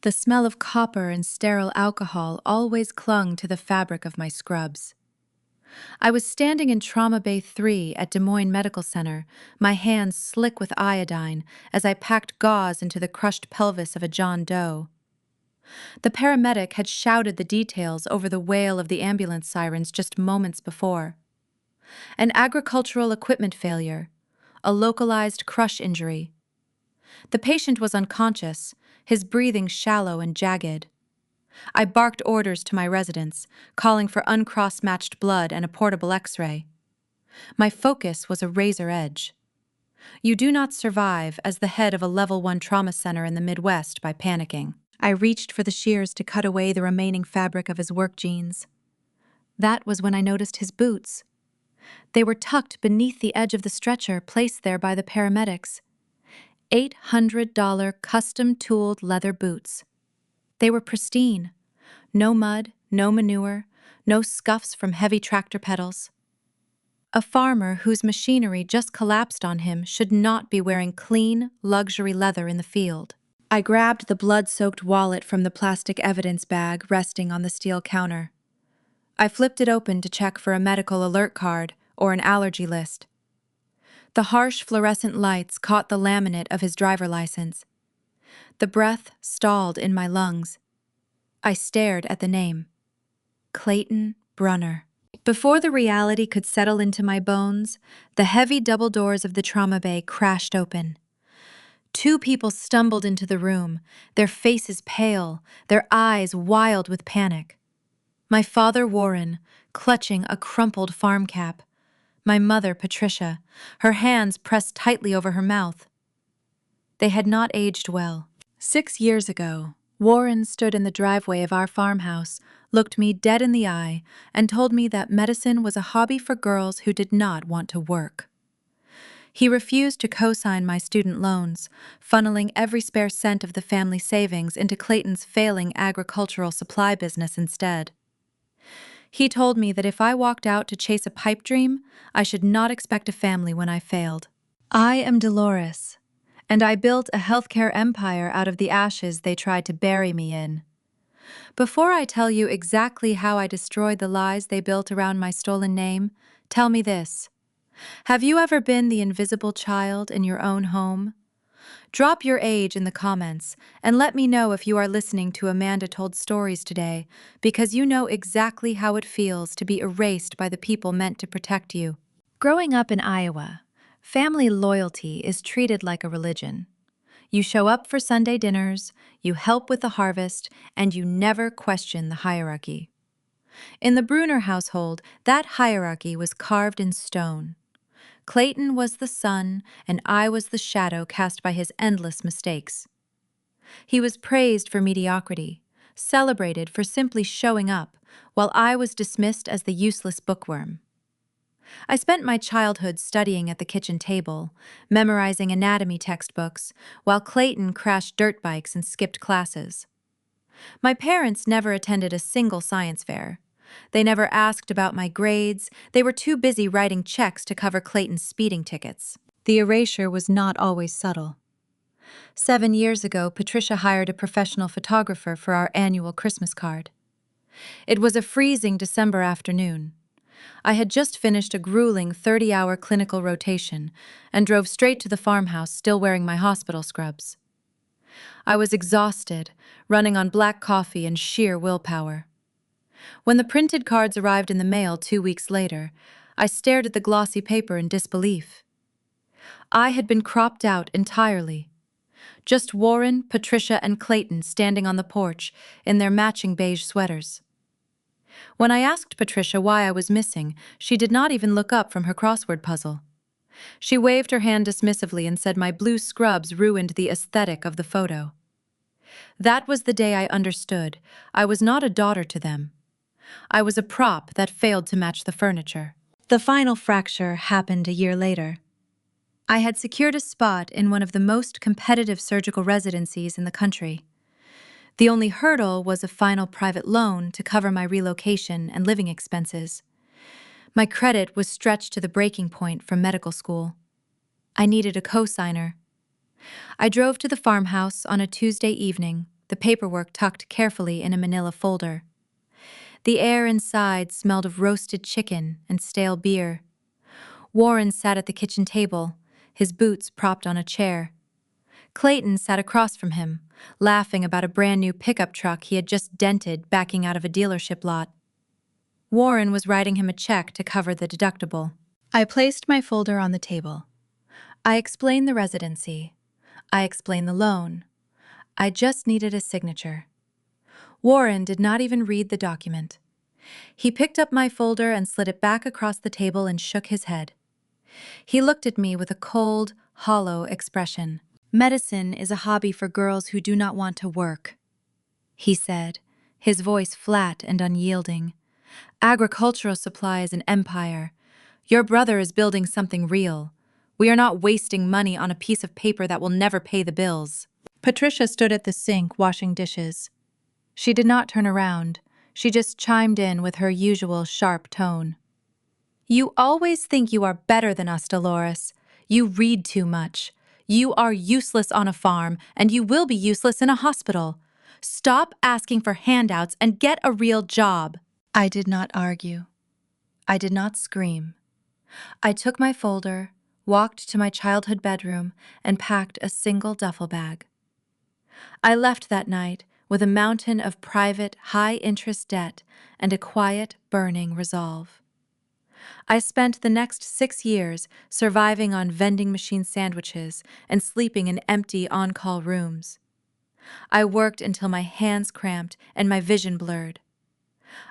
The smell of copper and sterile alcohol always clung to the fabric of my scrubs. I was standing in Trauma Bay 3 at Des Moines Medical Center, my hands slick with iodine as I packed gauze into the crushed pelvis of a John Doe. The paramedic had shouted the details over the wail of the ambulance sirens just moments before. An agricultural equipment failure, a localized crush injury. The patient was unconscious, his breathing shallow and jagged. I barked orders to my residents, calling for uncross-matched blood and a portable X-ray. My focus was a razor edge. You do not survive as the head of a Level 1 trauma center in the Midwest by panicking. I reached for the shears to cut away the remaining fabric of his work jeans. That was when I noticed his boots. They were tucked beneath the edge of the stretcher placed there by the paramedics. $800 custom-tooled leather boots. They were pristine. No mud, no manure, no scuffs from heavy tractor pedals. A farmer whose machinery just collapsed on him should not be wearing clean, luxury leather in the field. I grabbed the blood-soaked wallet from the plastic evidence bag resting on the steel counter. I flipped it open to check for a medical alert card or an allergy list. The harsh fluorescent lights caught the laminate of his driver license. The breath stalled in my lungs. I stared at the name. Clayton Brunner. Before the reality could settle into my bones, the heavy double doors of the trauma bay crashed open. Two people stumbled into the room, their faces pale, their eyes wild with panic. My father, Warren, clutching a crumpled farm cap. My mother, Patricia, her hands pressed tightly over her mouth. They had not aged well. 6 years ago, Warren stood in the driveway of our farmhouse, looked me dead in the eye, and told me that medicine was a hobby for girls who did not want to work. He refused to co-sign my student loans, funneling every spare cent of the family savings into Clayton's failing agricultural supply business instead. He told me that if I walked out to chase a pipe dream, I should not expect a family when I failed. I am Dolores, and I built a healthcare empire out of the ashes they tried to bury me in. Before I tell you exactly how I destroyed the lies they built around my stolen name, tell me this. Have you ever been the invisible child in your own home? Drop your age in the comments and let me know if you are listening to Amanda Told Stories today, because you know exactly how it feels to be erased by the people meant to protect you. Growing up in Iowa, family loyalty is treated like a religion. You show up for Sunday dinners, you help with the harvest, and you never question the hierarchy. In the Brunner household, that hierarchy was carved in stone. Clayton was the sun, and I was the shadow cast by his endless mistakes. He was praised for mediocrity, celebrated for simply showing up, while I was dismissed as the useless bookworm. I spent my childhood studying at the kitchen table, memorizing anatomy textbooks, while Clayton crashed dirt bikes and skipped classes. My parents never attended a single science fair. They never asked about my grades. They were too busy writing checks to cover Clayton's speeding tickets. The erasure was not always subtle. 7 years ago, Patricia hired a professional photographer for our annual Christmas card. It was a freezing December afternoon. I had just finished a grueling 30-hour clinical rotation and drove straight to the farmhouse still wearing my hospital scrubs. I was exhausted, running on black coffee and sheer willpower. When the printed cards arrived in the mail 2 weeks later, I stared at the glossy paper in disbelief. I had been cropped out entirely. Just Warren, Patricia, and Clayton standing on the porch in their matching beige sweaters. When I asked Patricia why I was missing, she did not even look up from her crossword puzzle. She waved her hand dismissively and said my blue scrubs ruined the aesthetic of the photo. That was the day I understood I was not a daughter to them. I was a prop that failed to match the furniture. The final fracture happened a year later. I had secured a spot in one of the most competitive surgical residencies in the country. The only hurdle was a final private loan to cover my relocation and living expenses. My credit was stretched to the breaking point from medical school. I needed a co-signer. I drove to the farmhouse on a Tuesday evening, the paperwork tucked carefully in a manila folder. The air inside smelled of roasted chicken and stale beer. Warren sat at the kitchen table, his boots propped on a chair. Clayton sat across from him, laughing about a brand new pickup truck he had just dented backing out of a dealership lot. Warren was writing him a check to cover the deductible. I placed my folder on the table. I explained the residency. I explained the loan. I just needed a signature. Warren did not even read the document. He picked up my folder and slid it back across the table and shook his head. He looked at me with a cold, hollow expression. "Medicine is a hobby for girls who do not want to work," he said, his voice flat and unyielding. "Agricultural supply is an empire. Your brother is building something real. We are not wasting money on a piece of paper that will never pay the bills." Patricia stood at the sink washing dishes. She did not turn around. She just chimed in with her usual sharp tone. "You always think you are better than us, Dolores. You read too much. You are useless on a farm, and you will be useless in a hospital. Stop asking for handouts and get a real job." I did not argue. I did not scream. I took my folder, walked to my childhood bedroom, and packed a single duffel bag. I left that night with a mountain of private, high-interest debt and a quiet, burning resolve. I spent the next 6 years surviving on vending machine sandwiches and sleeping in empty on-call rooms. I worked until my hands cramped and my vision blurred.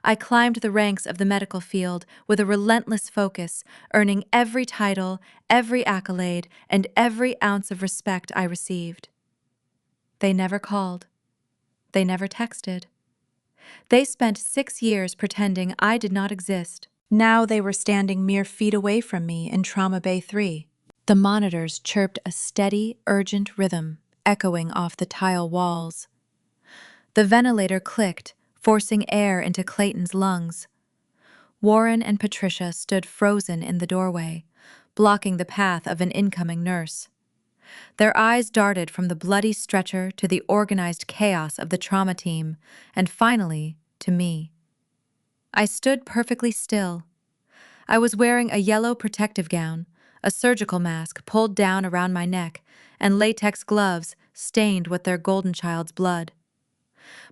I climbed the ranks of the medical field with a relentless focus, earning every title, every accolade, and every ounce of respect I received. They never called. They never texted. They spent 6 years pretending I did not exist. Now they were standing mere feet away from me in Trauma Bay 3. The monitors chirped a steady, urgent rhythm, echoing off the tile walls. The ventilator clicked, forcing air into Clayton's lungs. Warren and Patricia stood frozen in the doorway, blocking the path of an incoming nurse. Their eyes darted from the bloody stretcher to the organized chaos of the trauma team, and finally, to me. I stood perfectly still. I was wearing a yellow protective gown, a surgical mask pulled down around my neck, and latex gloves stained with their golden child's blood.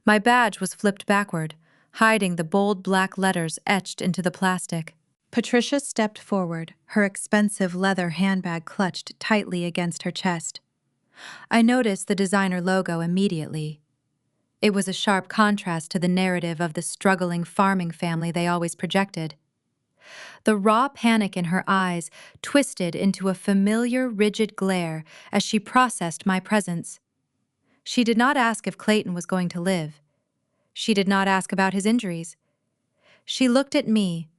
My badge was flipped backward, hiding the bold black letters etched into the plastic. Patricia stepped forward, her expensive leather handbag clutched tightly against her chest. I noticed the designer logo immediately. It was a sharp contrast to the narrative of the struggling farming family they always projected. The raw panic in her eyes twisted into a familiar, rigid glare as she processed my presence. She did not ask if Clayton was going to live. She did not ask about his injuries. She looked at me,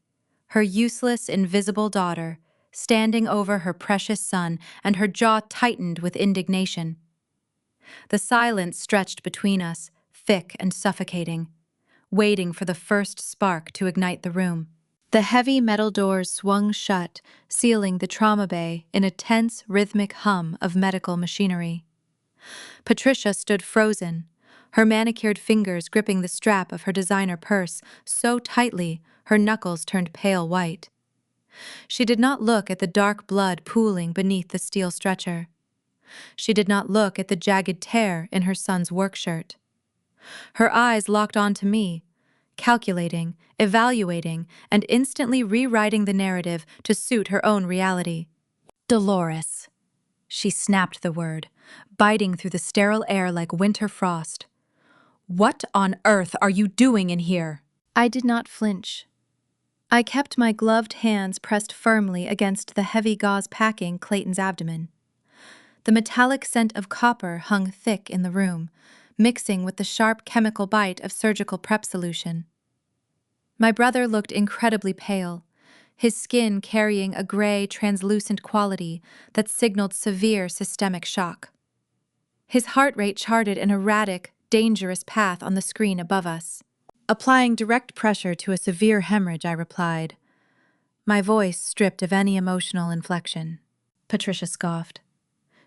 her useless, invisible daughter, standing over her precious son, and her jaw tightened with indignation. The silence stretched between us, thick and suffocating, waiting for the first spark to ignite the room. The heavy metal doors swung shut, sealing the trauma bay in a tense, rhythmic hum of medical machinery. Patricia stood frozen, her manicured fingers gripping the strap of her designer purse so tightly her knuckles turned pale white. She did not look at the dark blood pooling beneath the steel stretcher. She did not look at the jagged tear in her son's work shirt. Her eyes locked onto me, calculating, evaluating, and instantly rewriting the narrative to suit her own reality. "Dolores." She snapped the word, biting through the sterile air like winter frost. "What on earth are you doing in here?" I did not flinch. I kept my gloved hands pressed firmly against the heavy gauze packing Clayton's abdomen. The metallic scent of copper hung thick in the room, mixing with the sharp chemical bite of surgical prep solution. My brother looked incredibly pale, his skin carrying a gray, translucent quality that signaled severe systemic shock. His heart rate charted an erratic, dangerous path on the screen above us. Applying direct pressure to a severe hemorrhage, I replied, my voice stripped of any emotional inflection. Patricia scoffed.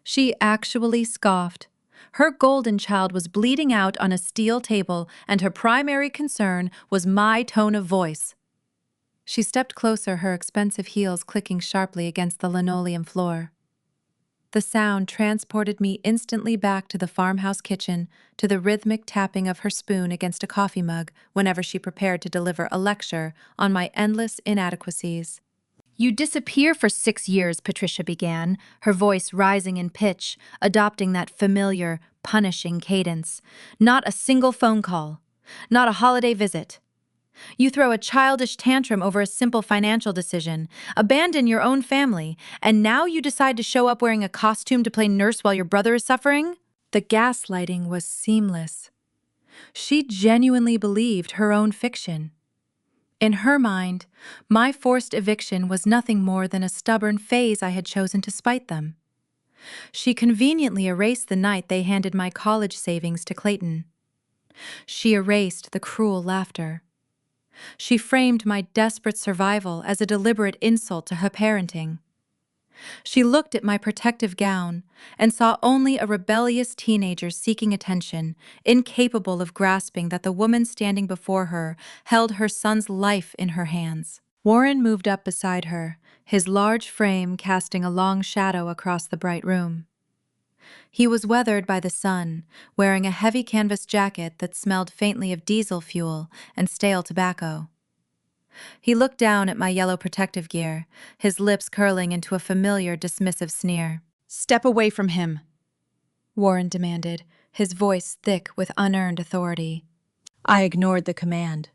She actually scoffed, Her golden child was bleeding out on a steel table, and her primary concern was my tone of voice. She stepped closer, her expensive heels clicking sharply against the linoleum floor. The sound transported me instantly back to the farmhouse kitchen, to the rhythmic tapping of her spoon against a coffee mug whenever she prepared to deliver a lecture on my endless inadequacies. "You disappear for 6 years," Patricia began, her voice rising in pitch, adopting that familiar, punishing cadence. "Not a single phone call. Not a holiday visit. You throw a childish tantrum over a simple financial decision, abandon your own family, and now you decide to show up wearing a costume to play nurse while your brother is suffering?" The gaslighting was seamless. She genuinely believed her own fiction. In her mind, my forced eviction was nothing more than a stubborn phase I had chosen to spite them. She conveniently erased the night they handed my college savings to Clayton. She erased the cruel laughter. She framed my desperate survival as a deliberate insult to her parenting. She looked at my protective gown and saw only a rebellious teenager seeking attention, incapable of grasping that the woman standing before her held her son's life in her hands. Warren moved up beside her, his large frame casting a long shadow across the bright room. He was weathered by the sun, wearing a heavy canvas jacket that smelled faintly of diesel fuel and stale tobacco. He looked down at my yellow protective gear, his lips curling into a familiar, dismissive sneer. "Step away from him," Warren demanded, his voice thick with unearned authority. I ignored the command.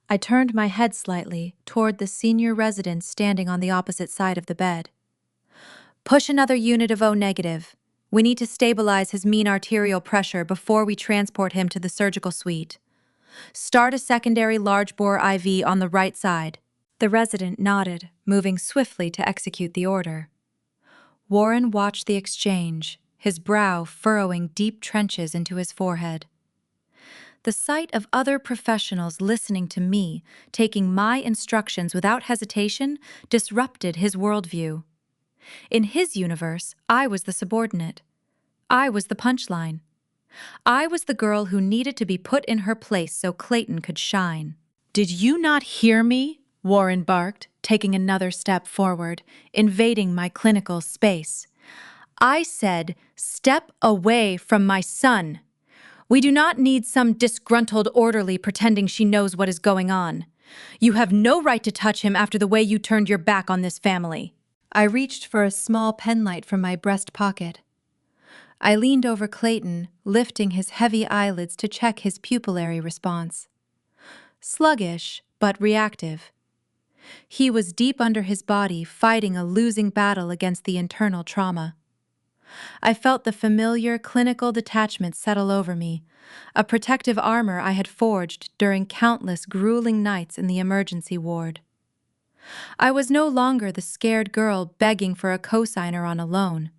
I turned my head slightly toward the senior resident standing on the opposite side of the bed. "Push another unit of O negative. We need to stabilize his mean arterial pressure before we transport him to the surgical suite. Start a secondary large-bore IV on the right side." The resident nodded, moving swiftly to execute the order. Warren watched the exchange, his brow furrowing deep trenches into his forehead. The sight of other professionals listening to me, taking my instructions without hesitation, disrupted his worldview. In his universe, I was the subordinate. I was the punchline. I was the girl who needed to be put in her place so Clayton could shine. "Did you not hear me?" Warren barked, taking another step forward, invading my clinical space. "I said, step away from my son. We do not need some disgruntled orderly pretending she knows what is going on. You have no right to touch him after the way you turned your back on this family." I reached for a small penlight from my breast pocket. I leaned over Clayton, lifting his heavy eyelids to check his pupillary response. Sluggish, but reactive. He was deep under his body, fighting a losing battle against the internal trauma. I felt the familiar clinical detachment settle over me, a protective armor I had forged during countless grueling nights in the emergency ward. I was no longer the scared girl begging for a cosigner on a loan.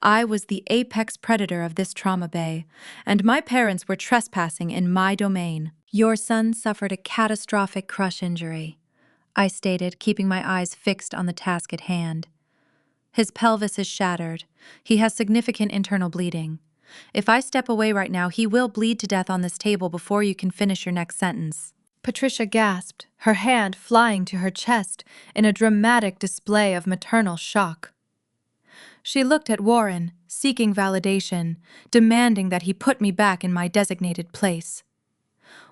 I was the apex predator of this trauma bay, and my parents were trespassing in my domain. "Your son suffered a catastrophic crush injury," I stated, keeping my eyes fixed on the task at hand. "His pelvis is shattered. He has significant internal bleeding. If I step away right now, he will bleed to death on this table before you can finish your next sentence." Patricia gasped, her hand flying to her chest in a dramatic display of maternal shock. She looked at Warren, seeking validation, demanding that he put me back in my designated place.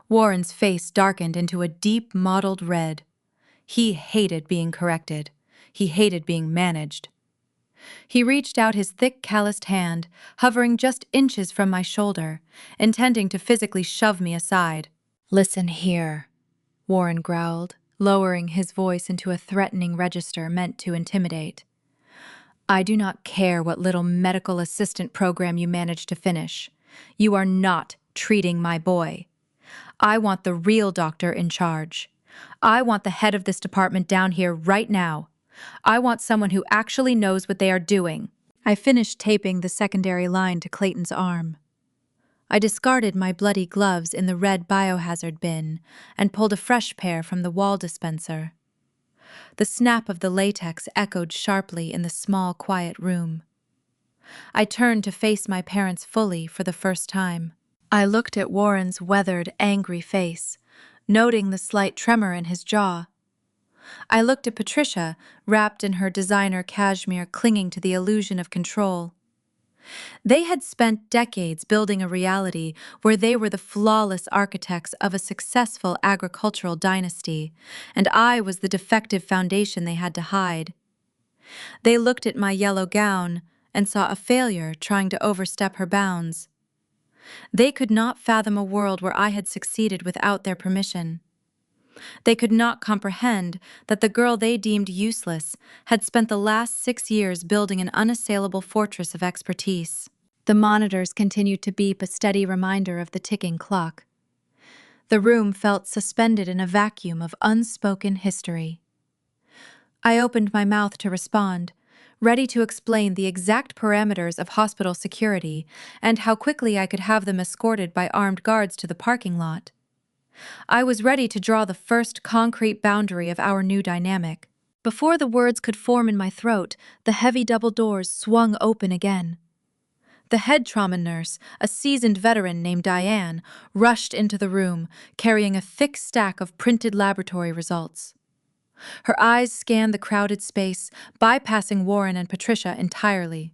Warren's face darkened into a deep mottled red. He hated being corrected. He hated being managed. He reached out his thick, calloused hand, hovering just inches from my shoulder, intending to physically shove me aside. "Listen here," Warren growled, lowering his voice into a threatening register meant to intimidate. "I do not care what little medical assistant program you managed to finish. You are not treating my boy. I want the real doctor in charge. I want the head of this department down here right now. I want someone who actually knows what they are doing." I finished taping the secondary line to Clayton's arm. I discarded my bloody gloves in the red biohazard bin and pulled a fresh pair from the wall dispenser. The snap of the latex echoed sharply in the small, quiet room. I turned to face my parents fully for the first time. I looked at Warren's weathered, angry face, noting the slight tremor in his jaw. I looked at Patricia, wrapped in her designer cashmere, clinging to the illusion of control. They had spent decades building a reality where they were the flawless architects of a successful agricultural dynasty, and I was the defective foundation they had to hide. They looked at my yellow gown and saw a failure trying to overstep her bounds. They could not fathom a world where I had succeeded without their permission. They could not comprehend that the girl they deemed useless had spent the last 6 years building an unassailable fortress of expertise. The monitors continued to beep, a steady reminder of the ticking clock. The room felt suspended in a vacuum of unspoken history. I opened my mouth to respond, ready to explain the exact parameters of hospital security and how quickly I could have them escorted by armed guards to the parking lot. I was ready to draw the first concrete boundary of our new dynamic. Before the words could form in my throat, the heavy double doors swung open again. The head trauma nurse, a seasoned veteran named Diane, rushed into the room, carrying a thick stack of printed laboratory results. Her eyes scanned the crowded space, bypassing Warren and Patricia entirely.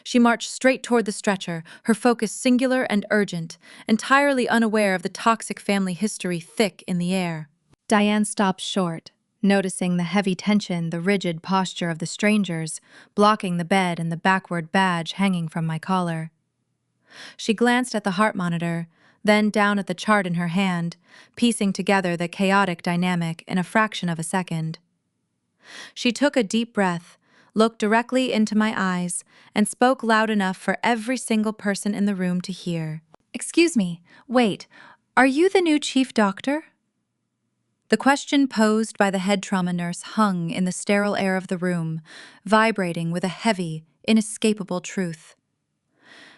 She marched straight toward the stretcher, her focus singular and urgent, entirely unaware of the toxic family history thick in the air. Diane stopped short, noticing the heavy tension, the rigid posture of the strangers, blocking the bed and the backward badge hanging from my collar. She glanced at the heart monitor, then down at the chart in her hand, piecing together the chaotic dynamic in a fraction of a second. She took a deep breath, looked directly into my eyes, and spoke loud enough for every single person in the room to hear. "Excuse me, wait, are you the new chief doctor?" The question posed by the head trauma nurse hung in the sterile air of the room, vibrating with a heavy, inescapable truth.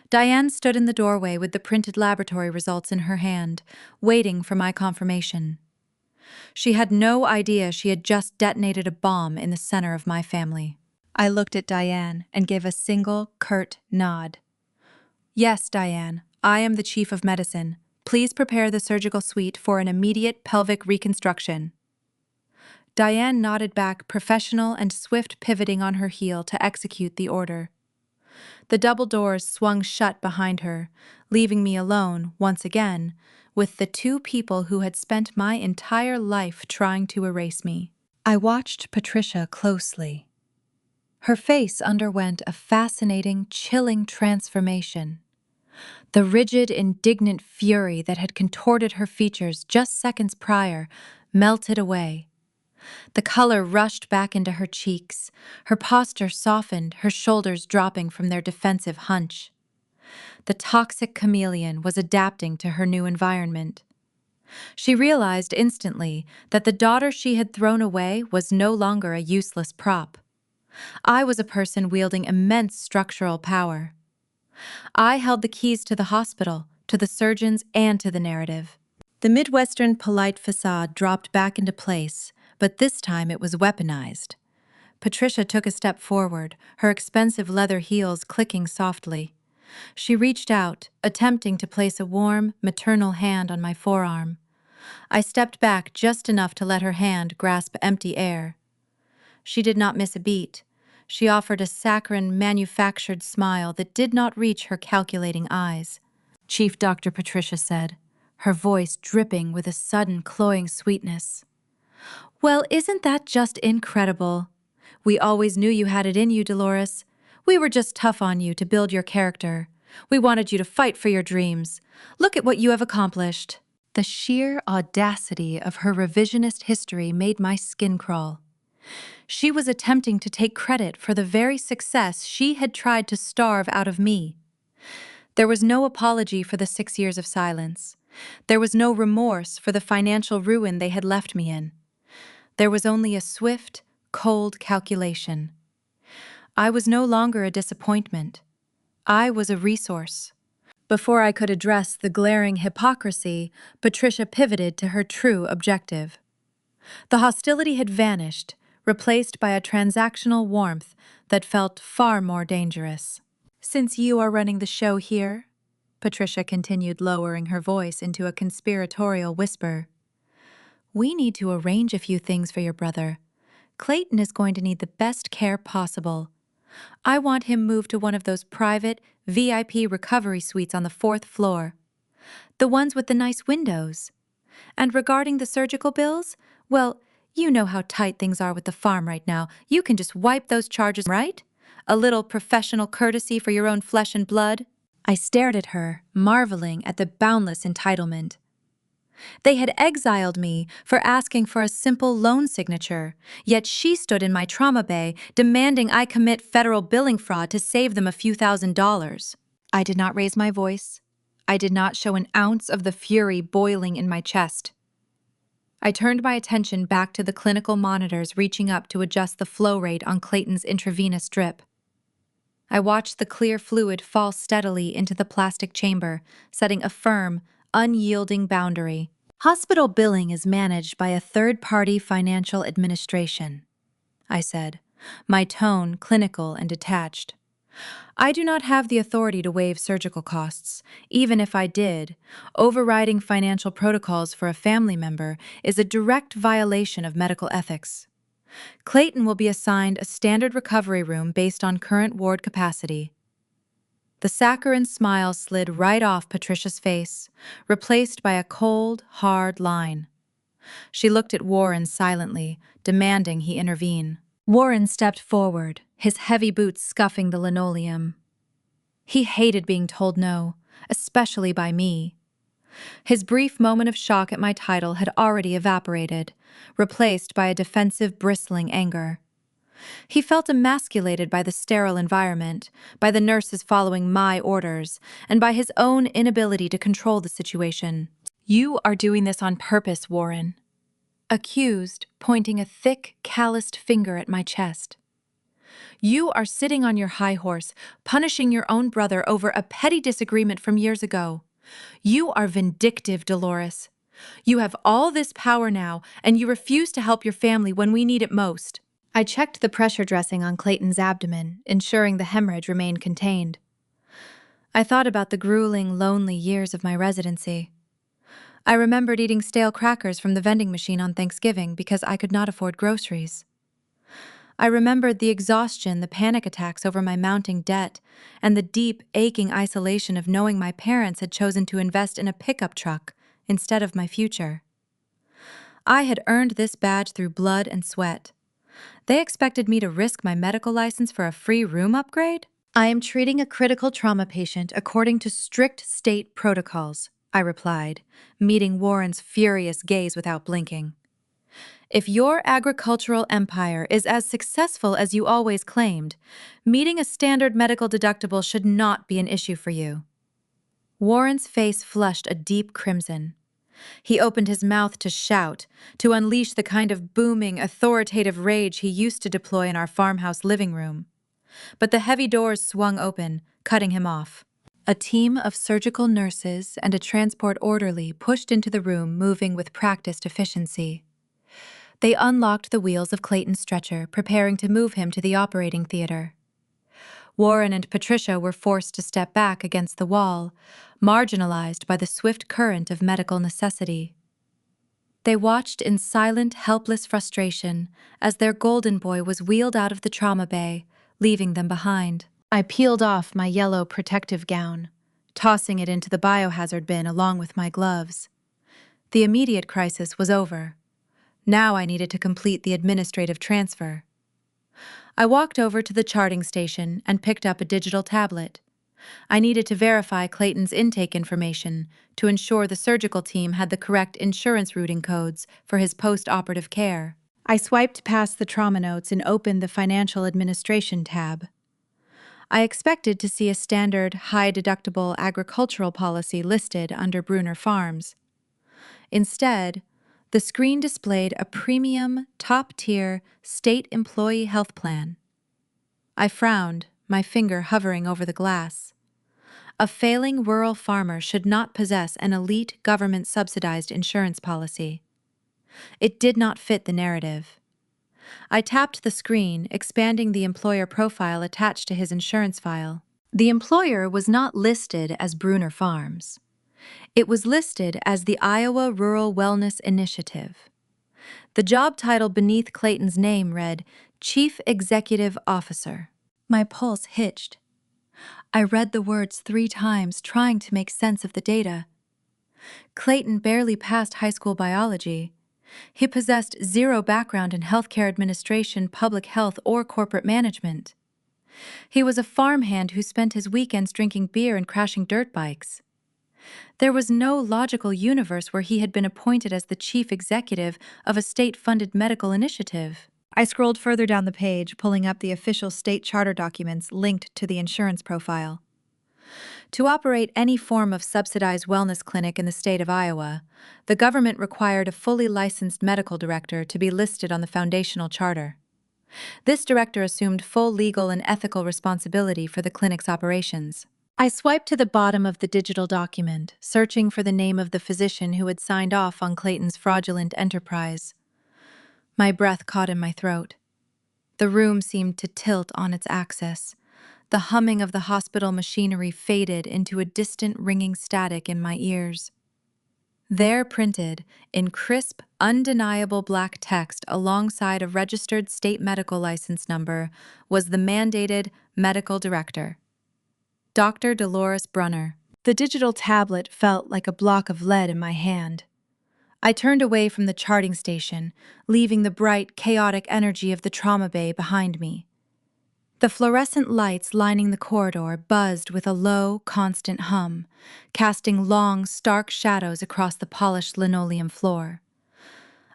Diane stood in the doorway with the printed laboratory results in her hand, waiting for my confirmation. She had no idea she had just detonated a bomb in the center of my family. I looked at Diane and gave a single, curt nod. "Yes, Diane, I am the chief of medicine. Please prepare the surgical suite for an immediate pelvic reconstruction." Diane nodded back, professional and swift, pivoting on her heel to execute the order. The double doors swung shut behind her, leaving me alone, once again, with the two people who had spent my entire life trying to erase me. I watched Patricia closely. Her face underwent a fascinating, chilling transformation. The rigid, indignant fury that had contorted her features just seconds prior melted away. The color rushed back into her cheeks, her posture softened, her shoulders dropping from their defensive hunch. The toxic chameleon was adapting to her new environment. She realized instantly that the daughter she had thrown away was no longer a useless prop. I was a person wielding immense structural power. I held the keys to the hospital, to the surgeons, and to the narrative. The Midwestern polite facade dropped back into place, but this time it was weaponized. Patricia took a step forward, her expensive leather heels clicking softly. She reached out, attempting to place a warm, maternal hand on my forearm. I stepped back just enough to let her hand grasp empty air. She did not miss a beat. She offered a saccharine, manufactured smile that did not reach her calculating eyes. "Chief Dr. Patricia said, her voice dripping with a sudden, cloying sweetness. "Well, isn't that just incredible? We always knew you had it in you, Dolores. We were just tough on you to build your character. We wanted you to fight for your dreams. Look at what you have accomplished." The sheer audacity of her revisionist history made my skin crawl. She was attempting to take credit for the very success she had tried to starve out of me. There was no apology for the 6 years of silence. There was no remorse for the financial ruin they had left me in. There was only a swift, cold calculation. I was no longer a disappointment. I was a resource. Before I could address the glaring hypocrisy, Patricia pivoted to her true objective. The hostility had vanished, replaced by a transactional warmth that felt far more dangerous. Since you are running the show here, Patricia continued, lowering her voice into a conspiratorial whisper, we need to arrange a few things for your brother. Clayton is going to need the best care possible. I want him moved to one of those private, VIP recovery suites on the 4th floor. The ones with the nice windows. And regarding the surgical bills, well, you know how tight things are with the farm right now. You can just wipe those charges, right? A little professional courtesy for your own flesh and blood. I stared at her, marveling at the boundless entitlement. They had exiled me for asking for a simple loan signature, yet she stood in my trauma bay demanding I commit federal billing fraud to save them a few $1,000s. I did not raise my voice. I did not show an ounce of the fury boiling in my chest. I turned my attention back to the clinical monitors reaching up to adjust the flow rate on Clayton's intravenous drip. I watched the clear fluid fall steadily into the plastic chamber, setting a firm, unyielding boundary. Hospital billing is managed by a third-party financial administration, I said, my tone clinical and detached. I do not have the authority to waive surgical costs. Even if I did, overriding financial protocols for a family member is a direct violation of medical ethics. Clayton will be assigned a standard recovery room based on current ward capacity. The saccharine smile slid right off Patricia's face, replaced by a cold, hard line. She looked at Warren silently, demanding he intervene. Warren stepped forward, his heavy boots scuffing the linoleum. He hated being told no, especially by me. His brief moment of shock at my title had already evaporated, replaced by a defensive, bristling anger. He felt emasculated by the sterile environment, by the nurses following my orders, and by his own inability to control the situation. You are doing this on purpose, Warren. Accused, pointing a thick, calloused finger at my chest. You are sitting on your high horse, punishing your own brother over a petty disagreement from years ago. You are vindictive, Dolores. You have all this power now, and you refuse to help your family when we need it most. I checked the pressure dressing on Clayton's abdomen, ensuring the hemorrhage remained contained. I thought about the grueling, lonely years of my residency. I remembered eating stale crackers from the vending machine on Thanksgiving because I could not afford groceries. I remembered the exhaustion, the panic attacks over my mounting debt, and the deep, aching isolation of knowing my parents had chosen to invest in a pickup truck instead of my future. I had earned this badge through blood and sweat. They expected me to risk my medical license for a free room upgrade? I am treating a critical trauma patient according to strict state protocols, I replied, meeting Warren's furious gaze without blinking. If your agricultural empire is as successful as you always claimed, meeting a standard medical deductible should not be an issue for you. Warren's face flushed a deep crimson. He opened his mouth to shout, to unleash the kind of booming, authoritative rage he used to deploy in our farmhouse living room. But the heavy doors swung open, cutting him off. A team of surgical nurses and a transport orderly pushed into the room, moving with practiced efficiency. They unlocked the wheels of Clayton's stretcher, preparing to move him to the operating theater. Warren and Patricia were forced to step back against the wall, marginalized by the swift current of medical necessity. They watched in silent, helpless frustration as their golden boy was wheeled out of the trauma bay, leaving them behind. I peeled off my yellow protective gown, tossing it into the biohazard bin along with my gloves. The immediate crisis was over. Now I needed to complete the administrative transfer. I walked over to the charting station and picked up a digital tablet. I needed to verify Clayton's intake information to ensure the surgical team had the correct insurance routing codes for his post-operative care. I swiped past the trauma notes and opened the financial administration tab. I expected to see a standard high-deductible agricultural policy listed under Bruner Farms. Instead, the screen displayed a premium, top-tier state employee health plan. I frowned, my finger hovering over the glass. A failing rural farmer should not possess an elite government-subsidized insurance policy. It did not fit the narrative. I tapped the screen, expanding the employer profile attached to his insurance file. The employer was not listed as Bruner Farms. It was listed as the Iowa Rural Wellness Initiative. The job title beneath Clayton's name read Chief Executive Officer. My pulse hitched. I read the words 3 times, trying to make sense of the data. Clayton barely passed high school biology. He possessed zero background in healthcare administration, public health, or corporate management. He was a farmhand who spent his weekends drinking beer and crashing dirt bikes. There was no logical universe where he had been appointed as the chief executive of a state-funded medical initiative. I scrolled further down the page, pulling up the official state charter documents linked to the insurance profile. To operate any form of subsidized wellness clinic in the state of Iowa, the government required a fully licensed medical director to be listed on the foundational charter. This director assumed full legal and ethical responsibility for the clinic's operations. I swiped to the bottom of the digital document, searching for the name of the physician who had signed off on Clayton's fraudulent enterprise. My breath caught in my throat. The room seemed to tilt on its axis. The humming of the hospital machinery faded into a distant ringing static in my ears. There, printed in crisp, undeniable black text alongside a registered state medical license number, was the mandated medical director, Dr. Dolores Brunner. The digital tablet felt like a block of lead in my hand. I turned away from the charting station, leaving the bright, chaotic energy of the trauma bay behind me. The fluorescent lights lining the corridor buzzed with a low, constant hum, casting long, stark shadows across the polished linoleum floor.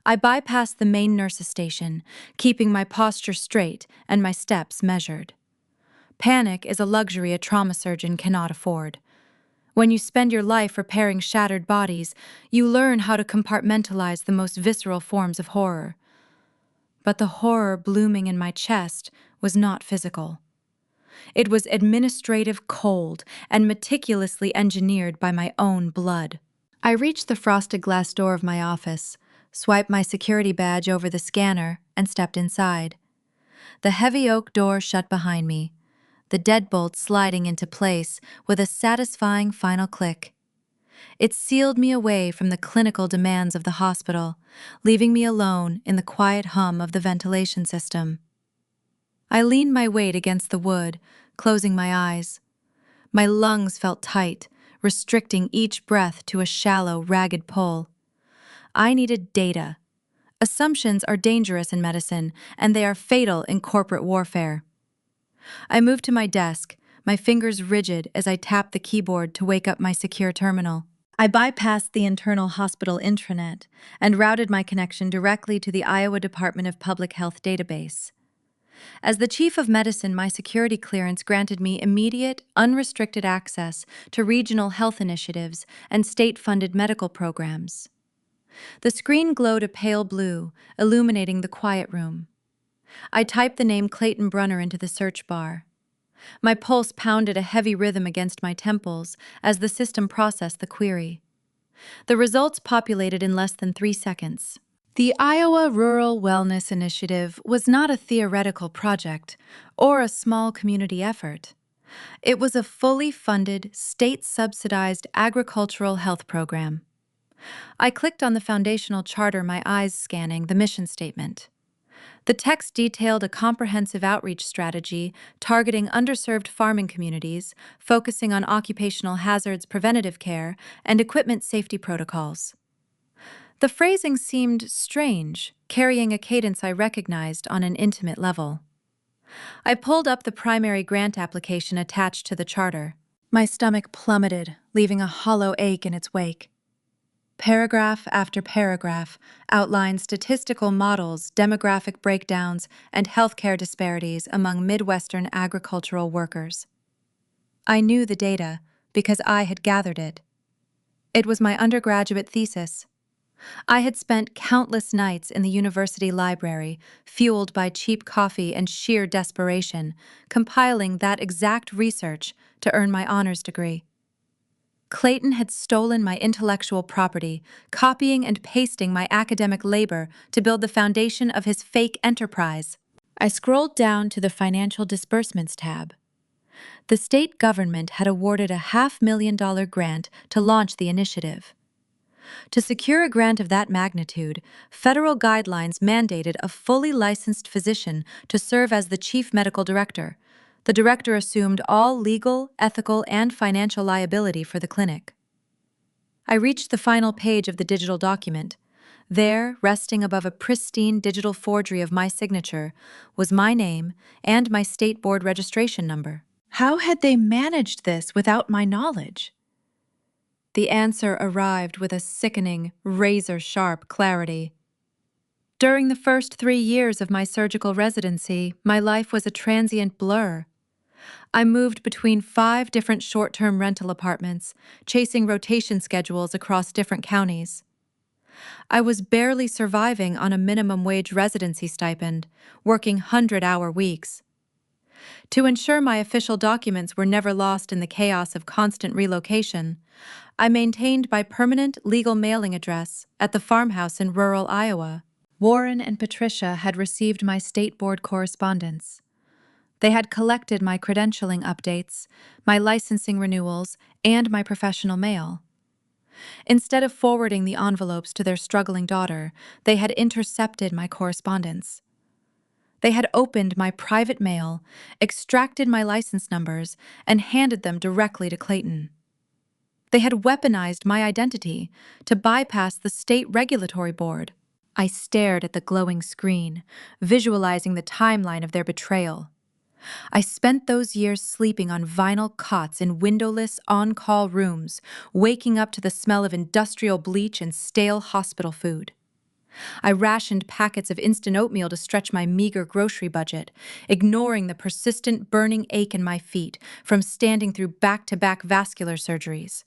I bypassed the main nurse's station, keeping my posture straight and my steps measured. Panic is a luxury a trauma surgeon cannot afford. When you spend your life repairing shattered bodies, you learn how to compartmentalize the most visceral forms of horror. But the horror blooming in my chest was not physical. It was administrative, cold, and meticulously engineered by my own blood. I reached the frosted glass door of my office, swiped my security badge over the scanner, and stepped inside. The heavy oak door shut behind me, the deadbolt sliding into place with a satisfying final click. It sealed me away from the clinical demands of the hospital, leaving me alone in the quiet hum of the ventilation system. I leaned my weight against the wood, closing my eyes. My lungs felt tight, restricting each breath to a shallow, ragged pull. I needed data. Assumptions are dangerous in medicine, and they are fatal in corporate warfare. I moved to my desk, my fingers rigid as I tapped the keyboard to wake up my secure terminal. I bypassed the internal hospital intranet and routed my connection directly to the Iowa Department of Public Health database. As the chief of medicine, my security clearance granted me immediate, unrestricted access to regional health initiatives and state-funded medical programs. The screen glowed a pale blue, illuminating the quiet room. I typed the name Clayton Brunner into the search bar. My pulse pounded a heavy rhythm against my temples as the system processed the query. The results populated in less than 3 seconds. The Iowa Rural Wellness Initiative was not a theoretical project or a small community effort. It was a fully funded, state-subsidized agricultural health program. I clicked on the foundational charter, my eyes scanning the mission statement. The text detailed a comprehensive outreach strategy targeting underserved farming communities, focusing on occupational hazards preventative care and equipment safety protocols. The phrasing seemed strange, carrying a cadence I recognized on an intimate level. I pulled up the primary grant application attached to the charter. My stomach plummeted, leaving a hollow ache in its wake. Paragraph after paragraph outlined statistical models, demographic breakdowns, and healthcare disparities among Midwestern agricultural workers. I knew the data because I had gathered it. It was my undergraduate thesis. I had spent countless nights in the university library, fueled by cheap coffee and sheer desperation, compiling that exact research to earn my honors degree. Clayton had stolen my intellectual property, copying and pasting my academic labor to build the foundation of his fake enterprise. I scrolled down to the Financial Disbursements tab. The state government had awarded a $500,000 grant to launch the initiative. To secure a grant of that magnitude, federal guidelines mandated a fully licensed physician to serve as the chief medical director. The director assumed all legal, ethical, and financial liability for the clinic. I reached the final page of the digital document. There, resting above a pristine digital forgery of my signature, was my name and my state board registration number. How had they managed this without my knowledge? The answer arrived with a sickening, razor-sharp clarity. During the first 3 years of my surgical residency, my life was a transient blur. I moved between 5 different short-term rental apartments, chasing rotation schedules across different counties. I was barely surviving on a minimum wage residency stipend, working 100-hour weeks. To ensure my official documents were never lost in the chaos of constant relocation, I maintained my permanent legal mailing address at the farmhouse in rural Iowa. Warren and Patricia had received my state board correspondence. They had collected my credentialing updates, my licensing renewals, and my professional mail. Instead of forwarding the envelopes to their struggling daughter, they had intercepted my correspondence. They had opened my private mail, extracted my license numbers, and handed them directly to Clayton. They had weaponized my identity to bypass the state regulatory board. I stared at the glowing screen, visualizing the timeline of their betrayal. I spent those years sleeping on vinyl cots in windowless, on-call rooms, waking up to the smell of industrial bleach and stale hospital food. I rationed packets of instant oatmeal to stretch my meager grocery budget, ignoring the persistent burning ache in my feet from standing through back-to-back vascular surgeries.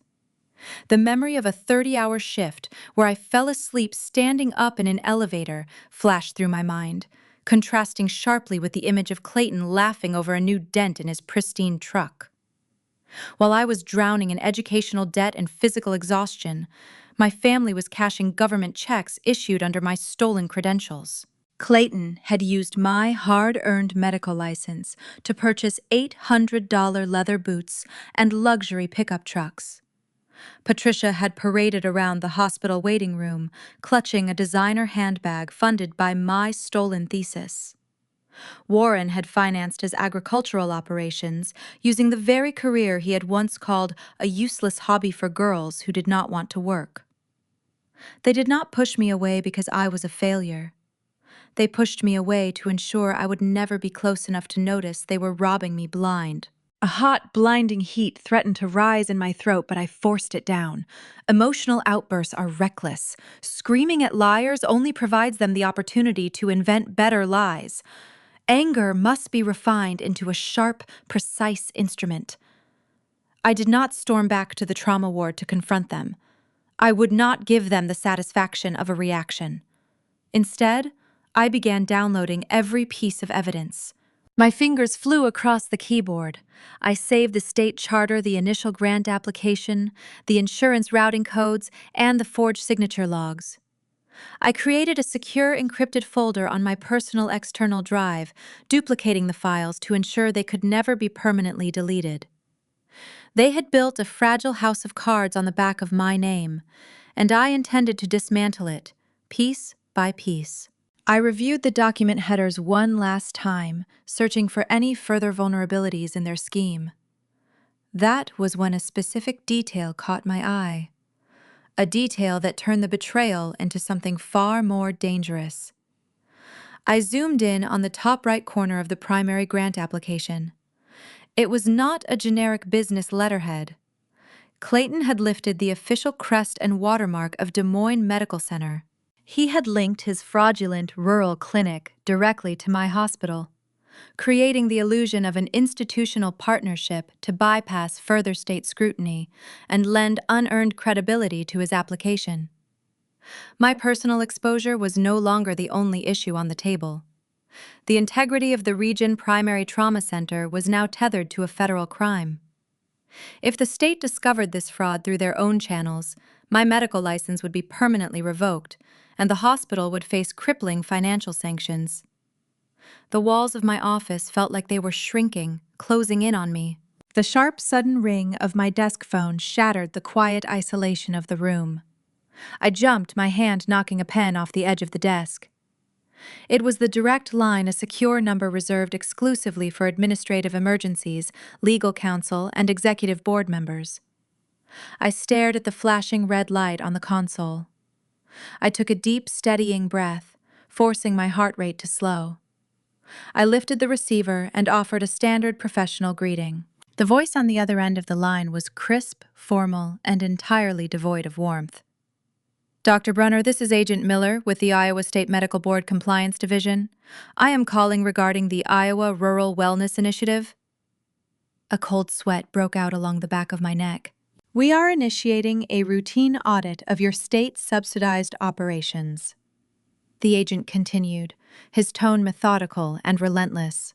The memory of a 30-hour shift where I fell asleep standing up in an elevator flashed through my mind, contrasting sharply with the image of Clayton laughing over a new dent in his pristine truck. While I was drowning in educational debt and physical exhaustion, my family was cashing government checks issued under my stolen credentials. Clayton had used my hard-earned medical license to purchase $800 leather boots and luxury pickup trucks. Patricia had paraded around the hospital waiting room, clutching a designer handbag funded by my stolen thesis. Warren had financed his agricultural operations using the very career he had once called a useless hobby for girls who did not want to work. They did not push me away because I was a failure. They pushed me away to ensure I would never be close enough to notice they were robbing me blind. A hot, blinding heat threatened to rise in my throat, but I forced it down. Emotional outbursts are reckless. Screaming at liars only provides them the opportunity to invent better lies. Anger must be refined into a sharp, precise instrument. I did not storm back to the trauma ward to confront them. I would not give them the satisfaction of a reaction. Instead, I began downloading every piece of evidence. My fingers flew across the keyboard. I saved the state charter, the initial grant application, the insurance routing codes, and the forged signature logs. I created a secure encrypted folder on my personal external drive, duplicating the files to ensure they could never be permanently deleted. They had built a fragile house of cards on the back of my name, and I intended to dismantle it, piece by piece. I reviewed the document headers one last time, searching for any further vulnerabilities in their scheme. That was when a specific detail caught my eye. A detail that turned the betrayal into something far more dangerous. I zoomed in on the top right corner of the primary grant application. It was not a generic business letterhead. Clayton had lifted the official crest and watermark of Des Moines Medical Center. He had linked his fraudulent rural clinic directly to my hospital, creating the illusion of an institutional partnership to bypass further state scrutiny and lend unearned credibility to his application. My personal exposure was no longer the only issue on the table. The integrity of the region primary trauma center was now tethered to a federal crime. If the state discovered this fraud through their own channels, my medical license would be permanently revoked, and the hospital would face crippling financial sanctions. The walls of my office felt like they were shrinking, closing in on me. The sharp, sudden ring of my desk phone shattered the quiet isolation of the room. I jumped, my hand knocking a pen off the edge of the desk. It was the direct line, a secure number reserved exclusively for administrative emergencies, legal counsel, and executive board members. I stared at the flashing red light on the console. I took a deep, steadying breath, forcing my heart rate to slow. I lifted the receiver and offered a standard professional greeting. The voice on the other end of the line was crisp, formal, and entirely devoid of warmth. Dr. Brunner, this is Agent Miller with the Iowa State Medical Board Compliance Division. I am calling regarding the Iowa Rural Wellness Initiative. A cold sweat broke out along the back of my neck. We are initiating a routine audit of your state-subsidized operations. The agent continued, his tone methodical and relentless.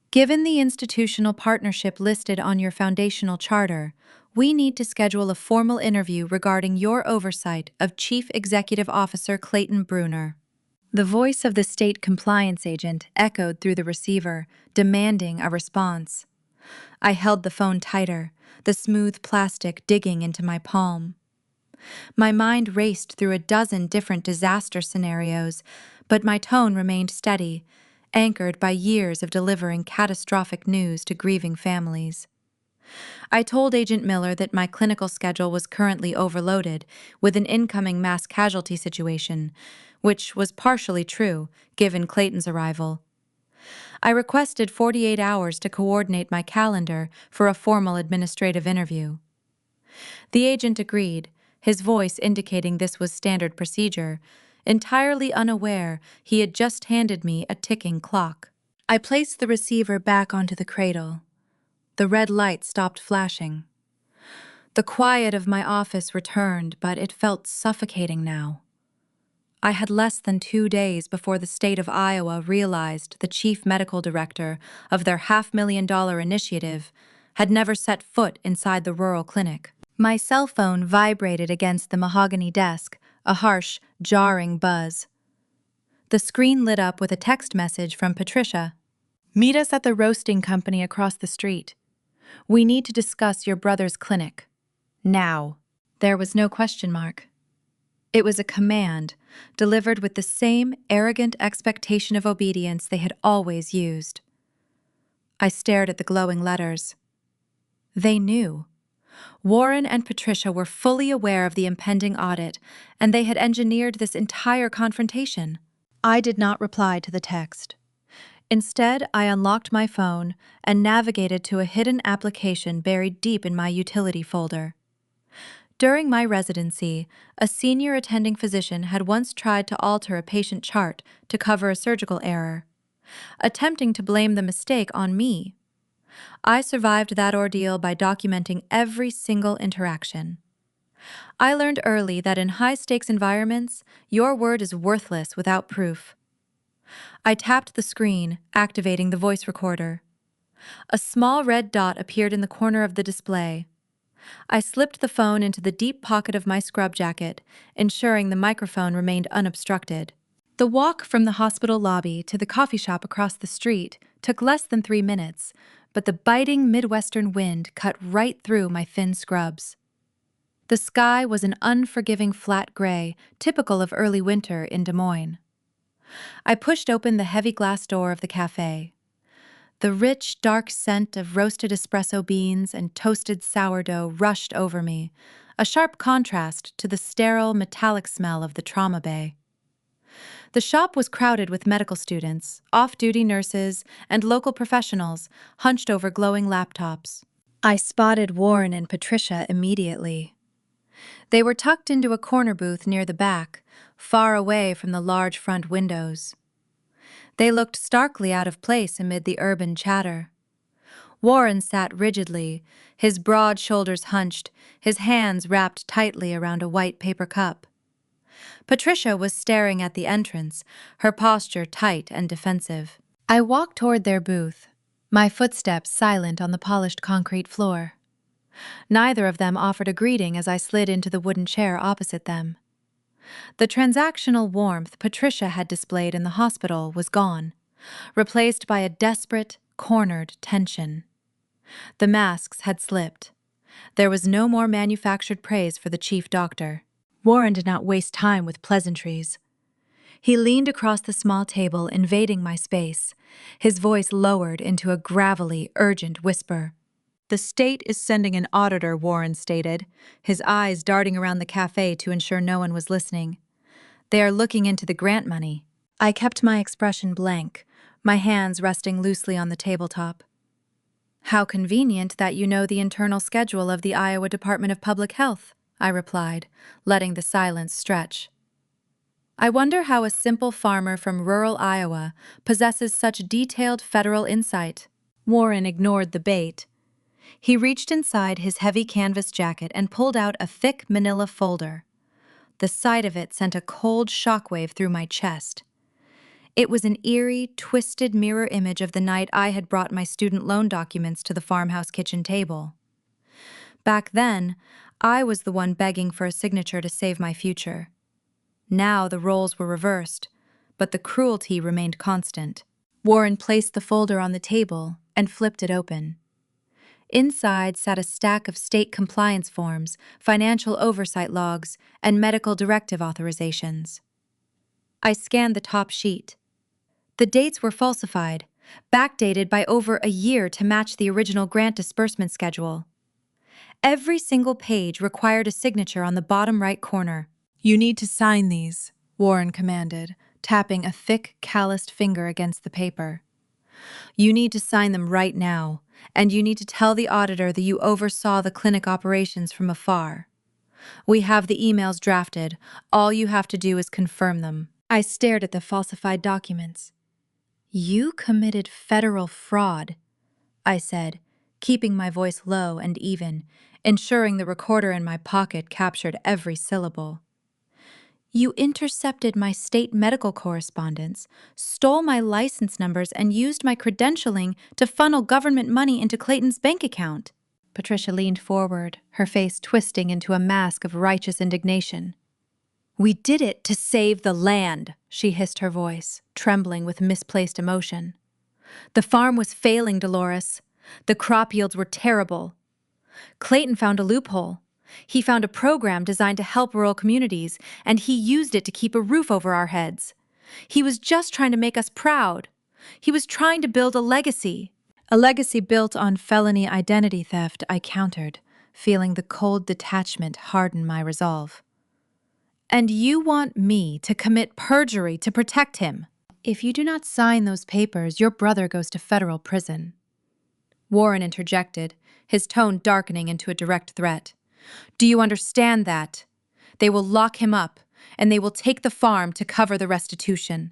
Given the institutional partnership listed on your foundational charter, we need to schedule a formal interview regarding your oversight of Chief Executive Officer Clayton Bruner. The voice of the state compliance agent echoed through the receiver, demanding a response. I held the phone tighter, the smooth plastic digging into my palm. My mind raced through a dozen different disaster scenarios, but my tone remained steady, anchored by years of delivering catastrophic news to grieving families. I told Agent Miller that my clinical schedule was currently overloaded with an incoming mass casualty situation, which was partially true, given Clayton's arrival. I requested 48 hours to coordinate my calendar for a formal administrative interview. The agent agreed, his voice indicating this was standard procedure, entirely unaware he had just handed me a ticking clock. I placed the receiver back onto the cradle. The red light stopped flashing. The quiet of my office returned, but it felt suffocating now. I had less than 2 days before the state of Iowa realized the chief medical director of their $500,000 initiative had never set foot inside the rural clinic. My cell phone vibrated against the mahogany desk, a harsh, jarring buzz. The screen lit up with a text message from Patricia. "Meet us at the roasting company across the street. We need to discuss your brother's clinic. Now." There was no question mark. It was a command, delivered with the same arrogant expectation of obedience they had always used. I stared at the glowing letters. They knew. Warren and Patricia were fully aware of the impending audit, and they had engineered this entire confrontation. I did not reply to the text. Instead, I unlocked my phone and navigated to a hidden application buried deep in my utility folder. During my residency, a senior attending physician had once tried to alter a patient chart to cover a surgical error, attempting to blame the mistake on me. I survived that ordeal by documenting every single interaction. I learned early that in high-stakes environments, your word is worthless without proof. I tapped the screen, activating the voice recorder. A small red dot appeared in the corner of the display. I slipped the phone into the deep pocket of my scrub jacket, ensuring the microphone remained unobstructed. The walk from the hospital lobby to the coffee shop across the street took less than 3 minutes, but the biting Midwestern wind cut right through my thin scrubs. The sky was an unforgiving flat gray, typical of early winter in Des Moines. I pushed open the heavy glass door of the cafe. The rich, dark scent of roasted espresso beans and toasted sourdough rushed over me, a sharp contrast to the sterile, metallic smell of the trauma bay. The shop was crowded with medical students, off-duty nurses, and local professionals hunched over glowing laptops. I spotted Warren and Patricia immediately. They were tucked into a corner booth near the back, far away from the large front windows. They looked starkly out of place amid the urban chatter. Warren sat rigidly, his broad shoulders hunched, his hands wrapped tightly around a white paper cup. Patricia was staring at the entrance, her posture tight and defensive. I walked toward their booth, my footsteps silent on the polished concrete floor. Neither of them offered a greeting as I slid into the wooden chair opposite them. The transactional warmth Patricia had displayed in the hospital was gone, replaced by a desperate, cornered tension. The masks had slipped. There was no more manufactured praise for the chief doctor. Warren did not waste time with pleasantries. He leaned across the small table, invading my space, his voice lowered into a gravelly, urgent whisper. "The state is sending an auditor," Warren stated, his eyes darting around the cafe to ensure no one was listening. "They are looking into the grant money." I kept my expression blank, my hands resting loosely on the tabletop. "How convenient that you know the internal schedule of the Iowa Department of Public Health," I replied, letting the silence stretch. "I wonder how a simple farmer from rural Iowa possesses such detailed federal insight." Warren ignored the bait. He reached inside his heavy canvas jacket and pulled out a thick manila folder. The sight of it sent a cold shockwave through my chest. It was an eerie, twisted mirror image of the night I had brought my student loan documents to the farmhouse kitchen table. Back then, I was the one begging for a signature to save my future. Now the roles were reversed, but the cruelty remained constant. Warren placed the folder on the table and flipped it open. Inside sat a stack of state compliance forms, financial oversight logs, and medical directive authorizations. I scanned the top sheet. The dates were falsified, backdated by over a year to match the original grant disbursement schedule. Every single page required a signature on the bottom right corner. "You need to sign these," Warren commanded, tapping a thick, calloused finger against the paper. "You need to sign them right now, and you need to tell the auditor that you oversaw the clinic operations from afar. We have the emails drafted. All you have to do is confirm them." I stared at the falsified documents. "You committed federal fraud," I said, keeping my voice low and even, ensuring the recorder in my pocket captured every syllable. "You intercepted my state medical correspondence, stole my license numbers, and used my credentialing to funnel government money into Clayton's bank account." Patricia leaned forward, her face twisting into a mask of righteous indignation. "We did it to save the land," she hissed, her voice trembling with misplaced emotion. "The farm was failing, Dolores. The crop yields were terrible. Clayton found a loophole. He found a program designed to help rural communities, and he used it to keep a roof over our heads. He was just trying to make us proud. He was trying to build a legacy." "A legacy built on felony identity theft," I countered, feeling the cold detachment harden my resolve. "And you want me to commit perjury to protect him? If you do not sign those papers, your brother goes to federal prison." Warren interjected, his tone darkening into a direct threat. "Do you understand that? They will lock him up, and they will take the farm to cover the restitution.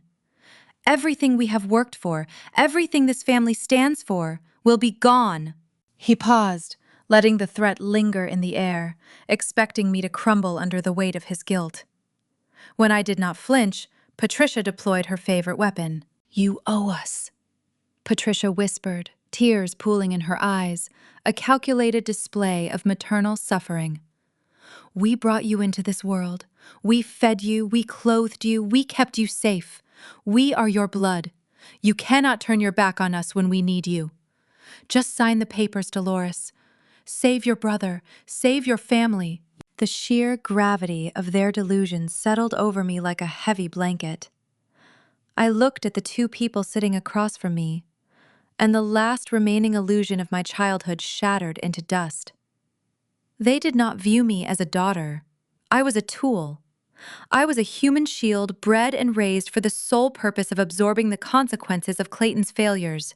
Everything we have worked for, everything this family stands for, will be gone." He paused, letting the threat linger in the air, expecting me to crumble under the weight of his guilt. When I did not flinch, Patricia deployed her favorite weapon. "You owe us," Patricia whispered, tears pooling in her eyes, a calculated display of maternal suffering. "We brought you into this world. We fed you, we clothed you, we kept you safe. We are your blood. You cannot turn your back on us when we need you. Just sign the papers, Dolores. Save your brother, save your family." The sheer gravity of their delusions settled over me like a heavy blanket. I looked at the two people sitting across from me, and the last remaining illusion of my childhood shattered into dust. They did not view me as a daughter. I was a tool. I was a human shield bred and raised for the sole purpose of absorbing the consequences of Clayton's failures.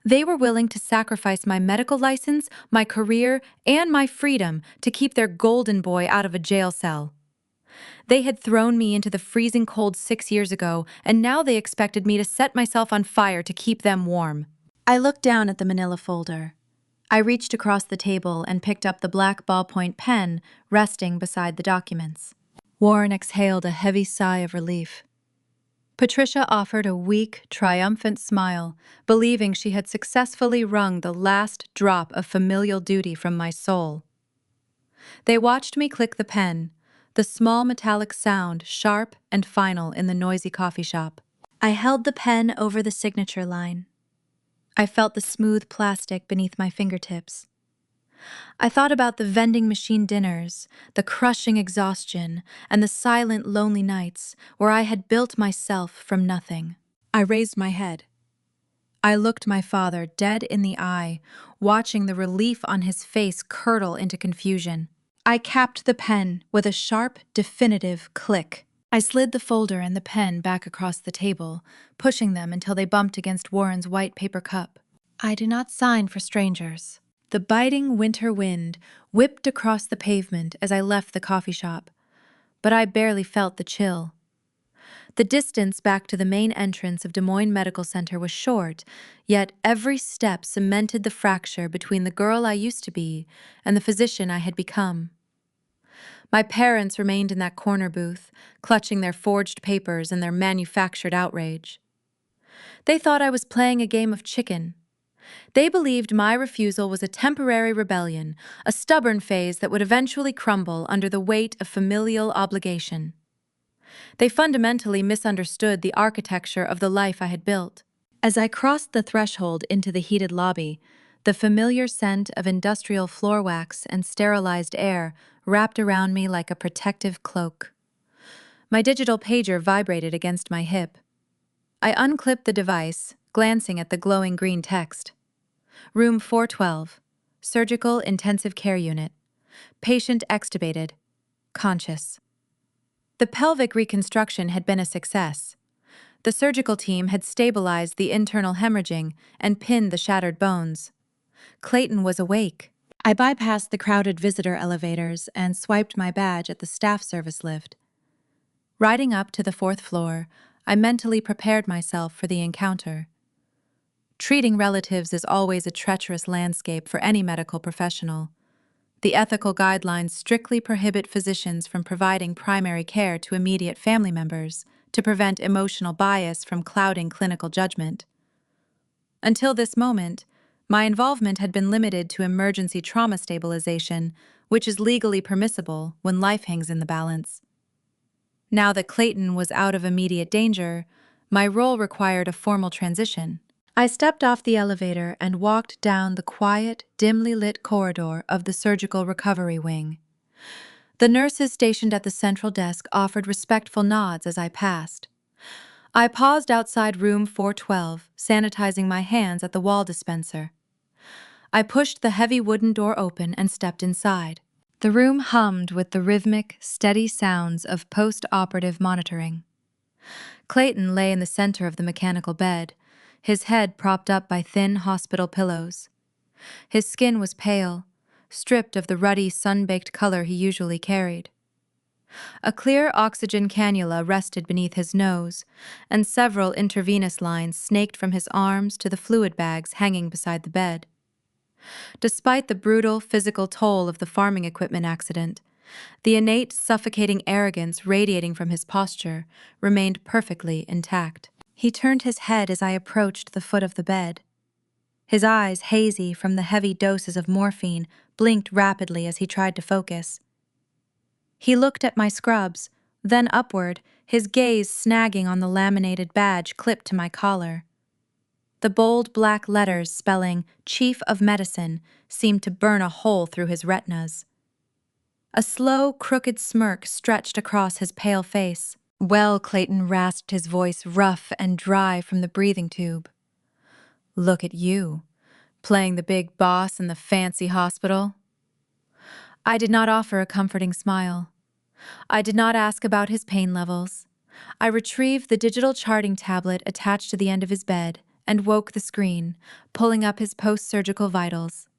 They were willing to sacrifice my medical license, my career, and my freedom to keep their golden boy out of a jail cell. They had thrown me into the freezing cold 6 years ago, and now they expected me to set myself on fire to keep them warm. I looked down at the manila folder. I reached across the table and picked up the black ballpoint pen resting beside the documents. Warren exhaled a heavy sigh of relief. Patricia offered a weak, triumphant smile, believing she had successfully wrung the last drop of familial duty from my soul. They watched me click the pen, the small metallic sound sharp and final in the noisy coffee shop. I held the pen over the signature line. I felt the smooth plastic beneath my fingertips. I thought about the vending machine dinners, the crushing exhaustion, and the silent, lonely nights where I had built myself from nothing. I raised my head. I looked my father dead in the eye, watching the relief on his face curdle into confusion. I capped the pen with a sharp, definitive click. I slid the folder and the pen back across the table, pushing them until they bumped against Warren's white paper cup. I do not sign for strangers. The biting winter wind whipped across the pavement as I left the coffee shop, but I barely felt the chill. The distance back to the main entrance of Des Moines Medical Center was short, yet every step cemented the fracture between the girl I used to be and the physician I had become. My parents remained in that corner booth, clutching their forged papers and their manufactured outrage. They thought I was playing a game of chicken. They believed my refusal was a temporary rebellion, a stubborn phase that would eventually crumble under the weight of familial obligation. They fundamentally misunderstood the architecture of the life I had built. As I crossed the threshold into the heated lobby, the familiar scent of industrial floor wax and sterilized air wrapped around me like a protective cloak. My digital pager vibrated against my hip. I unclipped the device, glancing at the glowing green text. Room 412, Surgical Intensive Care Unit. Patient extubated. Conscious. The pelvic reconstruction had been a success. The surgical team had stabilized the internal hemorrhaging and pinned the shattered bones. Clayton was awake. I bypassed the crowded visitor elevators and swiped my badge at the staff service lift. Riding up to the 4th floor, I mentally prepared myself for the encounter. Treating relatives is always a treacherous landscape for any medical professional. The ethical guidelines strictly prohibit physicians from providing primary care to immediate family members to prevent emotional bias from clouding clinical judgment. Until this moment, my involvement had been limited to emergency trauma stabilization, which is legally permissible when life hangs in the balance. Now that Clayton was out of immediate danger, my role required a formal transition. I stepped off the elevator and walked down the quiet, dimly lit corridor of the surgical recovery wing. The nurses stationed at the central desk offered respectful nods as I passed. I paused outside room 412, sanitizing my hands at the wall dispenser. I pushed the heavy wooden door open and stepped inside. The room hummed with the rhythmic, steady sounds of post-operative monitoring. Clayton lay in the center of the mechanical bed, his head propped up by thin hospital pillows. His skin was pale, stripped of the ruddy, sun-baked color he usually carried. A clear oxygen cannula rested beneath his nose, and several intravenous lines snaked from his arms to the fluid bags hanging beside the bed. Despite the brutal physical toll of the farming equipment accident, the innate, suffocating arrogance radiating from his posture remained perfectly intact. He turned his head as I approached the foot of the bed. His eyes, hazy from the heavy doses of morphine, blinked rapidly as he tried to focus. He looked at my scrubs, then upward, his gaze snagging on the laminated badge clipped to my collar. The bold black letters spelling Chief of Medicine seemed to burn a hole through his retinas. A slow, crooked smirk stretched across his pale face. "Well," Clayton rasped, his voice rough and dry from the breathing tube. "Look at you, playing the big boss in the fancy hospital." I did not offer a comforting smile. I did not ask about his pain levels. I retrieved the digital charting tablet attached to the end of his bed and woke the screen, pulling up his post-surgical vitals.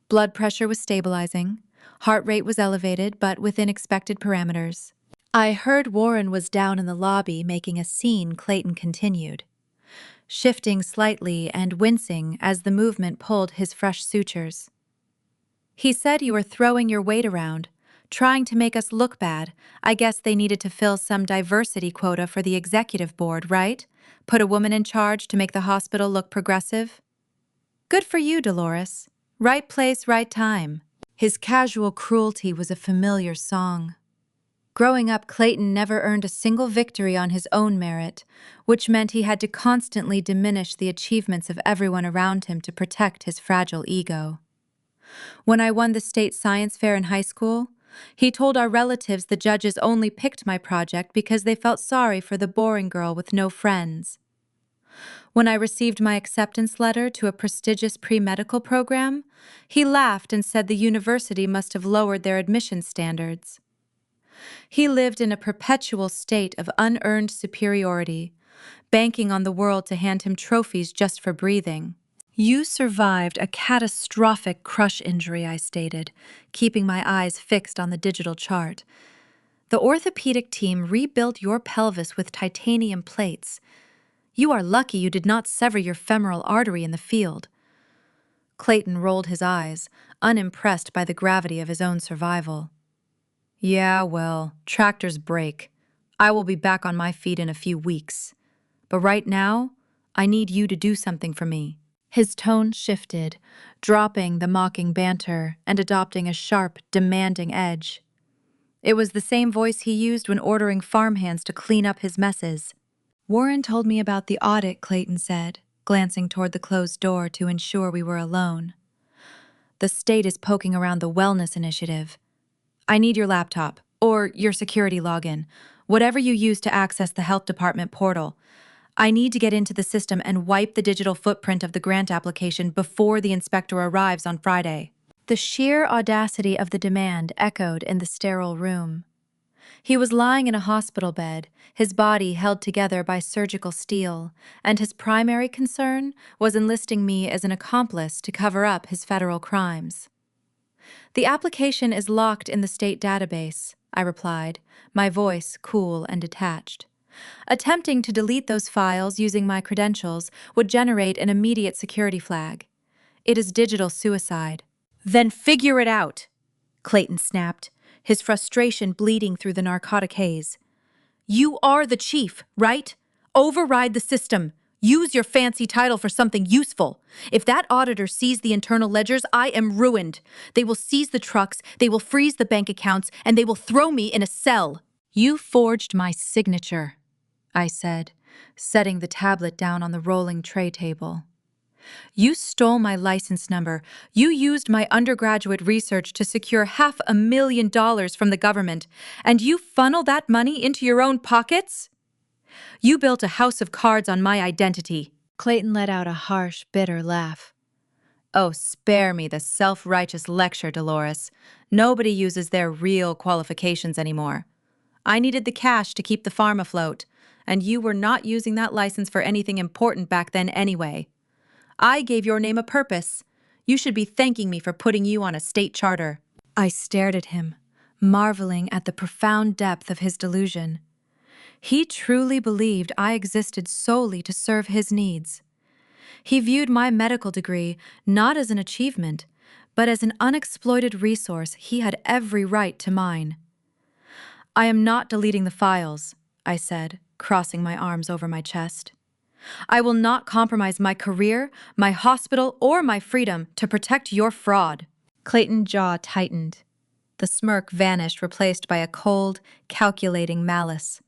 Blood pressure was stabilizing, heart rate was elevated but within expected parameters. I heard Warren was down in the lobby making a scene. Clayton continued, shifting slightly and wincing as the movement pulled his fresh sutures. "He said you were throwing your weight around, trying to make us look bad. I guess they needed to fill some diversity quota for the executive board, right? Put a woman in charge to make the hospital look progressive? Good for you, Dolores. Right place, right time." His casual cruelty was a familiar song. Growing up, Clayton never earned a single victory on his own merit, which meant he had to constantly diminish the achievements of everyone around him to protect his fragile ego. When I won the state science fair in high school, he told our relatives the judges only picked my project because they felt sorry for the boring girl with no friends. When I received my acceptance letter to a prestigious pre-medical program, he laughed and said the university must have lowered their admission standards. He lived in a perpetual state of unearned superiority, banking on the world to hand him trophies just for breathing. "You survived a catastrophic crush injury," I stated, keeping my eyes fixed on the digital chart. "The orthopedic team rebuilt your pelvis with titanium plates. You are lucky you did not sever your femoral artery in the field." Clayton rolled his eyes, unimpressed by the gravity of his own survival. "Yeah, well, tractors break. I will be back on my feet in a few weeks. But right now, I need you to do something for me." His tone shifted, dropping the mocking banter and adopting a sharp, demanding edge. It was the same voice he used when ordering farmhands to clean up his messes. "Warren told me about the audit," Clayton said, glancing toward the closed door to ensure we were alone. "The state is poking around the wellness initiative. I need your laptop, or your security login, whatever you use to access the health department portal. I need to get into the system and wipe the digital footprint of the grant application before the inspector arrives on Friday." The sheer audacity of the demand echoed in the sterile room. He was lying in a hospital bed, his body held together by surgical steel, and his primary concern was enlisting me as an accomplice to cover up his federal crimes. "The application is locked in the state database," I replied, my voice cool and detached. "Attempting to delete those files using my credentials would generate an immediate security flag. It is digital suicide." "Then figure it out," Clayton snapped, his frustration bleeding through the narcotic haze. "You are the chief, right? Override the system. Use your fancy title for something useful. If that auditor sees the internal ledgers, I am ruined. They will seize the trucks, they will freeze the bank accounts, and they will throw me in a cell." "You forged my signature," I said, setting the tablet down on the rolling tray table. "You stole my license number. You used my undergraduate research to secure $500,000 from the government, and you funnel that money into your own pockets? You built a house of cards on my identity." Clayton let out a harsh, bitter laugh. "Oh, spare me the self-righteous lecture, Dolores. Nobody uses their real qualifications anymore. I needed the cash to keep the farm afloat, and you were not using that license for anything important back then anyway. I gave your name a purpose. You should be thanking me for putting you on a state charter." I stared at him, marveling at the profound depth of his delusion. He truly believed I existed solely to serve his needs. He viewed my medical degree not as an achievement, but as an unexploited resource he had every right to mine. "I am not deleting the files," I said, crossing my arms over my chest. "I will not compromise my career, my hospital, or my freedom to protect your fraud." Clayton's jaw tightened. The smirk vanished, replaced by a cold, calculating malice.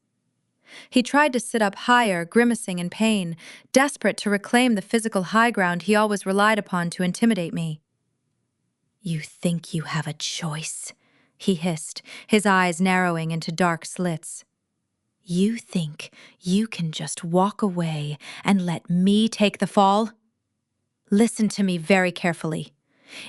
He tried to sit up higher, grimacing in pain, desperate to reclaim the physical high ground he always relied upon to intimidate me. "You think you have a choice?" he hissed, his eyes narrowing into dark slits. "You think you can just walk away and let me take the fall? Listen to me very carefully.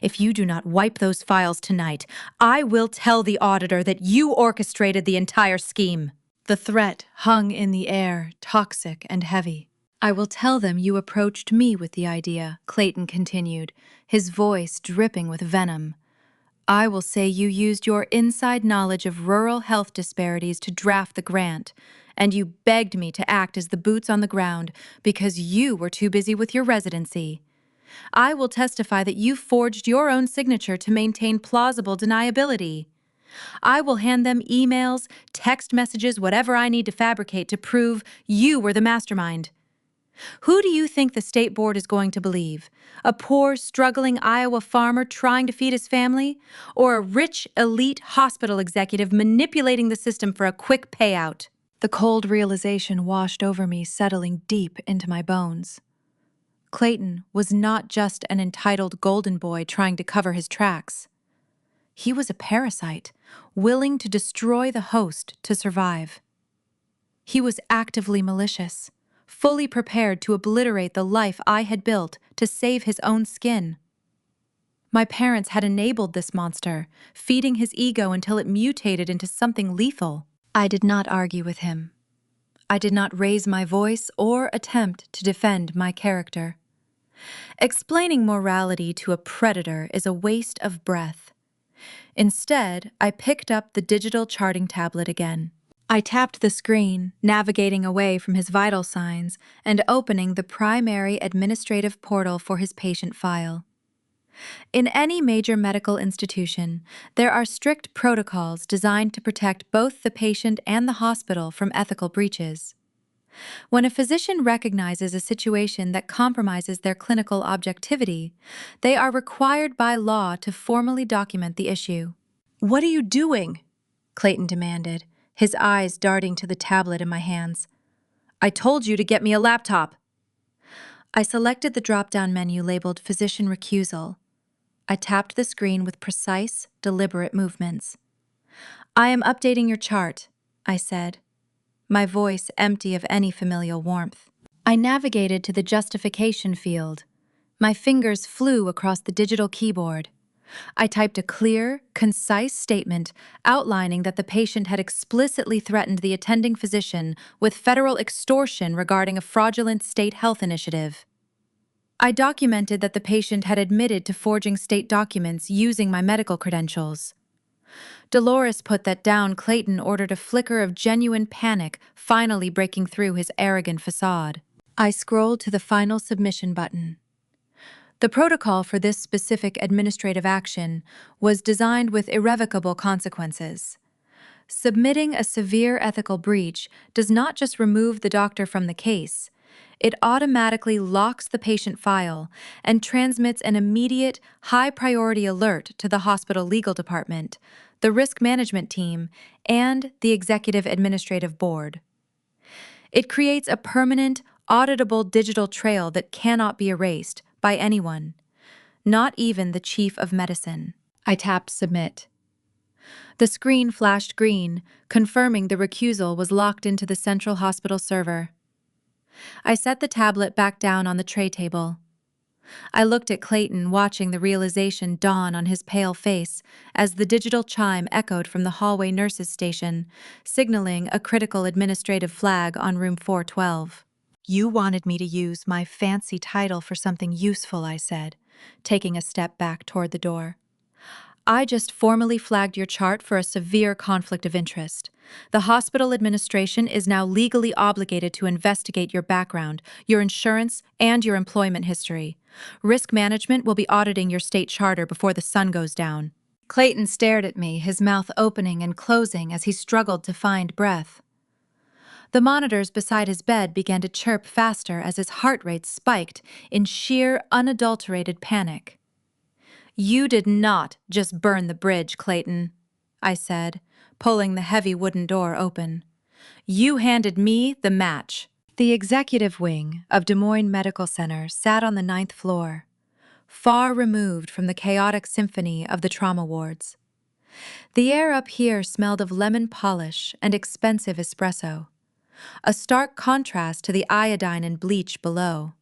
If you do not wipe those files tonight, I will tell the auditor that you orchestrated the entire scheme." The threat hung in the air, toxic and heavy. "I will tell them you approached me with the idea," Clayton continued, his voice dripping with venom. "I will say you used your inside knowledge of rural health disparities to draft the grant, and you begged me to act as the boots on the ground because you were too busy with your residency. I will testify that you forged your own signature to maintain plausible deniability. I will hand them emails, text messages, whatever I need to fabricate to prove you were the mastermind. Who do you think the state board is going to believe? A poor, struggling Iowa farmer trying to feed his family? Or a rich, elite hospital executive manipulating the system for a quick payout? The cold realization washed over me, settling deep into my bones. Clayton was not just an entitled golden boy trying to cover his tracks. He was a parasite, willing to destroy the host to survive. He was actively malicious, fully prepared to obliterate the life I had built to save his own skin. My parents had enabled this monster, feeding his ego until it mutated into something lethal. I did not argue with him. I did not raise my voice or attempt to defend my character. Explaining morality to a predator is a waste of breath. Instead, I picked up the digital charting tablet again. I tapped the screen, navigating away from his vital signs and opening the primary administrative portal for his patient file. In any major medical institution, there are strict protocols designed to protect both the patient and the hospital from ethical breaches. When a physician recognizes a situation that compromises their clinical objectivity, they are required by law to formally document the issue. "What are you doing?" Clayton demanded, his eyes darting to the tablet in my hands. "I told you to get me a laptop." I selected the drop-down menu labeled Physician Recusal. I tapped the screen with precise, deliberate movements. "I am updating your chart," I said, my voice empty of any familial warmth. I navigated to the justification field. My fingers flew across the digital keyboard. I typed a clear, concise statement outlining that the patient had explicitly threatened the attending physician with federal extortion regarding a fraudulent state health initiative. I documented that the patient had admitted to forging state documents using my medical credentials. Dolores put that down. Clayton ordered a flicker of genuine panic, finally breaking through his arrogant facade. I scrolled to the final submission button. The protocol for this specific administrative action was designed with irrevocable consequences. Submitting a severe ethical breach does not just remove the doctor from the case, it automatically locks the patient file and transmits an immediate, high-priority alert to the hospital legal department, the risk management team, and the executive administrative board. It creates a permanent, auditable digital trail that cannot be erased by anyone, not even the chief of medicine. I tapped Submit. The screen flashed green, confirming the recusal was locked into the central hospital server. I set the tablet back down on the tray table. I looked at Clayton, watching the realization dawn on his pale face as the digital chime echoed from the hallway nurses' station, signaling a critical administrative flag on room 412. "You wanted me to use my fancy title for something useful," I said, taking a step back toward the door. "I just formally flagged your chart for a severe conflict of interest. The hospital administration is now legally obligated to investigate your background, your insurance, and your employment history. Risk management will be auditing your state charter before the sun goes down." Clayton stared at me, his mouth opening and closing as he struggled to find breath. The monitors beside his bed began to chirp faster as his heart rate spiked in sheer, unadulterated panic. "You did not just burn the bridge, Clayton," I said, pulling the heavy wooden door open. "You handed me the match." The executive wing of Des Moines Medical Center sat on the 9th floor, far removed from the chaotic symphony of the trauma wards. The air up here smelled of lemon polish and expensive espresso, a stark contrast to the iodine and bleach below.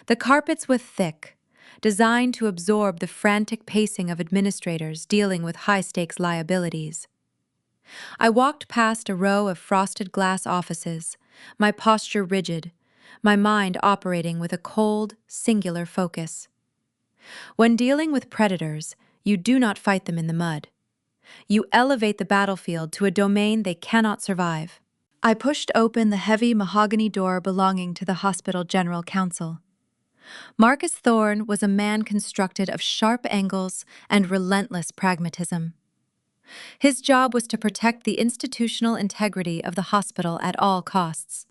The carpets were thick, designed to absorb the frantic pacing of administrators dealing with high-stakes liabilities. I walked past a row of frosted glass offices, my posture rigid, my mind operating with a cold, singular focus. When dealing with predators, you do not fight them in the mud. You elevate the battlefield to a domain they cannot survive. I pushed open the heavy mahogany door belonging to the hospital general counsel. Marcus Thorne was a man constructed of sharp angles and relentless pragmatism. His job was to protect the institutional integrity of the hospital at all costs.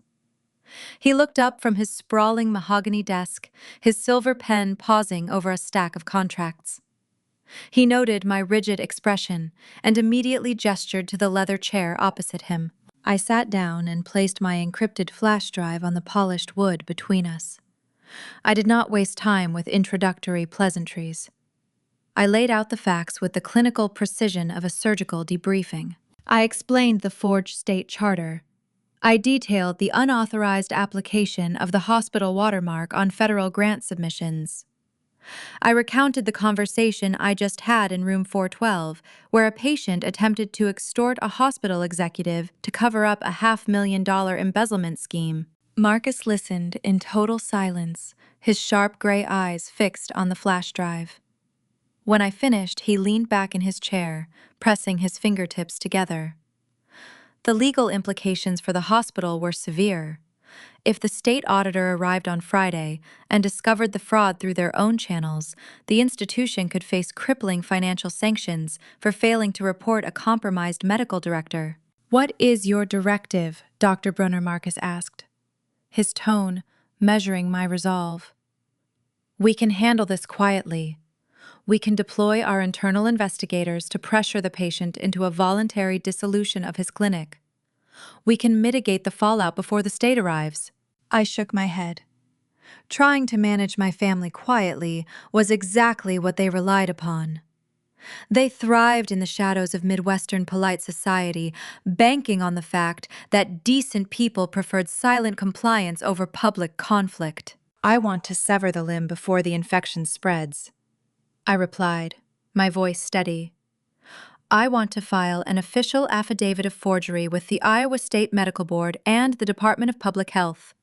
He looked up from his sprawling mahogany desk, his silver pen pausing over a stack of contracts. He noted my rigid expression and immediately gestured to the leather chair opposite him. I sat down and placed my encrypted flash drive on the polished wood between us. I did not waste time with introductory pleasantries. I laid out the facts with the clinical precision of a surgical debriefing. I explained the forged state charter. I detailed the unauthorized application of the hospital watermark on federal grant submissions. I recounted the conversation I just had in room 412, where a patient attempted to extort a hospital executive to cover up a $500,000 embezzlement scheme. Marcus listened in total silence, his sharp gray eyes fixed on the flash drive. When I finished, he leaned back in his chair, pressing his fingertips together. The legal implications for the hospital were severe. If the state auditor arrived on Friday and discovered the fraud through their own channels, the institution could face crippling financial sanctions for failing to report a compromised medical director. "What is your directive?" Dr. Brunner Marcus asked, his tone measuring my resolve. "We can handle this quietly. We can deploy our internal investigators to pressure the patient into a voluntary dissolution of his clinic. We can mitigate the fallout before the state arrives." I shook my head. Trying to manage my family quietly was exactly what they relied upon. They thrived in the shadows of Midwestern polite society, banking on the fact that decent people preferred silent compliance over public conflict. "I want to sever the limb before the infection spreads," I replied, my voice steady. "I want to file an official affidavit of forgery with the Iowa State Medical Board and the Department of Public Health.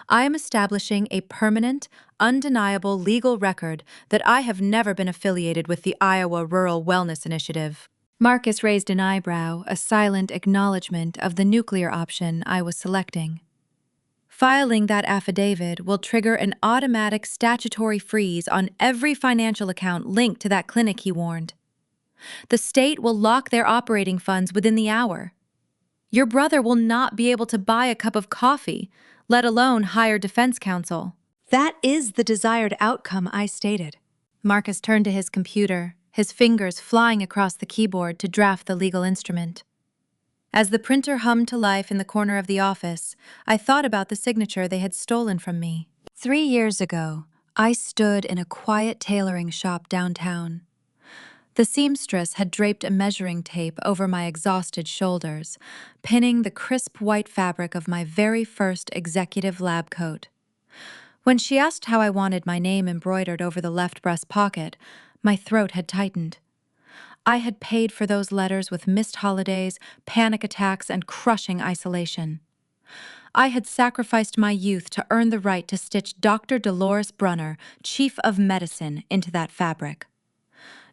I am establishing a permanent, undeniable legal record that I have never been affiliated with the Iowa Rural Wellness Initiative." Marcus raised an eyebrow, a silent acknowledgement of the nuclear option I was selecting. "Filing that affidavit will trigger an automatic statutory freeze on every financial account linked to that clinic," he warned. "The state will lock their operating funds within the hour. Your brother will not be able to buy a cup of coffee, let alone hire defense counsel." "That is the desired outcome," I stated. Marcus turned to his computer, his fingers flying across the keyboard to draft the legal instrument. As the printer hummed to life in the corner of the office, I thought about the signature they had stolen from me. 3 years ago, I stood in a quiet tailoring shop downtown. The seamstress had draped a measuring tape over my exhausted shoulders, pinning the crisp white fabric of my very first executive lab coat. When she asked how I wanted my name embroidered over the left breast pocket, my throat had tightened. I had paid for those letters with missed holidays, panic attacks, and crushing isolation. I had sacrificed my youth to earn the right to stitch Dr. Dolores Brunner, Chief of Medicine, into that fabric.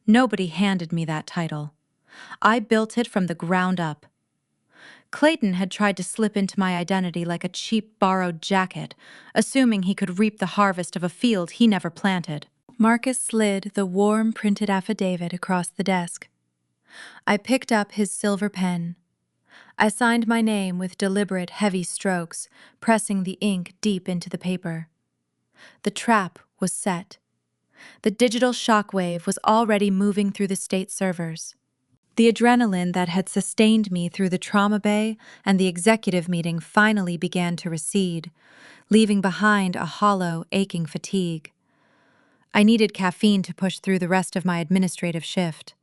Nobody handed me that title. I built it from the ground up. Clayton had tried to slip into my identity like a cheap borrowed jacket, assuming he could reap the harvest of a field he never planted. Marcus slid the warm printed affidavit across the desk. I picked up his silver pen. I signed my name with deliberate, heavy strokes, pressing the ink deep into the paper. The trap was set. The digital shockwave was already moving through the state servers. The adrenaline that had sustained me through the trauma bay and the executive meeting finally began to recede, leaving behind a hollow, aching fatigue. I needed caffeine to push through the rest of my administrative shift.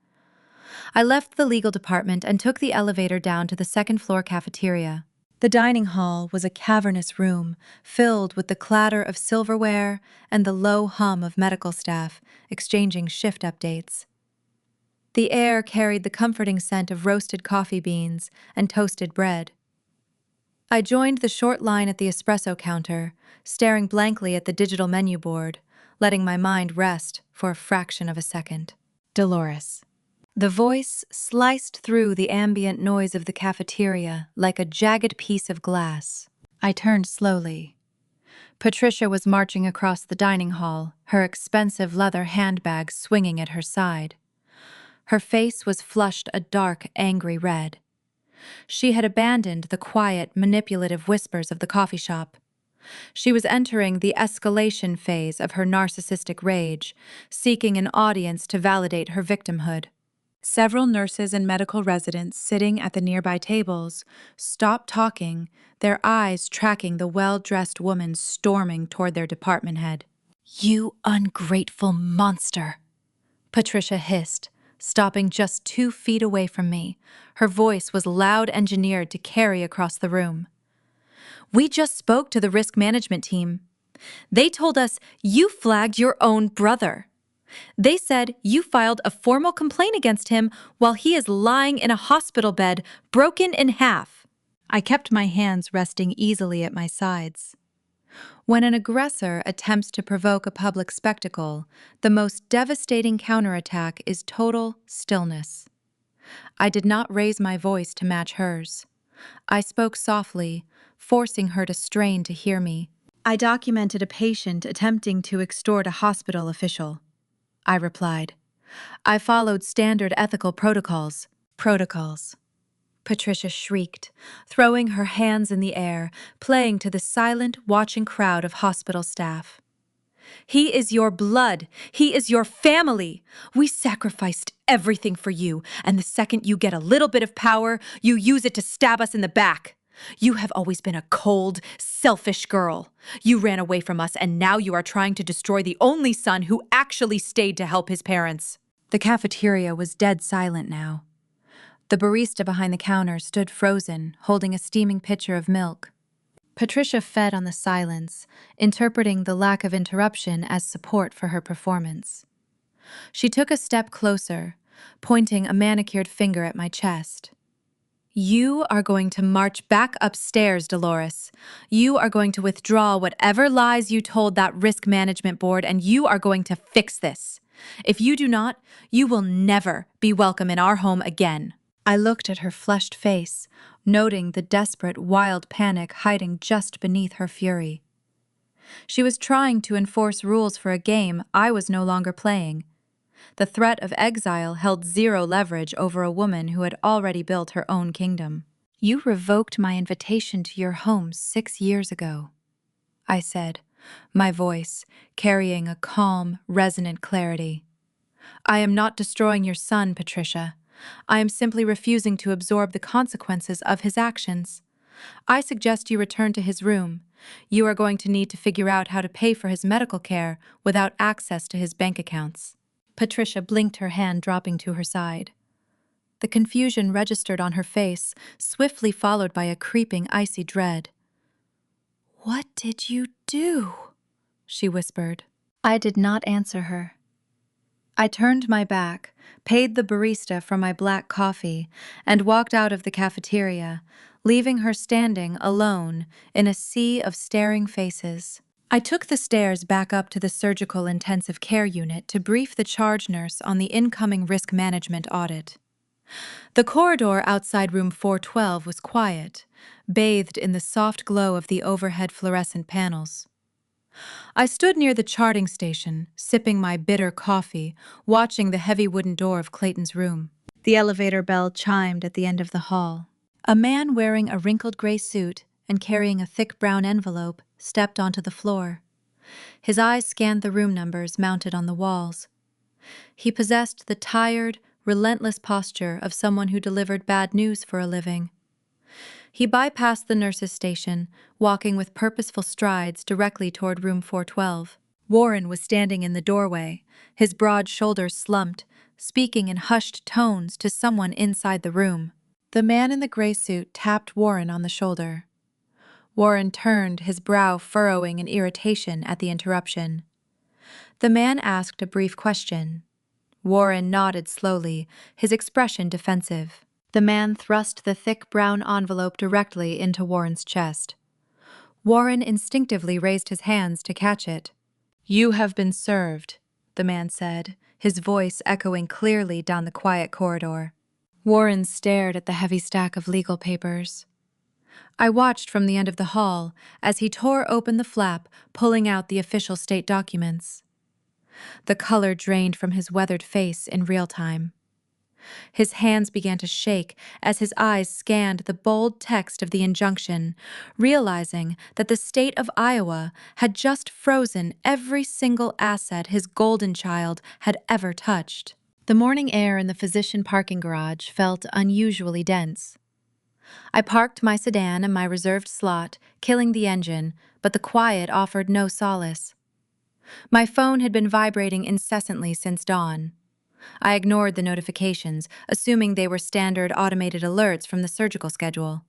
I left the legal department and took the elevator down to the second-floor cafeteria. The dining hall was a cavernous room, filled with the clatter of silverware and the low hum of medical staff exchanging shift updates. The air carried the comforting scent of roasted coffee beans and toasted bread. I joined the short line at the espresso counter, staring blankly at the digital menu board, letting my mind rest for a fraction of a second. "Dolores." The voice sliced through the ambient noise of the cafeteria like a jagged piece of glass. I turned slowly. Patricia was marching across the dining hall, her expensive leather handbag swinging at her side. Her face was flushed a dark, angry red. She had abandoned the quiet, manipulative whispers of the coffee shop. She was entering the escalation phase of her narcissistic rage, seeking an audience to validate her victimhood. Several nurses and medical residents sitting at the nearby tables stopped talking, their eyes tracking the well-dressed woman storming toward their department head. "You ungrateful monster," Patricia hissed, stopping just 2 feet away from me. Her voice was loud engineered to carry across the room. "We just spoke to the risk management team. They told us you flagged your own brother. They said you filed a formal complaint against him while he is lying in a hospital bed, broken in half." I kept my hands resting easily at my sides. When an aggressor attempts to provoke a public spectacle, the most devastating counterattack is total stillness. I did not raise my voice to match hers. I spoke softly, forcing her to strain to hear me. "I documented a patient attempting to extort a hospital official," I replied. "I followed standard ethical protocols." "Protocols," Patricia shrieked, throwing her hands in the air, playing to the silent, watching crowd of hospital staff. "He is your blood. He is your family. We sacrificed everything for you, and the second you get a little bit of power, you use it to stab us in the back. You have always been a cold, selfish girl. You ran away from us, and now you are trying to destroy the only son who actually stayed to help his parents." The cafeteria was dead silent now. The barista behind the counter stood frozen, holding a steaming pitcher of milk. Patricia fed on the silence, interpreting the lack of interruption as support for her performance. She took a step closer, pointing a manicured finger at my chest. "You are going to march back upstairs, Dolores. You are going to withdraw whatever lies you told that risk management board, and you are going to fix this. If you do not, you will never be welcome in our home again." I looked at her flushed face, noting the desperate, wild panic hiding just beneath her fury. She was trying to enforce rules for a game I was no longer playing. The threat of exile held zero leverage over a woman who had already built her own kingdom. "You revoked my invitation to your home 6 years ago," I said, my voice carrying a calm, resonant clarity. "I am not destroying your son, Patricia. I am simply refusing to absorb the consequences of his actions. I suggest you return to his room. You are going to need to figure out how to pay for his medical care without access to his bank accounts." Patricia blinked, her hand dropping to her side. The confusion registered on her face, swiftly followed by a creeping, icy dread. "What did you do?" she whispered. I did not answer her. I turned my back, paid the barista for my black coffee, and walked out of the cafeteria, leaving her standing alone in a sea of staring faces. I took the stairs back up to the surgical intensive care unit to brief the charge nurse on the incoming risk management audit. The corridor outside room 412 was quiet, bathed in the soft glow of the overhead fluorescent panels. I stood near the charting station, sipping my bitter coffee, watching the heavy wooden door of Clayton's room. The elevator bell chimed at the end of the hall. A man wearing a wrinkled gray suit and carrying a thick brown envelope stepped onto the floor. His eyes scanned the room numbers mounted on the walls. He possessed the tired, relentless posture of someone who delivered bad news for a living. He bypassed the nurse's station, walking with purposeful strides directly toward room 412. Warren was standing in the doorway, his broad shoulders slumped, speaking in hushed tones to someone inside the room. The man in the gray suit tapped Warren on the shoulder. Warren turned, his brow furrowing in irritation at the interruption. The man asked a brief question. Warren nodded slowly, his expression defensive. The man thrust the thick brown envelope directly into Warren's chest. Warren instinctively raised his hands to catch it. "You have been served," the man said, his voice echoing clearly down the quiet corridor. Warren stared at the heavy stack of legal papers. I watched from the end of the hall as he tore open the flap, pulling out the official state documents. The color drained from his weathered face in real time. His hands began to shake as his eyes scanned the bold text of the injunction, realizing that the state of Iowa had just frozen every single asset his golden child had ever touched. The morning air in the physician parking garage felt unusually dense. I parked my sedan in my reserved slot, killing the engine, but the quiet offered no solace. My phone had been vibrating incessantly since dawn. I ignored the notifications, assuming they were standard automated alerts from the surgical schedule.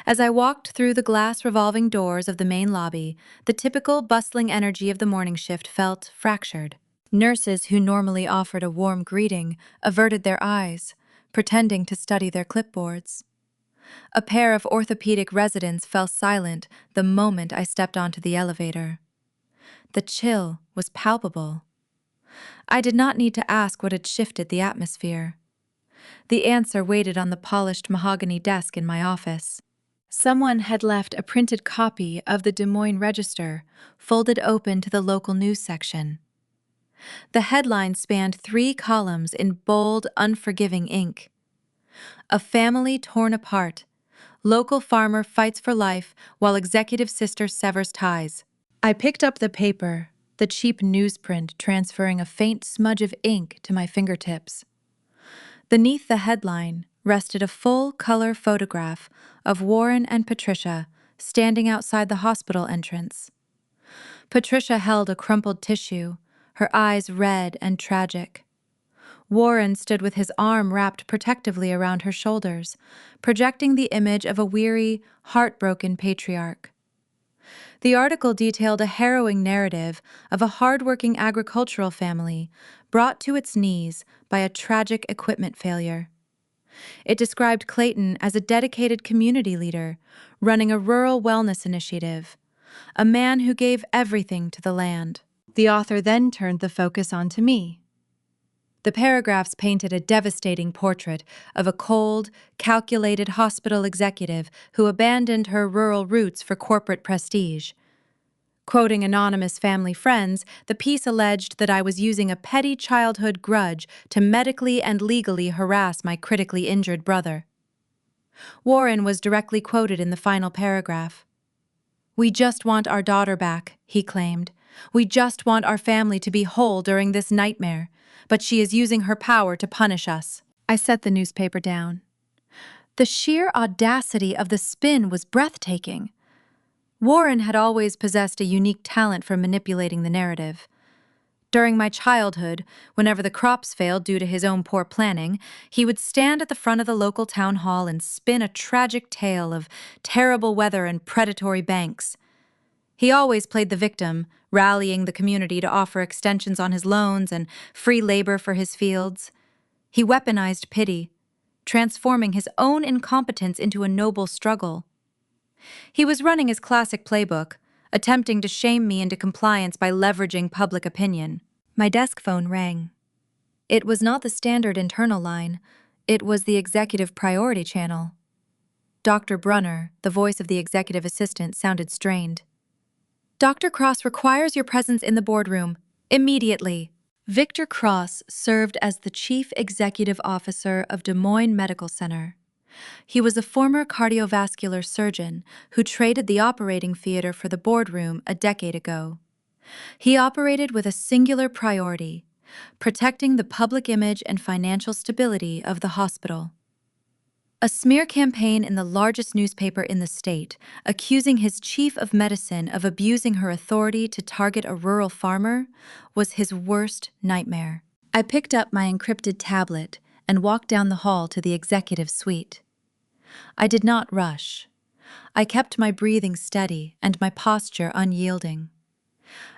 As I walked through the glass revolving doors of the main lobby, the typical bustling energy of the morning shift felt fractured. Nurses who normally offered a warm greeting averted their eyes, pretending to study their clipboards. A pair of orthopedic residents fell silent the moment I stepped onto the elevator. The chill was palpable. I did not need to ask what had shifted the atmosphere. The answer waited on the polished mahogany desk in my office. Someone had left a printed copy of the Des Moines Register, folded open to the local news section. The headline spanned 3 columns in bold, unforgiving ink. A family torn apart. Local farmer fights for life while executive sister severs ties. I picked up the paper, the cheap newsprint transferring a faint smudge of ink to my fingertips. Beneath the headline rested a full-color photograph of Warren and Patricia standing outside the hospital entrance. Patricia held a crumpled tissue, her eyes red and tragic. Warren stood with his arm wrapped protectively around her shoulders, projecting the image of a weary, heartbroken patriarch. The article detailed a harrowing narrative of a hardworking agricultural family brought to its knees by a tragic equipment failure. It described Clayton as a dedicated community leader, running a rural wellness initiative, a man who gave everything to the land. The author then turned the focus onto me. The paragraphs painted a devastating portrait of a cold, calculated hospital executive who abandoned her rural roots for corporate prestige. Quoting anonymous family friends, the piece alleged that I was using a petty childhood grudge to medically and legally harass my critically injured brother. Warren was directly quoted in the final paragraph. "We just want our daughter back," he claimed. "We just want our family to be whole during this nightmare, but she is using her power to punish us." I set the newspaper down. The sheer audacity of the spin was breathtaking. Warren had always possessed a unique talent for manipulating the narrative. During my childhood, whenever the crops failed due to his own poor planning, he would stand at the front of the local town hall and spin a tragic tale of terrible weather and predatory banks. He always played the victim, rallying the community to offer extensions on his loans and free labor for his fields. He weaponized pity, transforming his own incompetence into a noble struggle. He was running his classic playbook, attempting to shame me into compliance by leveraging public opinion. My desk phone rang. It was not the standard internal line, it was the executive priority channel. Dr. Brunner, the voice of the executive assistant, sounded strained. "Dr. Cross requires your presence in the boardroom, immediately." Victor Cross served as the chief executive officer of Des Moines Medical Center. He was a former cardiovascular surgeon who traded the operating theater for the boardroom a decade ago. He operated with a singular priority: protecting the public image and financial stability of the hospital. A smear campaign in the largest newspaper in the state, accusing his chief of medicine of abusing her authority to target a rural farmer, was his worst nightmare. I picked up my encrypted tablet and walked down the hall to the executive suite. I did not rush. I kept my breathing steady and my posture unyielding.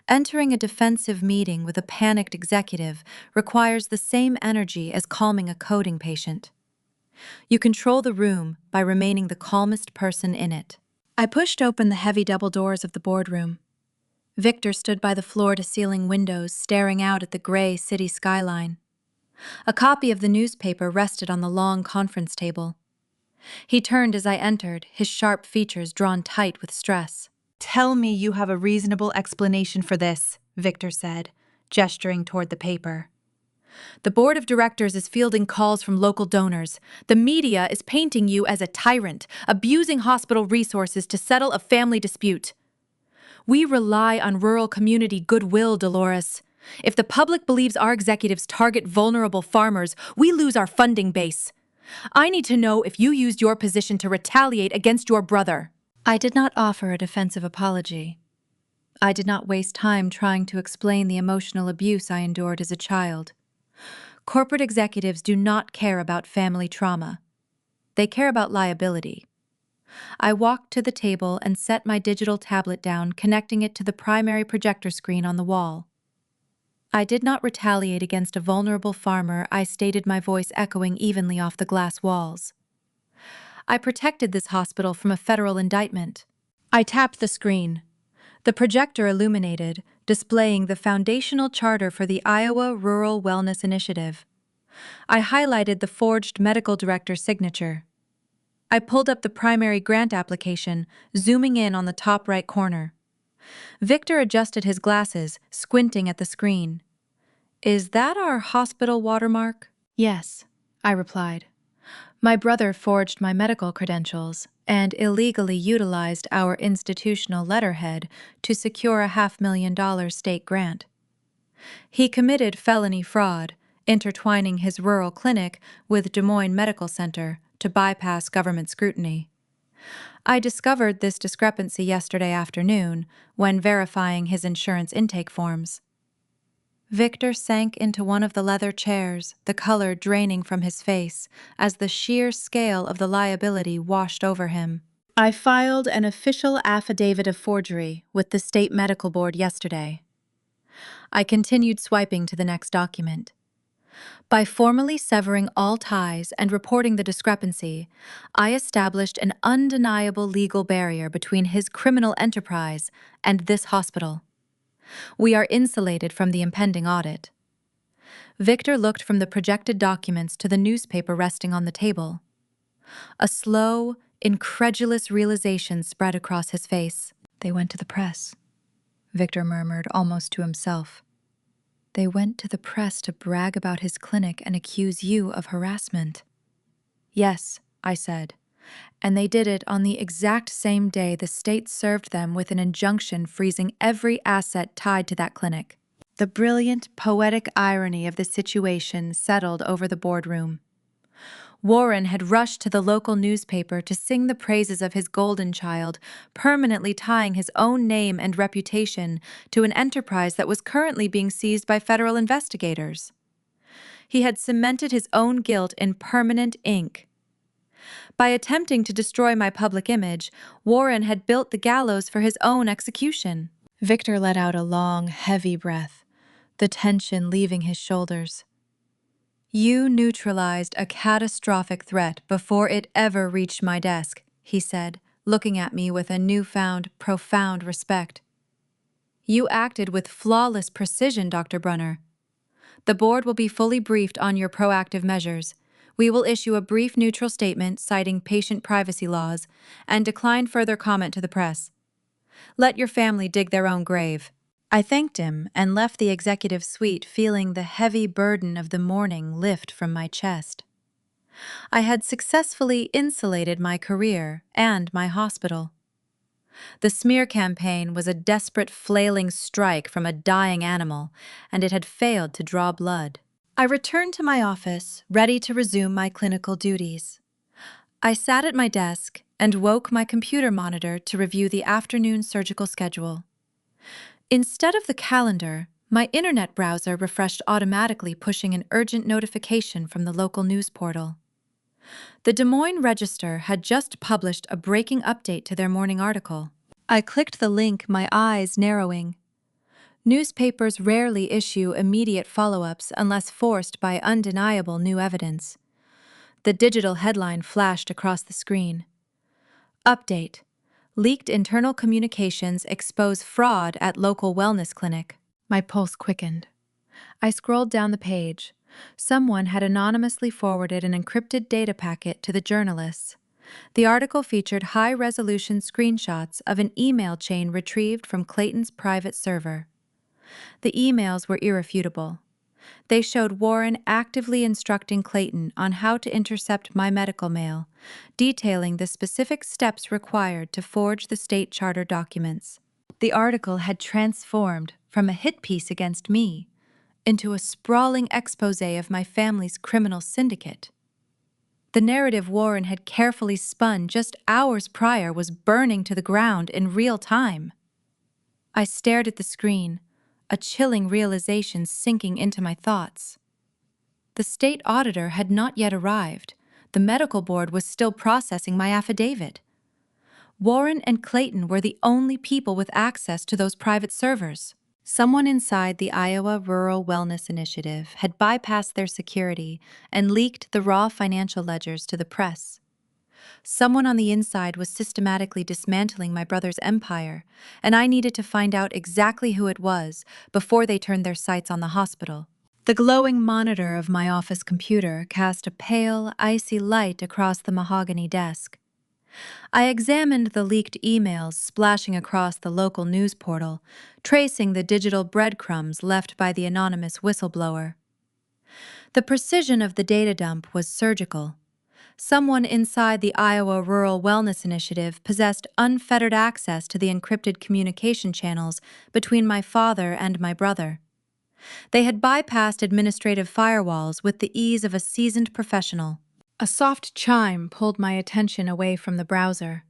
Entering a defensive meeting with a panicked executive requires the same energy as calming a coding patient. You control the room by remaining the calmest person in it. I pushed open the heavy double doors of the boardroom. Victor stood by the floor-to-ceiling windows, staring out at the gray city skyline. A copy of the newspaper rested on the long conference table. He turned as I entered, his sharp features drawn tight with stress. "Tell me you have a reasonable explanation for this," Victor said, gesturing toward the paper. The board of directors is fielding calls from local donors. The media is painting you as a tyrant, abusing hospital resources to settle a family dispute. We rely on rural community goodwill, Dolores. If the public believes our executives target vulnerable farmers, we lose our funding base. I need to know if you used your position to retaliate against your brother. I did not offer a defensive apology. I did not waste time trying to explain the emotional abuse I endured as a child. Corporate executives do not care about family trauma. They care about liability. I walked to the table and set my digital tablet down, connecting it to the primary projector screen on the wall. I did not retaliate against a vulnerable farmer, I stated, my voice echoing evenly off the glass walls. I protected this hospital from a federal indictment. I tapped the screen. The projector illuminated, displaying the foundational charter for the Iowa Rural Wellness Initiative. I highlighted the forged medical director's signature. I pulled up the primary grant application, zooming in on the top right corner. Victor adjusted his glasses, squinting at the screen. Is that our hospital watermark? Yes, I replied. My brother forged my medical credentials and illegally utilized our institutional letterhead to secure a $500,000 state grant. He committed felony fraud, intertwining his rural clinic with Des Moines Medical Center to bypass government scrutiny. I discovered this discrepancy yesterday afternoon when verifying his insurance intake forms. Victor sank into one of the leather chairs, the color draining from his face as the sheer scale of the liability washed over him. I filed an official affidavit of forgery with the state medical board yesterday. I continued swiping to the next document. By formally severing all ties and reporting the discrepancy, I established an undeniable legal barrier between his criminal enterprise and this hospital. We are insulated from the impending audit. Victor looked from the projected documents to the newspaper resting on the table. A slow, incredulous realization spread across his face. They went to the press, Victor murmured almost to himself. They went to the press to brag about his clinic and accuse you of harassment. Yes, I said, and they did it on the exact same day the state served them with an injunction freezing every asset tied to that clinic. The brilliant, poetic irony of the situation settled over the boardroom. Warren had rushed to the local newspaper to sing the praises of his golden child, permanently tying his own name and reputation to an enterprise that was currently being seized by federal investigators. He had cemented his own guilt in permanent ink. By attempting to destroy my public image, Warren had built the gallows for his own execution. Victor let out a long, heavy breath, the tension leaving his shoulders. You neutralized a catastrophic threat before it ever reached my desk, he said, looking at me with a newfound, profound respect. You acted with flawless precision, Dr. Brunner. The board will be fully briefed on your proactive measures. We will issue a brief neutral statement citing patient privacy laws and decline further comment to the press. Let your family dig their own grave. I thanked him and left the executive suite feeling the heavy burden of the morning lift from my chest. I had successfully insulated my career and my hospital. The smear campaign was a desperate flailing strike from a dying animal, and it had failed to draw blood. I returned to my office, ready to resume my clinical duties. I sat at my desk and woke my computer monitor to review the afternoon surgical schedule. Instead of the calendar, my internet browser refreshed automatically, pushing an urgent notification from the local news portal. The Des Moines Register had just published a breaking update to their morning article. I clicked the link, my eyes narrowing. Newspapers rarely issue immediate follow-ups unless forced by undeniable new evidence. The digital headline flashed across the screen. Update. Leaked internal communications expose fraud at local wellness clinic. My pulse quickened. I scrolled down the page. Someone had anonymously forwarded an encrypted data packet to the journalists. The article featured high-resolution screenshots of an email chain retrieved from Clayton's private server. The emails were irrefutable. They showed Warren actively instructing Clayton on how to intercept my medical mail, detailing the specific steps required to forge the state charter documents. The article had transformed from a hit piece against me into a sprawling exposé of my family's criminal syndicate. The narrative Warren had carefully spun just hours prior was burning to the ground in real time. I stared at the screen, a chilling realization sinking into my thoughts. The state auditor had not yet arrived. The medical board was still processing my affidavit. Warren and Clayton were the only people with access to those private servers. Someone inside the Iowa Rural Wellness Initiative had bypassed their security and leaked the raw financial ledgers to the press. Someone on the inside was systematically dismantling my brother's empire, and I needed to find out exactly who it was before they turned their sights on the hospital. The glowing monitor of my office computer cast a pale, icy light across the mahogany desk. I examined the leaked emails splashing across the local news portal, tracing the digital breadcrumbs left by the anonymous whistleblower. The precision of the data dump was surgical. Someone inside the Iowa Rural Wellness Initiative possessed unfettered access to the encrypted communication channels between my father and my brother. They had bypassed administrative firewalls with the ease of a seasoned professional. A soft chime pulled my attention away from the browser.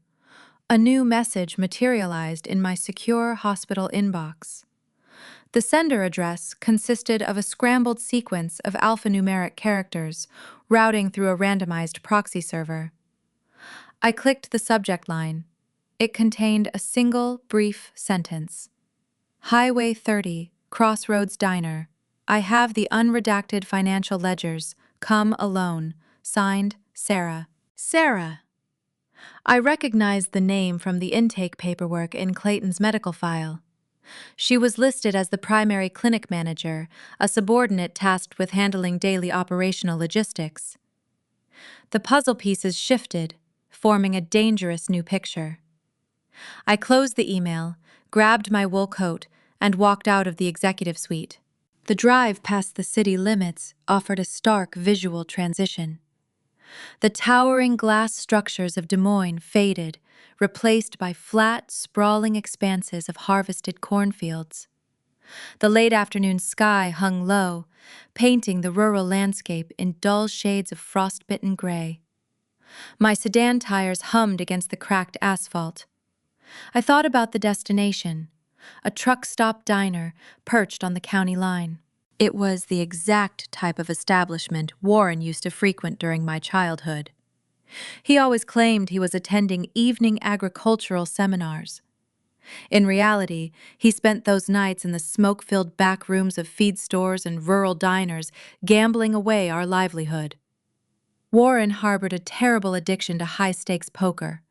A new message materialized in my secure hospital inbox. The sender address consisted of a scrambled sequence of alphanumeric characters routing through a randomized proxy server. I clicked the subject line. It contained a single, brief sentence. Highway 30, Crossroads Diner. I have the unredacted financial ledgers. Come alone. Signed, Sarah. Sarah. I recognized the name from the intake paperwork in Clayton's medical file. She was listed as the primary clinic manager, a subordinate tasked with handling daily operational logistics. The puzzle pieces shifted, forming a dangerous new picture. I closed the email, grabbed my wool coat, and walked out of the executive suite. The drive past the city limits offered a stark visual transition. The towering glass structures of Des Moines faded, replaced by flat, sprawling expanses of harvested cornfields. The late afternoon sky hung low, painting the rural landscape in dull shades of frost-bitten gray. My sedan tires hummed against the cracked asphalt. I thought about the destination, a truck-stop diner perched on the county line. It was the exact type of establishment Warren used to frequent during my childhood. He always claimed he was attending evening agricultural seminars. In reality, he spent those nights in the smoke-filled back rooms of feed stores and rural diners, gambling away our livelihood. Warren harbored a terrible addiction to high-stakes poker.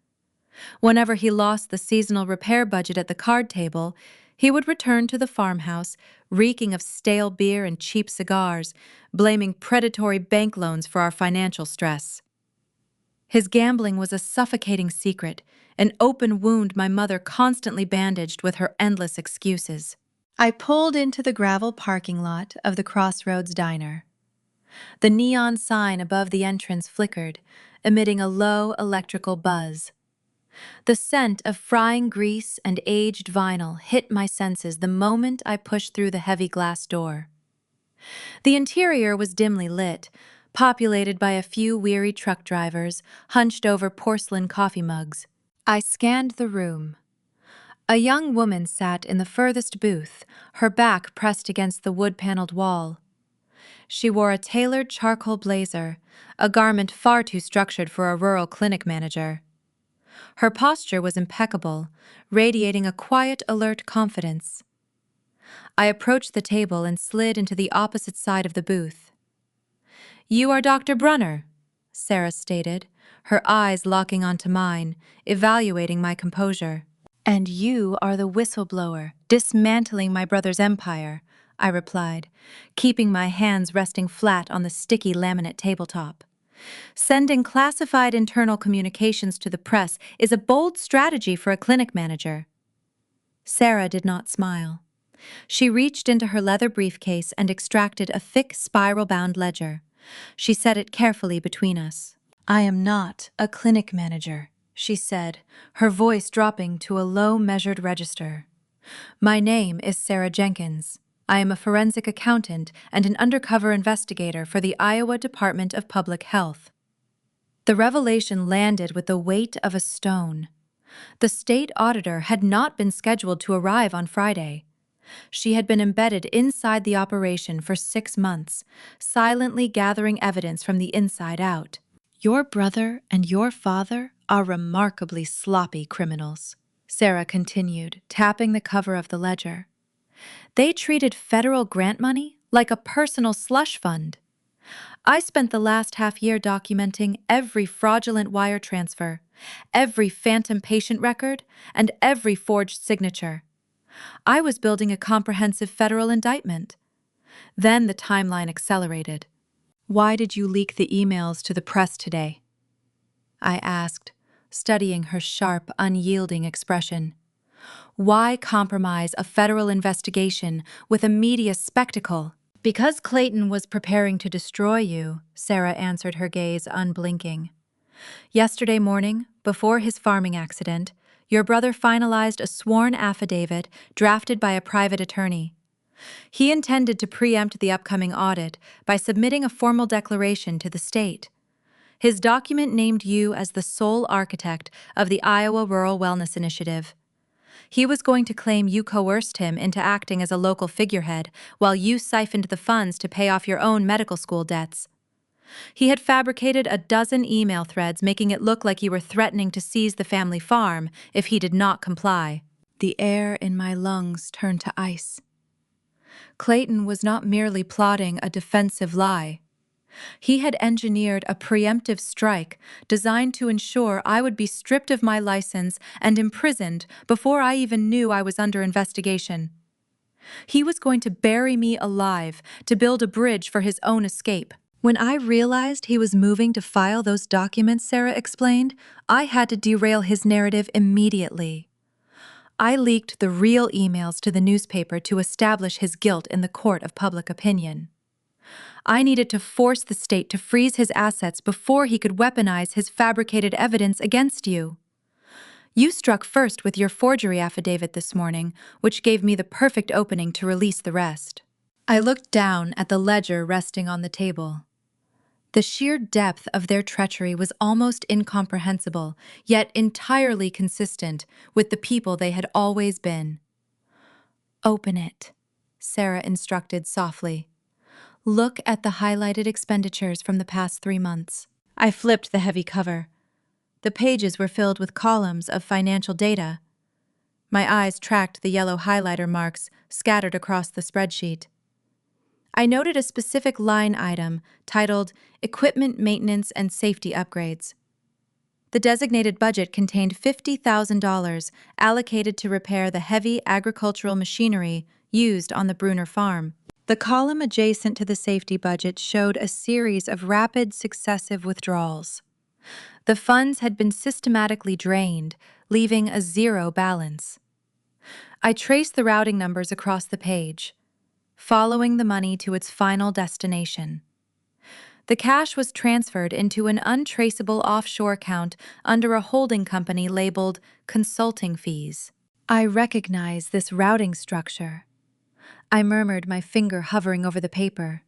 Whenever he lost the seasonal repair budget at the card table, he would return to the farmhouse, reeking of stale beer and cheap cigars, blaming predatory bank loans for our financial stress. His gambling was a suffocating secret, an open wound my mother constantly bandaged with her endless excuses. I pulled into the gravel parking lot of the Crossroads Diner. The neon sign above the entrance flickered, emitting a low electrical buzz. The scent of frying grease and aged vinyl hit my senses the moment I pushed through the heavy glass door. The interior was dimly lit, populated by a few weary truck drivers hunched over porcelain coffee mugs. I scanned the room. A young woman sat in the furthest booth, her back pressed against the wood-paneled wall. She wore a tailored charcoal blazer, a garment far too structured for a rural clinic manager. Her posture was impeccable, radiating a quiet, alert confidence. I approached the table and slid into the opposite side of the booth. "You are Dr. Brunner," Sarah stated, her eyes locking onto mine, evaluating my composure. "And you are the whistleblower, dismantling my brother's empire," I replied, keeping my hands resting flat on the sticky laminate tabletop. Sending classified internal communications to the press is a bold strategy for a clinic manager. Sarah did not smile. She reached into her leather briefcase and extracted a thick spiral-bound ledger. She set it carefully between us. "I am not a clinic manager," she said, her voice dropping to a low, measured register. "My name is Sarah Jenkins. I am a forensic accountant and an undercover investigator for the Iowa Department of Public Health." The revelation landed with the weight of a stone. The state auditor had not been scheduled to arrive on Friday. She had been embedded inside the operation for 6 months, silently gathering evidence from the inside out. "Your brother and your father are remarkably sloppy criminals," Sarah continued, tapping the cover of the ledger. "They treated federal grant money like a personal slush fund. I spent the last half-year documenting every fraudulent wire transfer, every phantom patient record, and every forged signature. I was building a comprehensive federal indictment." Then the timeline accelerated. "Why did you leak the emails to the press today?" I asked, studying her sharp, unyielding expression. "Why compromise a federal investigation with a media spectacle?" "Because Clayton was preparing to destroy you," Sarah answered, her gaze unblinking. "Yesterday morning, before his farming accident, your brother finalized a sworn affidavit drafted by a private attorney. He intended to preempt the upcoming audit by submitting a formal declaration to the state. His document named you as the sole architect of the Iowa Rural Wellness Initiative. He was going to claim you coerced him into acting as a local figurehead while you siphoned the funds to pay off your own medical school debts. He had fabricated a dozen email threads making it look like you were threatening to seize the family farm if he did not comply." The air in my lungs turned to ice. Clayton was not merely plotting a defensive lie. He had engineered a preemptive strike designed to ensure I would be stripped of my license and imprisoned before I even knew I was under investigation. He was going to bury me alive to build a bridge for his own escape. "When I realized he was moving to file those documents," Sarah explained, "I had to derail his narrative immediately. I leaked the real emails to the newspaper to establish his guilt in the court of public opinion. I needed to force the state to freeze his assets before he could weaponize his fabricated evidence against you. You struck first with your forgery affidavit this morning, which gave me the perfect opening to release the rest." I looked down at the ledger resting on the table. The sheer depth of their treachery was almost incomprehensible, yet entirely consistent with the people they had always been. "Open it," Sarah instructed softly. "Look at the highlighted expenditures from the past 3 months." I flipped the heavy cover. The pages were filled with columns of financial data. My eyes tracked the yellow highlighter marks scattered across the spreadsheet. I noted a specific line item titled Equipment Maintenance and Safety Upgrades. The designated budget contained $50,000 allocated to repair the heavy agricultural machinery used on the Bruner farm. The column adjacent to the safety budget showed a series of rapid, successive withdrawals. The funds had been systematically drained, leaving a zero balance. I traced the routing numbers across the page, following the money to its final destination. The cash was transferred into an untraceable offshore account under a holding company labeled consulting fees. "I recognize this routing structure," I murmured, my finger hovering over the paper.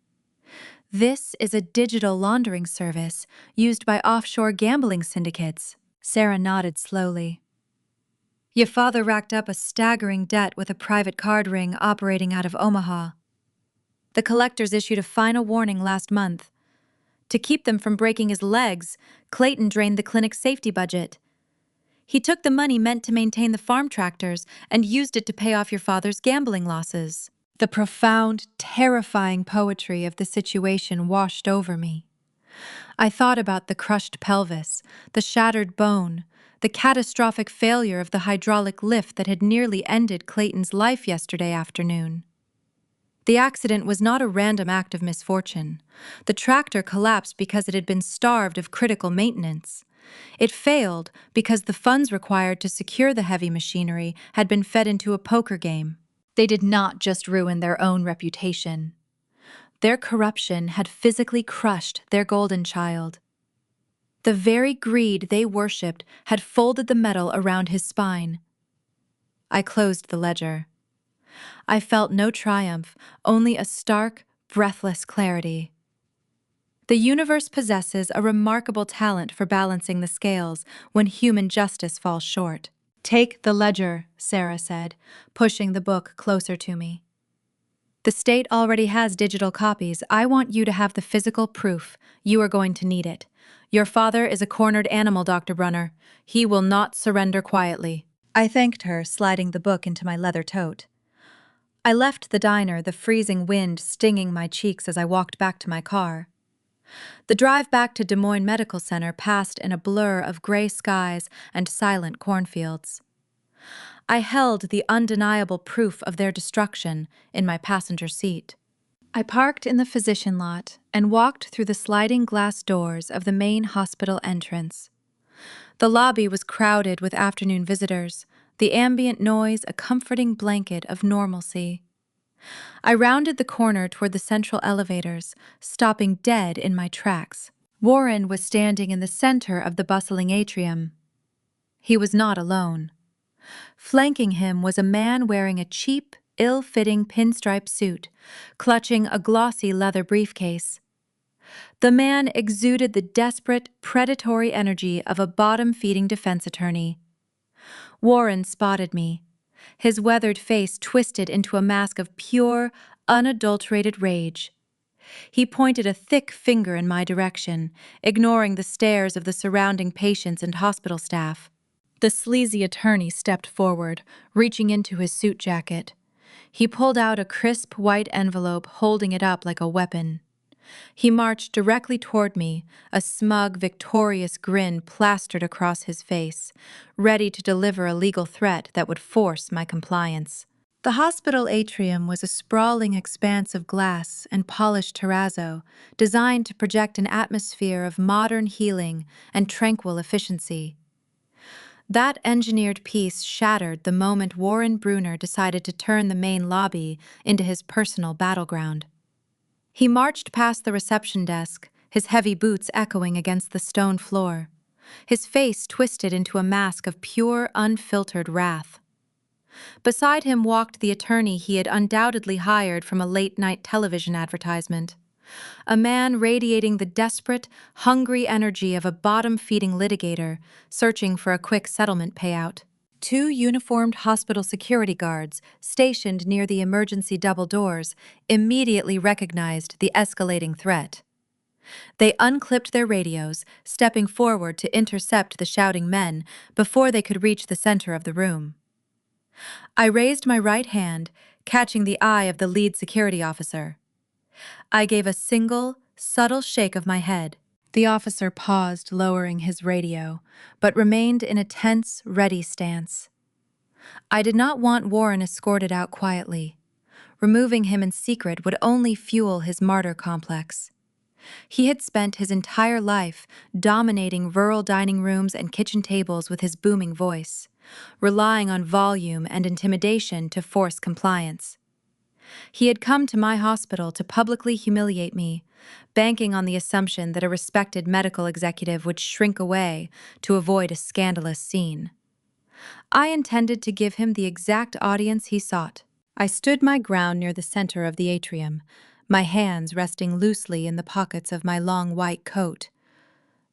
"This is a digital laundering service used by offshore gambling syndicates." Sarah nodded slowly. "Your father racked up a staggering debt with a private card ring operating out of Omaha. The collectors issued a final warning last month. To keep them from breaking his legs, Clayton drained the clinic's safety budget. He took the money meant to maintain the farm tractors and used it to pay off your father's gambling losses." The profound, terrifying poetry of the situation washed over me. I thought about the crushed pelvis, the shattered bone, the catastrophic failure of the hydraulic lift that had nearly ended Clayton's life yesterday afternoon. The accident was not a random act of misfortune. The tractor collapsed because it had been starved of critical maintenance. It failed because the funds required to secure the heavy machinery had been fed into a poker game. They did not just ruin their own reputation. Their corruption had physically crushed their golden child. The very greed they worshipped had folded the metal around his spine. I closed the ledger. I felt no triumph, only a stark, breathless clarity. The universe possesses a remarkable talent for balancing the scales when human justice falls short. "Take the ledger," Sarah said, pushing the book closer to me. "The state already has digital copies. I want you to have the physical proof. You are going to need it. Your father is a cornered animal, Dr. Brunner. He will not surrender quietly." I thanked her, sliding the book into my leather tote. I left the diner, the freezing wind stinging my cheeks as I walked back to my car. The drive back to Des Moines Medical Center passed in a blur of gray skies and silent cornfields. I held the undeniable proof of their destruction in my passenger seat. I parked in the physician lot and walked through the sliding glass doors of the main hospital entrance. The lobby was crowded with afternoon visitors, the ambient noise a comforting blanket of normalcy. I rounded the corner toward the central elevators, stopping dead in my tracks. Warren was standing in the center of the bustling atrium. He was not alone. Flanking him was a man wearing a cheap, ill-fitting pinstripe suit, clutching a glossy leather briefcase. The man exuded the desperate, predatory energy of a bottom-feeding defense attorney. Warren spotted me. His weathered face twisted into a mask of pure, unadulterated rage. He pointed a thick finger in my direction, ignoring the stares of the surrounding patients and hospital staff. The sleazy attorney stepped forward, reaching into his suit jacket. He pulled out a crisp white envelope, holding it up like a weapon. He marched directly toward me, a smug, victorious grin plastered across his face, ready to deliver a legal threat that would force my compliance. The hospital atrium was a sprawling expanse of glass and polished terrazzo, designed to project an atmosphere of modern healing and tranquil efficiency. That engineered piece shattered the moment Warren Brunner decided to turn the main lobby into his personal battleground. He marched past the reception desk, his heavy boots echoing against the stone floor. His face twisted into a mask of pure, unfiltered wrath. Beside him walked the attorney he had undoubtedly hired from a late-night television advertisement. A man radiating the desperate, hungry energy of a bottom-feeding litigator searching for a quick settlement payout. Two uniformed hospital security guards, stationed near the emergency double doors, immediately recognized the escalating threat. They unclipped their radios, stepping forward to intercept the shouting men before they could reach the center of the room. I raised my right hand, catching the eye of the lead security officer. I gave a single, subtle shake of my head. The officer paused, lowering his radio, but remained in a tense, ready stance. I did not want Warren escorted out quietly. Removing him in secret would only fuel his martyr complex. He had spent his entire life dominating rural dining rooms and kitchen tables with his booming voice, relying on volume and intimidation to force compliance. He had come to my hospital to publicly humiliate me, banking on the assumption that a respected medical executive would shrink away to avoid a scandalous scene. I intended to give him the exact audience he sought. I stood my ground near the center of the atrium, my hands resting loosely in the pockets of my long white coat.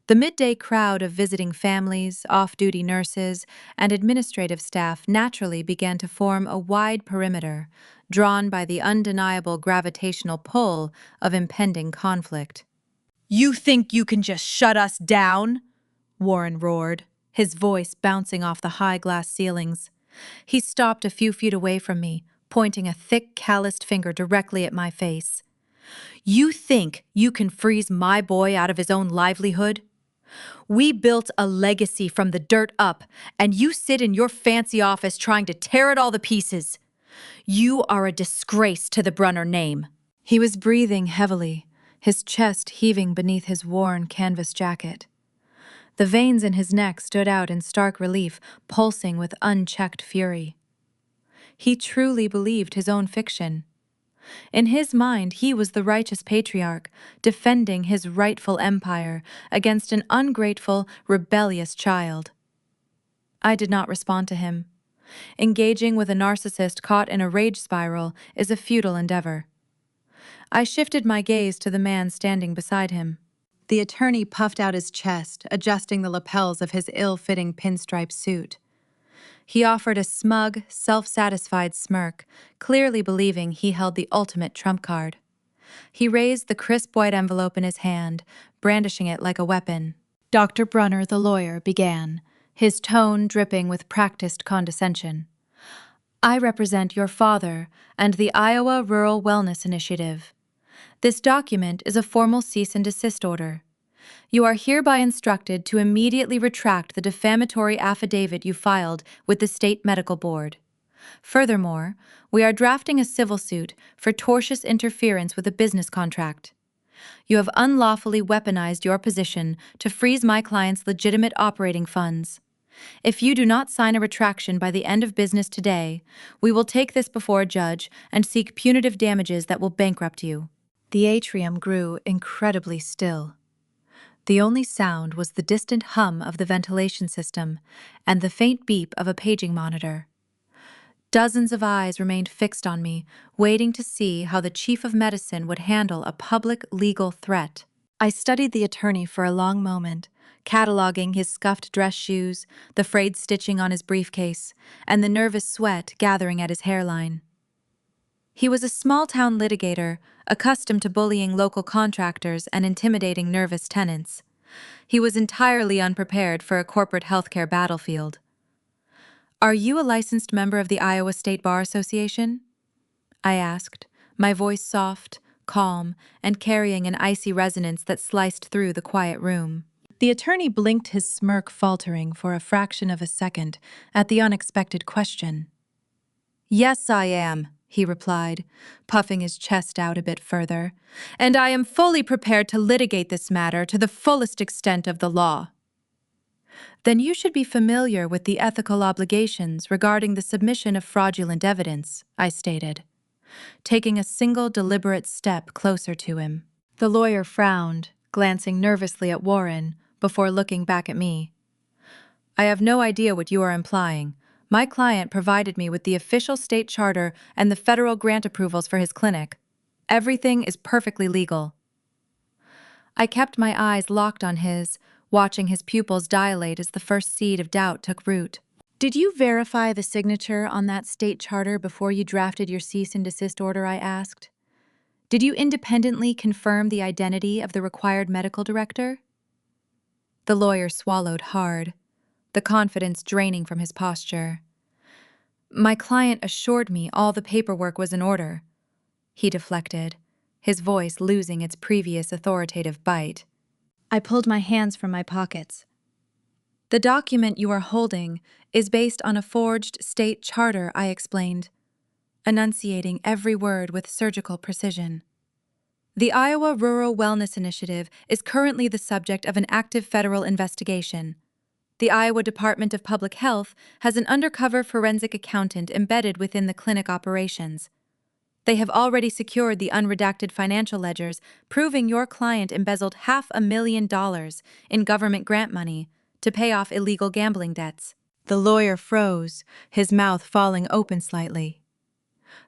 The midday crowd of visiting families, off-duty nurses, and administrative staff naturally began to form a wide perimeter, drawn by the undeniable gravitational pull of impending conflict. "You think you can just shut us down?" Warren roared, his voice bouncing off the high glass ceilings. He stopped a few feet away from me, pointing a thick, calloused finger directly at my face. "You think you can freeze my boy out of his own livelihood? We built a legacy from the dirt up, and you sit in your fancy office trying to tear it all to pieces. You are a disgrace to the Brunner name." He was breathing heavily, his chest heaving beneath his worn canvas jacket. The veins in his neck stood out in stark relief, pulsing with unchecked fury. He truly believed his own fiction. In his mind, he was the righteous patriarch, defending his rightful empire against an ungrateful, rebellious child. I did not respond to him. Engaging with a narcissist caught in a rage spiral is a futile endeavor. I shifted my gaze to the man standing beside him. The attorney puffed out his chest, adjusting the lapels of his ill-fitting pinstripe suit. He offered a smug, self-satisfied smirk, clearly believing he held the ultimate trump card. He raised the crisp white envelope in his hand, brandishing it like a weapon. Dr. Brunner, the lawyer, began, his tone dripping with practiced condescension. I represent your father and the Iowa Rural Wellness Initiative. This document is a formal cease and desist order. You are hereby instructed to immediately retract the defamatory affidavit you filed with the State Medical Board. Furthermore, we are drafting a civil suit for tortious interference with a business contract. You have unlawfully weaponized your position to freeze my client's legitimate operating funds. If you do not sign a retraction by the end of business today, we will take this before a judge and seek punitive damages that will bankrupt you. The atrium grew incredibly still. The only sound was the distant hum of the ventilation system and the faint beep of a paging monitor. Dozens of eyes remained fixed on me, waiting to see how the chief of medicine would handle a public legal threat. I studied the attorney for a long moment, cataloging his scuffed dress shoes, the frayed stitching on his briefcase, and the nervous sweat gathering at his hairline. He was a small-town litigator, accustomed to bullying local contractors and intimidating nervous tenants. He was entirely unprepared for a corporate healthcare battlefield. Are you a licensed member of the Iowa State Bar Association? I asked, my voice soft, calm, and carrying an icy resonance that sliced through the quiet room. The attorney blinked, his smirk faltering for a fraction of a second at the unexpected question. Yes, I am, he replied, puffing his chest out a bit further, and I am fully prepared to litigate this matter to the fullest extent of the law. Then you should be familiar with the ethical obligations regarding the submission of fraudulent evidence, I stated, taking a single deliberate step closer to him. The lawyer frowned, glancing nervously at Warren before looking back at me. I have no idea what you are implying. My client provided me with the official state charter and the federal grant approvals for his clinic. Everything is perfectly legal. I kept my eyes locked on his, watching his pupils dilate as the first seed of doubt took root. Did you verify the signature on that state charter before you drafted your cease and desist order? I asked. Did you independently confirm the identity of the required medical director? The lawyer swallowed hard, the confidence draining from his posture. My client assured me all the paperwork was in order. He deflected, his voice losing its previous authoritative bite. I pulled my hands from my pockets. The document you are holding is based on a forged state charter, I explained, enunciating every word with surgical precision. The Iowa Rural Wellness Initiative is currently the subject of an active federal investigation. The Iowa Department of Public Health has an undercover forensic accountant embedded within the clinic operations. They have already secured the unredacted financial ledgers, proving your client embezzled $500,000 in government grant money to pay off illegal gambling debts. The lawyer froze, his mouth falling open slightly.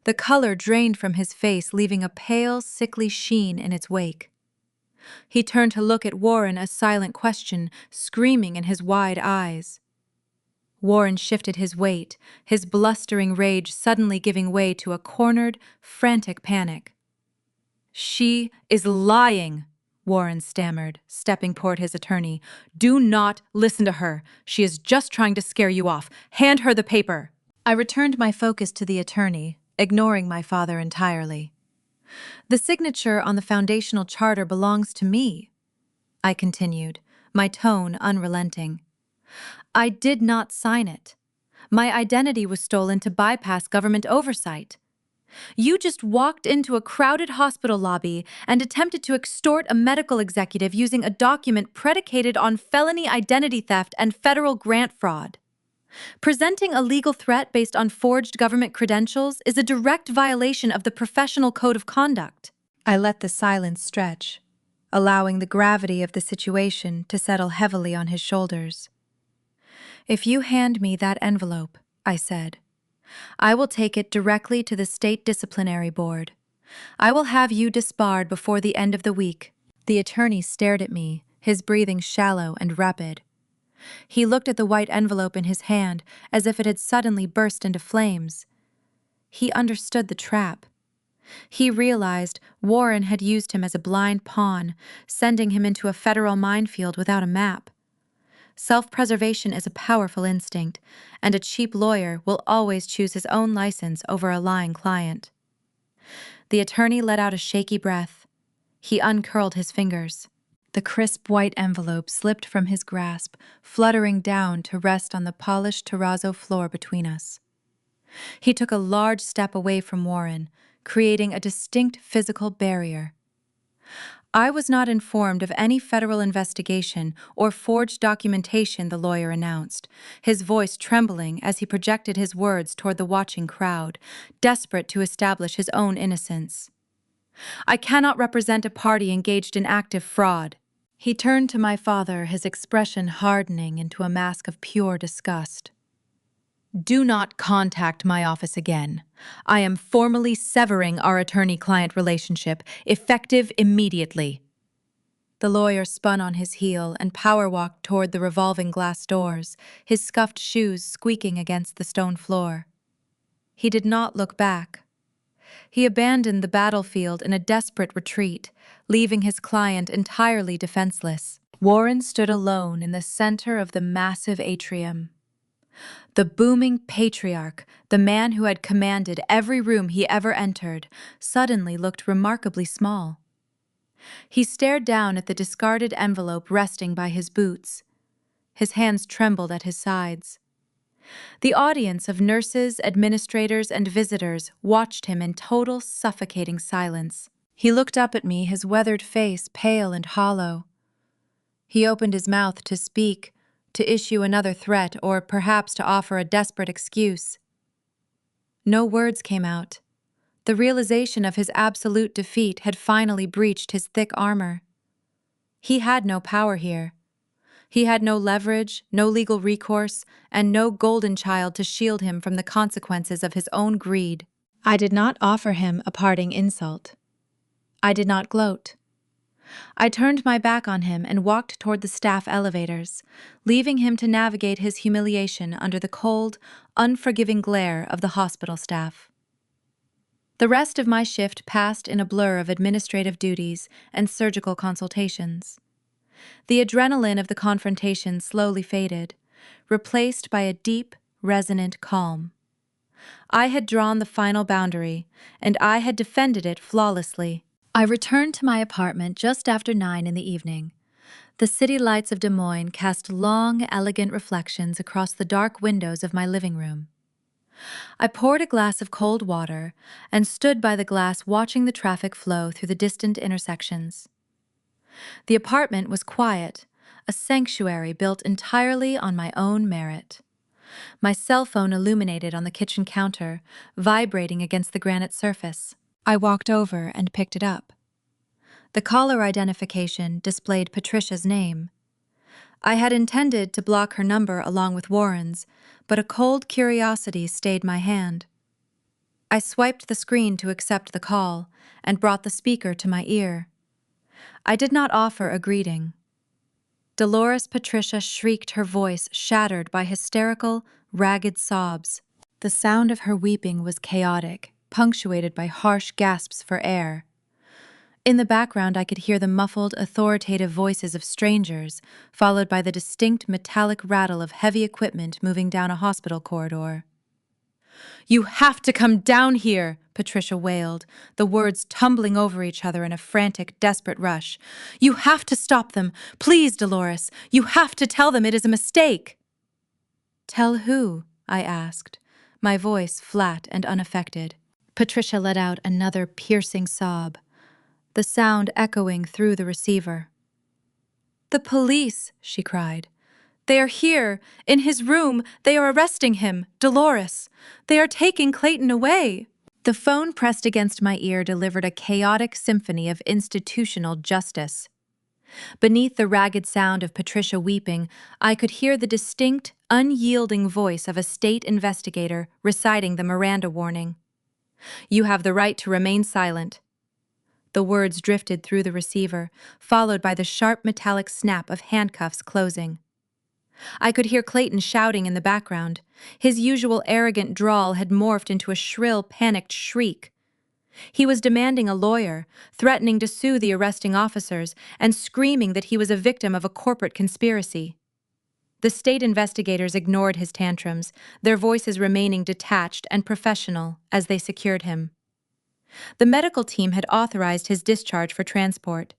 The color drained from his face, leaving a pale, sickly sheen in its wake. He turned to look at Warren, a silent question screaming in his wide eyes. Warren shifted his weight, his blustering rage suddenly giving way to a cornered, frantic panic. She is lying, Warren stammered, stepping toward his attorney. Do not listen to her. She is just trying to scare you off. Hand her the paper. I returned my focus to the attorney, ignoring my father entirely. The signature on the foundational charter belongs to me, I continued, my tone unrelenting. I did not sign it. My identity was stolen to bypass government oversight. You just walked into a crowded hospital lobby and attempted to extort a medical executive using a document predicated on felony identity theft and federal grant fraud. Presenting a legal threat based on forged government credentials is a direct violation of the professional code of conduct. I let the silence stretch, allowing the gravity of the situation to settle heavily on his shoulders. "If you hand me that envelope," I said, "I will take it directly to the State Disciplinary Board. I will have you disbarred before the end of the week." The attorney stared at me, his breathing shallow and rapid. He looked at the white envelope in his hand as if it had suddenly burst into flames. He understood the trap. He realized Warren had used him as a blind pawn, sending him into a federal minefield without a map. Self-preservation is a powerful instinct, and a cheap lawyer will always choose his own license over a lying client. The attorney let out a shaky breath. He uncurled his fingers. The crisp white envelope slipped from his grasp, fluttering down to rest on the polished terrazzo floor between us. He took a large step away from Warren, creating a distinct physical barrier. I was not informed of any federal investigation or forged documentation, the lawyer announced, his voice trembling as he projected his words toward the watching crowd, desperate to establish his own innocence. "I cannot represent a party engaged in active fraud." He turned to my father, his expression hardening into a mask of pure disgust. "Do not contact my office again. I am formally severing our attorney-client relationship, effective immediately." The lawyer spun on his heel and power-walked toward the revolving glass doors, his scuffed shoes squeaking against the stone floor. He did not look back. He abandoned the battlefield in a desperate retreat, leaving his client entirely defenseless. Warren stood alone in the center of the massive atrium. The booming patriarch, the man who had commanded every room he ever entered, suddenly looked remarkably small. He stared down at the discarded envelope resting by his boots. His hands trembled at his sides. The audience of nurses, administrators, and visitors watched him in total, suffocating silence. He looked up at me, his weathered face pale and hollow. He opened his mouth to speak, to issue another threat, or perhaps to offer a desperate excuse. No words came out. The realization of his absolute defeat had finally breached his thick armor. He had no power here. He had no leverage, no legal recourse, and no golden child to shield him from the consequences of his own greed. I did not offer him a parting insult. I did not gloat. I turned my back on him and walked toward the staff elevators, leaving him to navigate his humiliation under the cold, unforgiving glare of the hospital staff. The rest of my shift passed in a blur of administrative duties and surgical consultations. The adrenaline of the confrontation slowly faded, replaced by a deep, resonant calm. I had drawn the final boundary, and I had defended it flawlessly. I returned to my apartment just after 9 in the evening. The city lights of Des Moines cast long, elegant reflections across the dark windows of my living room. I poured a glass of cold water and stood by the glass watching the traffic flow through the distant intersections. The apartment was quiet, a sanctuary built entirely on my own merit. My cell phone illuminated on the kitchen counter, vibrating against the granite surface. I walked over and picked it up. The caller identification displayed Patricia's name. I had intended to block her number along with Warren's, but a cold curiosity stayed my hand. I swiped the screen to accept the call and brought the speaker to my ear. I did not offer a greeting. Dolores Patricia shrieked, her voice shattered by hysterical, ragged sobs. The sound of her weeping was chaotic, punctuated by harsh gasps for air. In the background, I could hear the muffled, authoritative voices of strangers, followed by the distinct metallic rattle of heavy equipment moving down a hospital corridor. "You have to come down here," Patricia wailed, the words tumbling over each other in a frantic, desperate rush. "You have to stop them. Please, Dolores. You have to tell them it is a mistake." "Tell who?" I asked, my voice flat and unaffected. Patricia let out another piercing sob, the sound echoing through the receiver. "The police," she cried. They are here, in his room. They are arresting him, Dolores. They are taking Clayton away. The phone pressed against my ear delivered a chaotic symphony of institutional justice. Beneath the ragged sound of Patricia weeping, I could hear the distinct, unyielding voice of a state investigator reciting the Miranda warning. "You have the right to remain silent." The words drifted through the receiver, followed by the sharp metallic snap of handcuffs closing. I could hear Clayton shouting in the background. His usual arrogant drawl had morphed into a shrill, panicked shriek. He was demanding a lawyer, threatening to sue the arresting officers, and screaming that he was a victim of a corporate conspiracy. The state investigators ignored his tantrums, their voices remaining detached and professional as they secured him. The medical team had authorized his discharge for transport.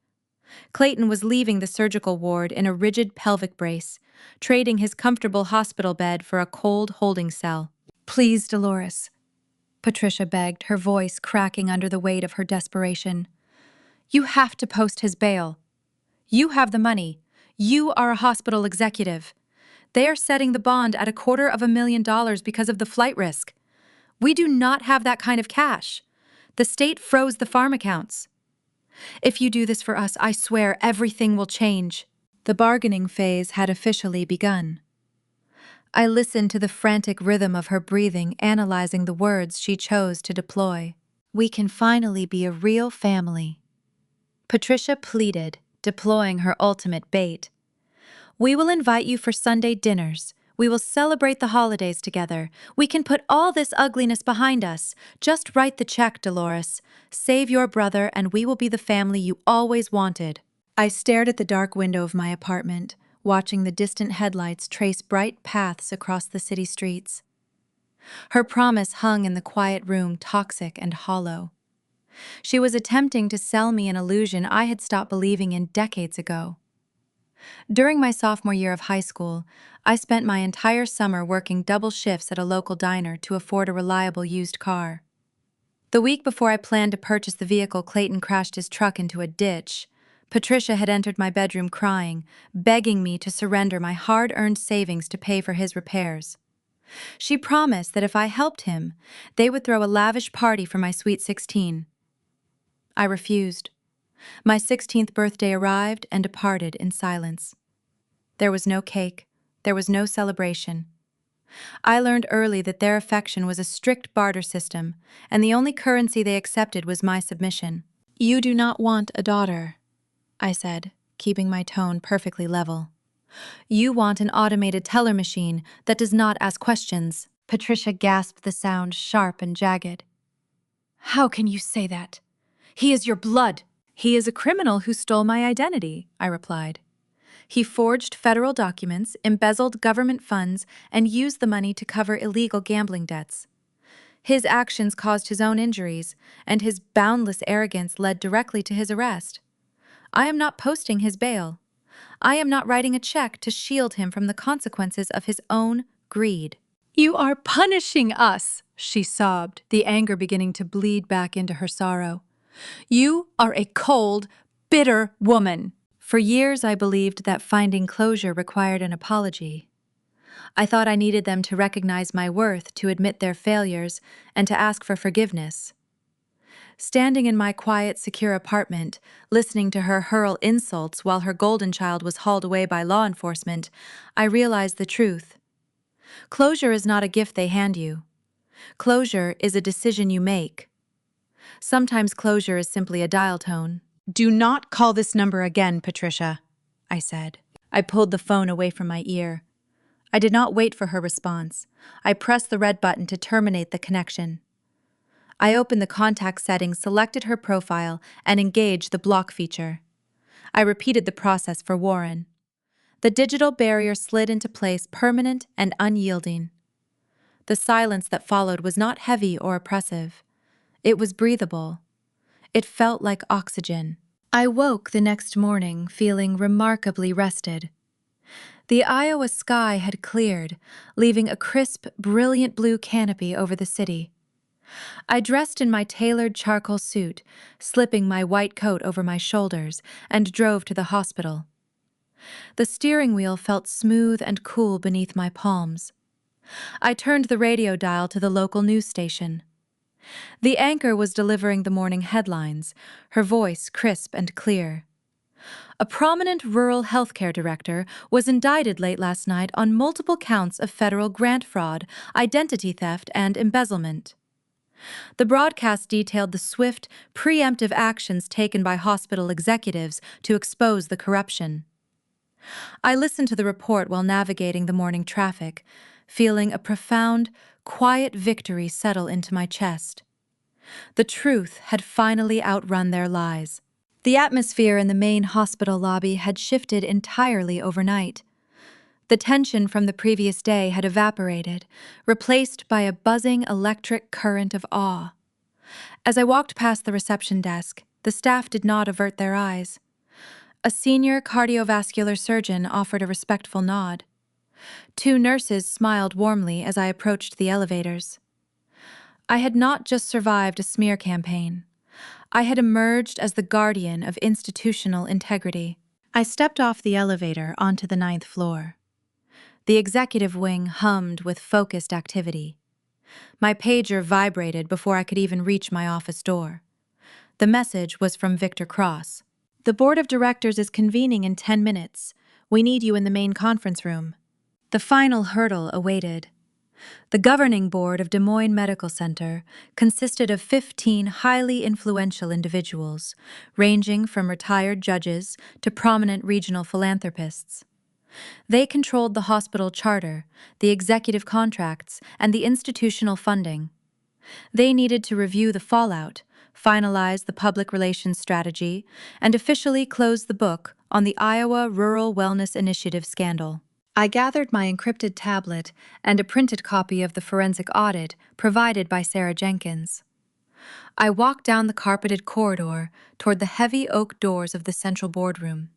Clayton was leaving the surgical ward in a rigid pelvic brace, trading his comfortable hospital bed for a cold holding cell. "Please, Dolores," Patricia begged, her voice cracking under the weight of her desperation. "You have to post his bail. You have the money. You are a hospital executive. They are setting the bond at $250,000 because of the flight risk. We do not have that kind of cash. The state froze the farm accounts. If you do this for us, I swear everything will change." The bargaining phase had officially begun. I listened to the frantic rhythm of her breathing, analyzing the words she chose to deploy. "We can finally be a real family," Patricia pleaded, deploying her ultimate bait. "We will invite you for Sunday dinners. We will celebrate the holidays together. We can put all this ugliness behind us. Just write the check, Dolores. Save your brother, and we will be the family you always wanted." I stared at the dark window of my apartment, watching the distant headlights trace bright paths across the city streets. Her promise hung in the quiet room, toxic and hollow. She was attempting to sell me an illusion I had stopped believing in decades ago. During my sophomore year of high school, I spent my entire summer working double shifts at a local diner to afford a reliable used car. The week before I planned to purchase the vehicle, Clayton crashed his truck into a ditch. Patricia had entered my bedroom crying, begging me to surrender my hard-earned savings to pay for his repairs. She promised that if I helped him, they would throw a lavish party for my sweet 16. I refused. My 16th birthday arrived and departed in silence. There was no cake. There was no celebration. I learned early that their affection was a strict barter system, and the only currency they accepted was my submission. "You do not want a daughter," I said, keeping my tone perfectly level. "You want an automated teller machine that does not ask questions." Patricia gasped, the sound sharp and jagged. "How can you say that? He is your blood." "He is a criminal who stole my identity," I replied. "He forged federal documents, embezzled government funds, and used the money to cover illegal gambling debts. His actions caused his own injuries, and his boundless arrogance led directly to his arrest. I am not posting his bail. I am not writing a check to shield him from the consequences of his own greed." "You are punishing us," she sobbed, the anger beginning to bleed back into her sorrow. "You are a cold, bitter woman." For years I believed that finding closure required an apology. I thought I needed them to recognize my worth, to admit their failures, and to ask for forgiveness. Standing in my quiet, secure apartment, listening to her hurl insults while her golden child was hauled away by law enforcement, I realized the truth. Closure is not a gift they hand you. Closure is a decision you make. Sometimes closure is simply a dial tone. "Do not call this number again, Patricia," I said. I pulled the phone away from my ear. I did not wait for her response. I pressed the red button to terminate the connection. I opened the contact settings, selected her profile, and engaged the block feature. I repeated the process for Warren. The digital barrier slid into place, permanent and unyielding. The silence that followed was not heavy or oppressive. It was breathable. It felt like oxygen. I woke the next morning feeling remarkably rested. The Iowa sky had cleared, leaving a crisp, brilliant blue canopy over the city. I dressed in my tailored charcoal suit, slipping my white coat over my shoulders, and drove to the hospital. The steering wheel felt smooth and cool beneath my palms. I turned the radio dial to the local news station. The anchor was delivering the morning headlines, her voice crisp and clear. A prominent rural healthcare director was indicted late last night on multiple counts of federal grant fraud, identity theft, and embezzlement. The broadcast detailed the swift, preemptive actions taken by hospital executives to expose the corruption. I listened to the report while navigating the morning traffic, feeling a profound, quiet victory settle into my chest. The truth had finally outrun their lies. The atmosphere in the main hospital lobby had shifted entirely overnight. The tension from the previous day had evaporated, replaced by a buzzing electric current of awe. As I walked past the reception desk, the staff did not avert their eyes. A senior cardiovascular surgeon offered a respectful nod. Two nurses smiled warmly as I approached the elevators. I had not just survived a smear campaign. I had emerged as the guardian of institutional integrity. I stepped off the elevator onto the 9th floor. The executive wing hummed with focused activity. My pager vibrated before I could even reach my office door. The message was from Victor Cross. "The board of directors is convening in 10 minutes. We need you in the main conference room." The final hurdle awaited. The governing board of Des Moines Medical Center consisted of 15 highly influential individuals, ranging from retired judges to prominent regional philanthropists. They controlled the hospital charter, the executive contracts, and the institutional funding. They needed to review the fallout, finalize the public relations strategy, and officially close the book on the Iowa Rural Wellness Initiative scandal. I gathered my encrypted tablet and a printed copy of the forensic audit provided by Sarah Jenkins. I walked down the carpeted corridor toward the heavy oak doors of the central boardroom.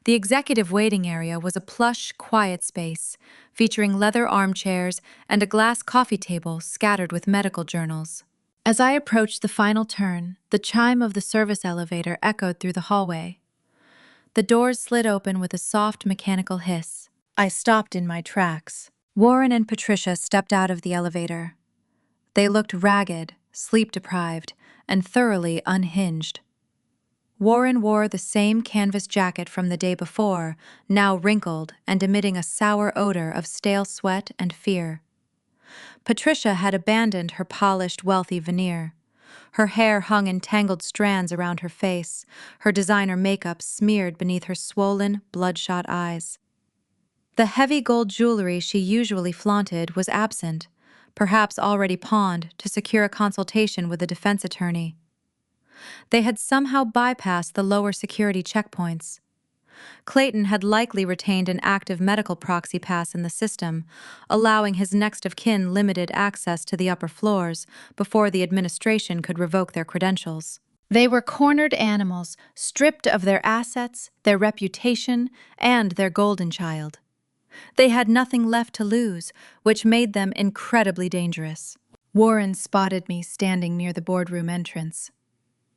The executive waiting area was a plush, quiet space, featuring leather armchairs and a glass coffee table scattered with medical journals. As I approached the final turn, the chime of the service elevator echoed through the hallway. The doors slid open with a soft mechanical hiss. I stopped in my tracks. Warren and Patricia stepped out of the elevator. They looked ragged, sleep-deprived, and thoroughly unhinged. Warren wore the same canvas jacket from the day before, now wrinkled and emitting a sour odor of stale sweat and fear. Patricia had abandoned her polished, wealthy veneer. Her hair hung in tangled strands around her face, her designer makeup smeared beneath her swollen, bloodshot eyes. The heavy gold jewelry she usually flaunted was absent, perhaps already pawned to secure a consultation with a defense attorney. They had somehow bypassed the lower security checkpoints. Clayton had likely retained an active medical proxy pass in the system, allowing his next of kin limited access to the upper floors before the administration could revoke their credentials. They were cornered animals, stripped of their assets, their reputation, and their golden child. They had nothing left to lose, which made them incredibly dangerous. Warren spotted me standing near the boardroom entrance.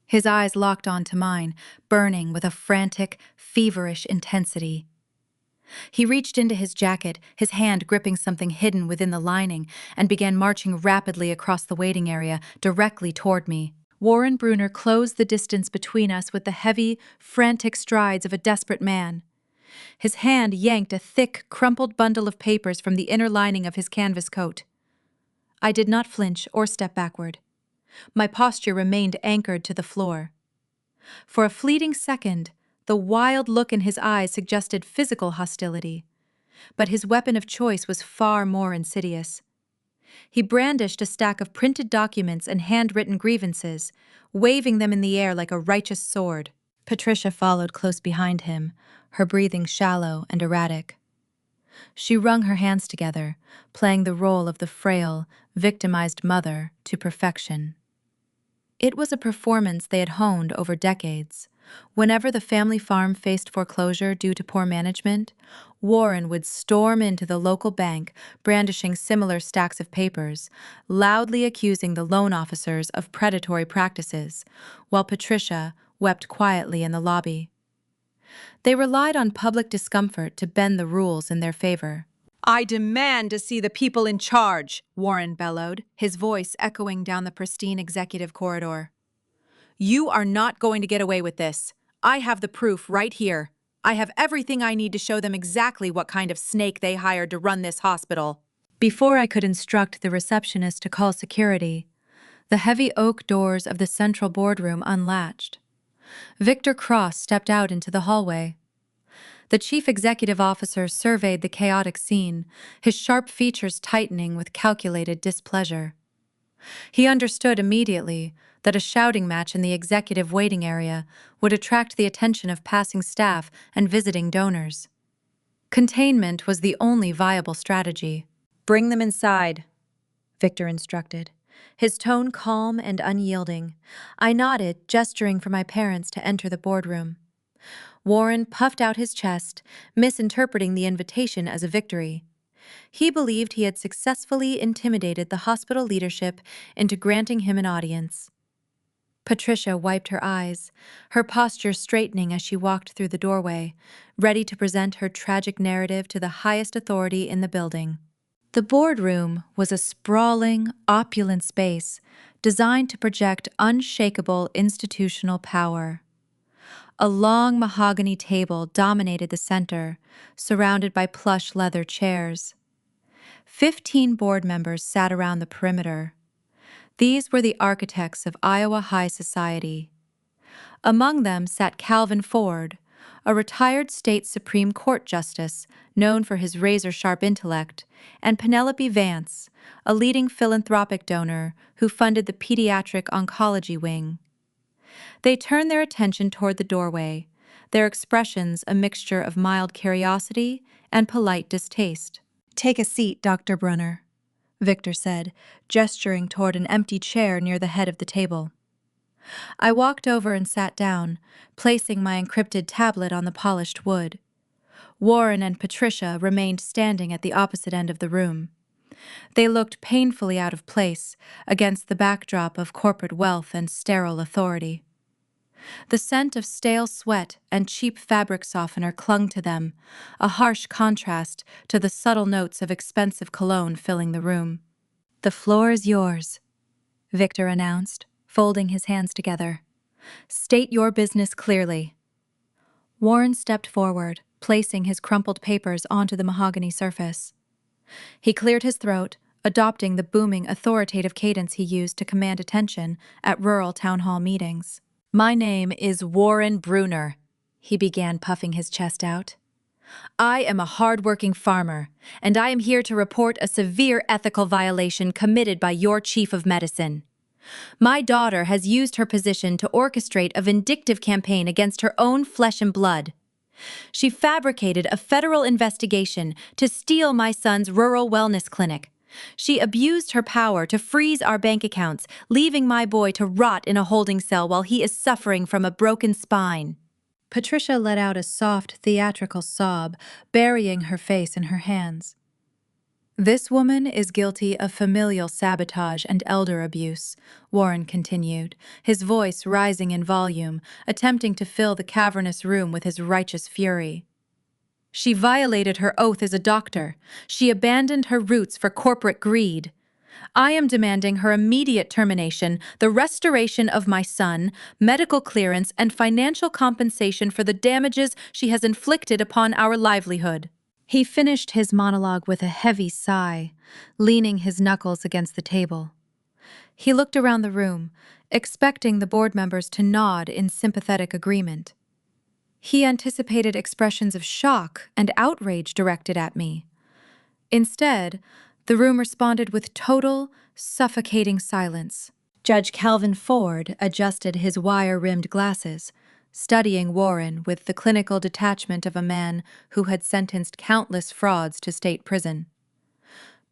His eyes locked onto mine, burning with a frantic, feverish intensity. He reached into his jacket, his hand gripping something hidden within the lining, and began marching rapidly across the waiting area, directly toward me. Warren Bruner closed the distance between us with the heavy, frantic strides of a desperate man. His hand yanked a thick, crumpled bundle of papers from the inner lining of his canvas coat. I did not flinch or step backward. My posture remained anchored to the floor. For a fleeting second, the wild look in his eyes suggested physical hostility, but his weapon of choice was far more insidious. He brandished a stack of printed documents and handwritten grievances, waving them in the air like a righteous sword. Patricia followed close behind him, her breathing shallow and erratic. She wrung her hands together, playing the role of the frail, victimized mother to perfection. It was a performance they had honed over decades. Whenever the family farm faced foreclosure due to poor management, Warren would storm into the local bank, brandishing similar stacks of papers, loudly accusing the loan officers of predatory practices, while Patricia wept quietly in the lobby. They relied on public discomfort to bend the rules in their favor. "I demand to see the people in charge," Warren bellowed, his voice echoing down the pristine executive corridor. "You are not going to get away with this. I have the proof right here. I have everything I need to show them exactly what kind of snake they hired to run this hospital." Before I could instruct the receptionist to call security, the heavy oak doors of the central boardroom unlatched. Victor Cross stepped out into the hallway. The chief executive officer surveyed the chaotic scene, his sharp features tightening with calculated displeasure. He understood immediately that a shouting match in the executive waiting area would attract the attention of passing staff and visiting donors. Containment was the only viable strategy. "Bring them inside," Victor instructed, his tone calm and unyielding. I nodded, gesturing for my parents to enter the boardroom. Warren puffed out his chest, misinterpreting the invitation as a victory. He believed he had successfully intimidated the hospital leadership into granting him an audience. Patricia wiped her eyes, her posture straightening as she walked through the doorway, ready to present her tragic narrative to the highest authority in the building. The boardroom was a sprawling, opulent space designed to project unshakable institutional power. A long mahogany table dominated the center, surrounded by plush leather chairs. 15 board members sat around the perimeter. These were the architects of Iowa high society. Among them sat Calvin Ford, a retired state Supreme Court justice known for his razor-sharp intellect, and Penelope Vance, a leading philanthropic donor who funded the pediatric oncology wing. They turned their attention toward the doorway, their expressions a mixture of mild curiosity and polite distaste. "Take a seat, Dr. Brunner," Victor said, gesturing toward an empty chair near the head of the table. I walked over and sat down, placing my encrypted tablet on the polished wood. Warren and Patricia remained standing at the opposite end of the room. They looked painfully out of place against the backdrop of corporate wealth and sterile authority. The scent of stale sweat and cheap fabric softener clung to them, a harsh contrast to the subtle notes of expensive cologne filling the room. "The floor is yours," Victor announced, folding his hands together. "State your business clearly." Warren stepped forward, placing his crumpled papers onto the mahogany surface. He cleared his throat, adopting the booming, authoritative cadence he used to command attention at rural town hall meetings. "My name is Warren Brunner," he began, puffing his chest out. "I am a hard-working farmer, and I am here to report a severe ethical violation committed by your chief of medicine. My daughter has used her position to orchestrate a vindictive campaign against her own flesh and blood. She fabricated a federal investigation to steal my son's rural wellness clinic. She abused her power to freeze our bank accounts, leaving my boy to rot in a holding cell while he is suffering from a broken spine." Patricia let out a soft, theatrical sob, burying her face in her hands. "This woman is guilty of familial sabotage and elder abuse," Warren continued, his voice rising in volume, attempting to fill the cavernous room with his righteous fury. "She violated her oath as a doctor. She abandoned her roots for corporate greed. I am demanding her immediate termination, the restoration of my son, medical clearance, and financial compensation for the damages she has inflicted upon our livelihood." He finished his monologue with a heavy sigh, leaning his knuckles against the table. He looked around the room, expecting the board members to nod in sympathetic agreement. He anticipated expressions of shock and outrage directed at me. Instead, the room responded with total, suffocating silence. Judge Calvin Ford adjusted his wire-rimmed glasses, studying Warren with the clinical detachment of a man who had sentenced countless frauds to state prison.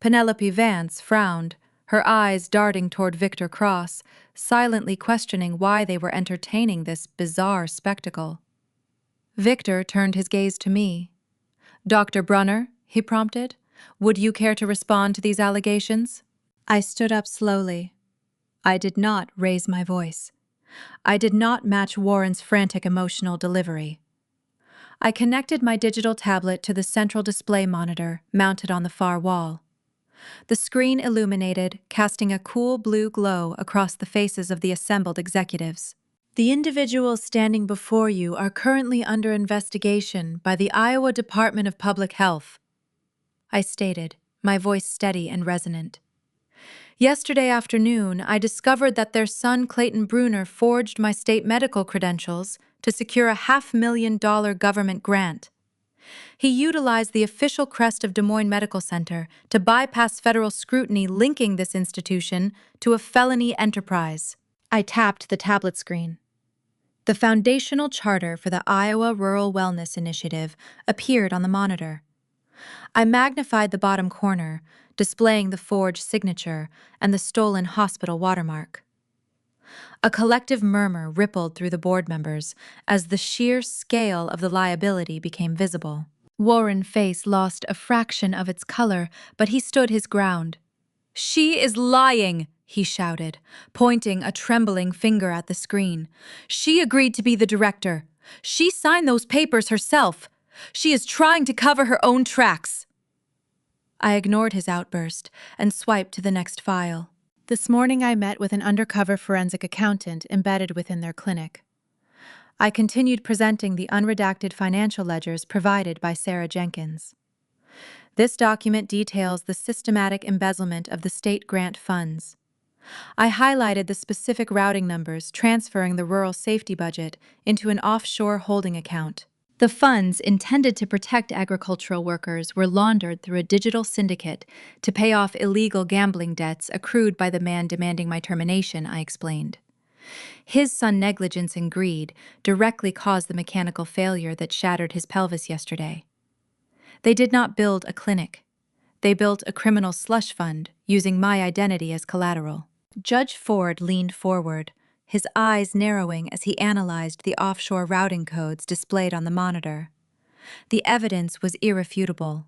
Penelope Vance frowned, her eyes darting toward Victor Cross, silently questioning why they were entertaining this bizarre spectacle. Victor turned his gaze to me. "Dr. Brunner," he prompted, "would you care to respond to these allegations?" I stood up slowly. I did not raise my voice. I did not match Warren's frantic emotional delivery. I connected my digital tablet to the central display monitor mounted on the far wall. The screen illuminated, casting a cool blue glow across the faces of the assembled executives. The individuals standing before you are currently under investigation by the Iowa Department of Public Health, I stated, my voice steady and resonant. Yesterday afternoon, I discovered that their son Clayton Bruner forged my state medical credentials to secure a $500,000 government grant. He utilized the official crest of Des Moines Medical Center to bypass federal scrutiny linking this institution to a felony enterprise. I tapped the tablet screen. The foundational charter for the Iowa Rural Wellness Initiative appeared on the monitor. I magnified the bottom corner, displaying the forged signature and the stolen hospital watermark. A collective murmur rippled through the board members as the sheer scale of the liability became visible. Warren's face lost a fraction of its color, but he stood his ground. "She is lying!" he shouted, pointing a trembling finger at the screen. "She agreed to be the director. She signed those papers herself. She is trying to cover her own tracks." I ignored his outburst and swiped to the next file. This morning I met with an undercover forensic accountant embedded within their clinic. I continued presenting the unredacted financial ledgers provided by Sarah Jenkins. This document details the systematic embezzlement of the state grant funds. I highlighted the specific routing numbers transferring the rural safety budget into an offshore holding account. The funds intended to protect agricultural workers were laundered through a digital syndicate to pay off illegal gambling debts accrued by the man demanding my termination, I explained. His son's negligence and greed directly caused the mechanical failure that shattered his pelvis yesterday. They did not build a clinic. They built a criminal slush fund using my identity as collateral. Judge Ford leaned forward, his eyes narrowing as he analyzed the offshore routing codes displayed on the monitor. The evidence was irrefutable.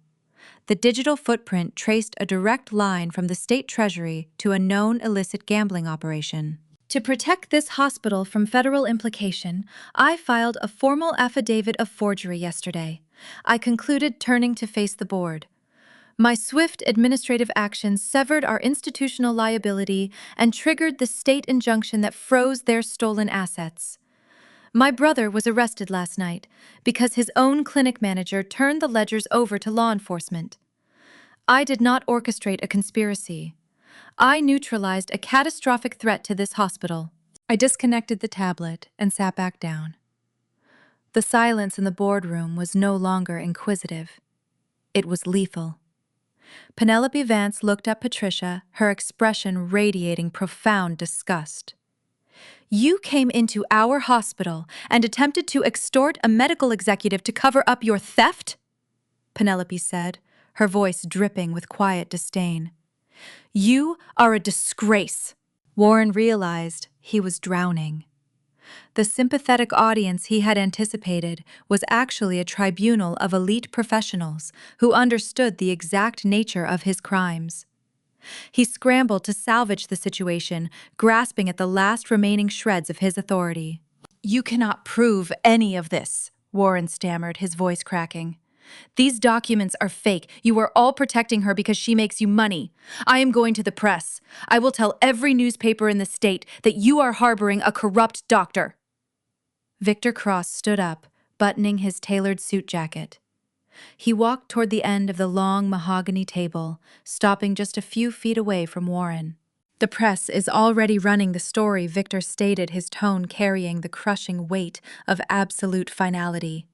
The digital footprint traced a direct line from the state treasury to a known illicit gambling operation. To protect this hospital from federal implication, I filed a formal affidavit of forgery yesterday. I concluded, turning to face the board. My swift administrative actions severed our institutional liability and triggered the state injunction that froze their stolen assets. My brother was arrested last night because his own clinic manager turned the ledgers over to law enforcement. I did not orchestrate a conspiracy. I neutralized a catastrophic threat to this hospital. I disconnected the tablet and sat back down. The silence in the boardroom was no longer inquisitive. It was lethal. Penelope Vance looked at Patricia, her expression radiating profound disgust. "You came into our hospital and attempted to extort a medical executive to cover up your theft?" Penelope said, her voice dripping with quiet disdain. "You are a disgrace." Warren realized he was drowning. The sympathetic audience he had anticipated was actually a tribunal of elite professionals who understood the exact nature of his crimes. He scrambled to salvage the situation, grasping at the last remaining shreds of his authority. "You cannot prove any of this," Warren stammered, his voice cracking. "These documents are fake. You are all protecting her because she makes you money. I am going to the press. I will tell every newspaper in the state that you are harboring a corrupt doctor." Victor Cross stood up, buttoning his tailored suit jacket. He walked toward the end of the long mahogany table, stopping just a few feet away from Warren. "The press is already running the story," Victor stated, his tone carrying the crushing weight of absolute finality.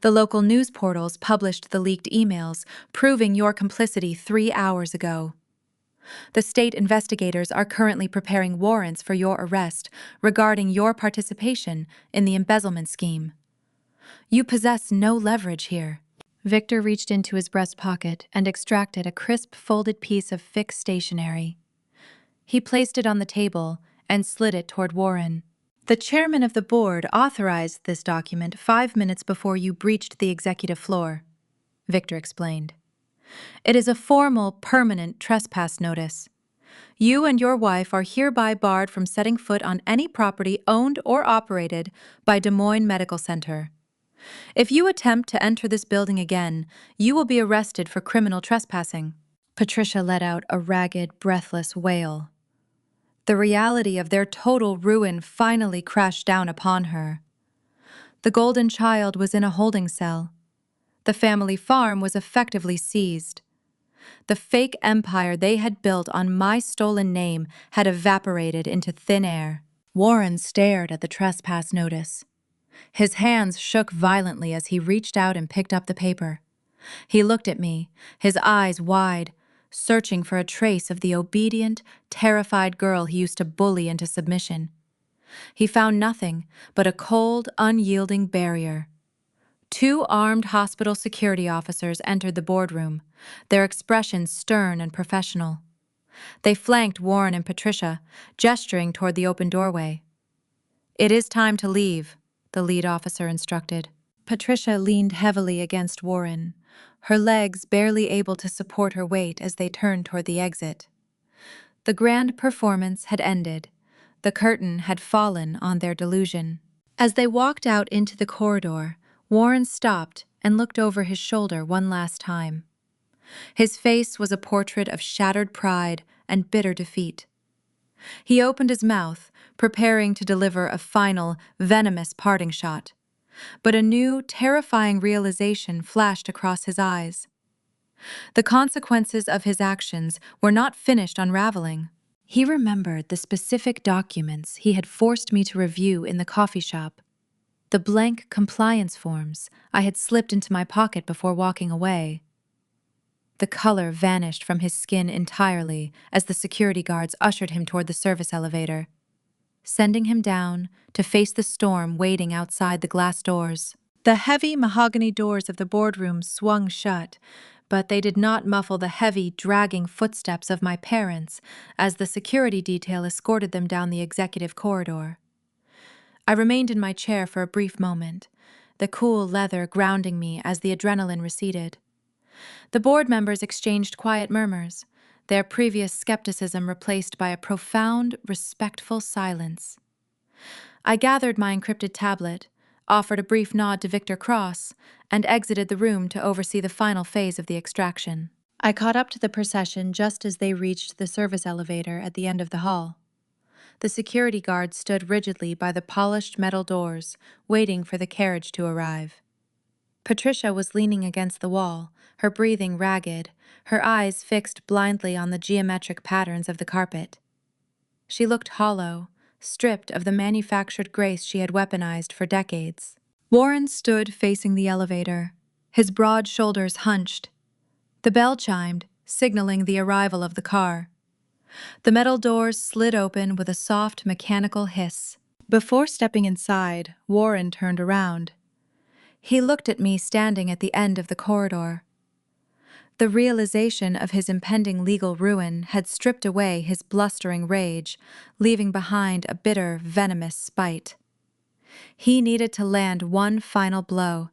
"The local news portals published the leaked emails, proving your complicity 3 hours ago. The state investigators are currently preparing warrants for your arrest regarding your participation in the embezzlement scheme. You possess no leverage here." Victor reached into his breast pocket and extracted a crisp, folded piece of fixed stationery. He placed it on the table and slid it toward Warren. "The chairman of the board authorized this document 5 minutes before you breached the executive floor," Victor explained. "It is a formal, permanent trespass notice. You and your wife are hereby barred from setting foot on any property owned or operated by Des Moines Medical Center. If you attempt to enter this building again, you will be arrested for criminal trespassing." Patricia let out a ragged, breathless wail. The reality of their total ruin finally crashed down upon her. The golden child was in a holding cell. The family farm was effectively seized. The fake empire they had built on my stolen name had evaporated into thin air. Warren stared at the trespass notice. His hands shook violently as he reached out and picked up the paper. He looked at me, his eyes wide, searching for a trace of the obedient, terrified girl he used to bully into submission. He found nothing but a cold, unyielding barrier. 2 armed hospital security officers entered the boardroom, their expressions stern and professional. They flanked Warren and Patricia, gesturing toward the open doorway. "It is time to leave," the lead officer instructed. Patricia leaned heavily against Warren, her legs barely able to support her weight as they turned toward the exit. The grand performance had ended. The curtain had fallen on their delusion. As they walked out into the corridor, Warren stopped and looked over his shoulder one last time. His face was a portrait of shattered pride and bitter defeat. He opened his mouth, preparing to deliver a final, venomous parting shot. But a new, terrifying realization flashed across his eyes. The consequences of his actions were not finished unraveling. He remembered the specific documents he had forced me to review in the coffee shop. The blank compliance forms I had slipped into my pocket before walking away. The color vanished from his skin entirely as the security guards ushered him toward the service elevator, sending him down to face the storm waiting outside the glass doors. The heavy mahogany doors of the boardroom swung shut, but they did not muffle the heavy, dragging footsteps of my parents as the security detail escorted them down the executive corridor. I remained in my chair for a brief moment, the cool leather grounding me as the adrenaline receded. The board members exchanged quiet murmurs, their previous skepticism replaced by a profound, respectful silence. I gathered my encrypted tablet, offered a brief nod to Victor Cross, and exited the room to oversee the final phase of the extraction. I caught up to the procession just as they reached the service elevator at the end of the hall. The security guard stood rigidly by the polished metal doors, waiting for the carriage to arrive. Patricia was leaning against the wall, her breathing ragged, her eyes fixed blindly on the geometric patterns of the carpet. She looked hollow, stripped of the manufactured grace she had weaponized for decades. Warren stood facing the elevator, his broad shoulders hunched. The bell chimed, signaling the arrival of the car. The metal doors slid open with a soft mechanical hiss. Before stepping inside, Warren turned around. He looked at me standing at the end of the corridor. The realization of his impending legal ruin had stripped away his blustering rage, leaving behind a bitter, venomous spite. He needed to land one final blow,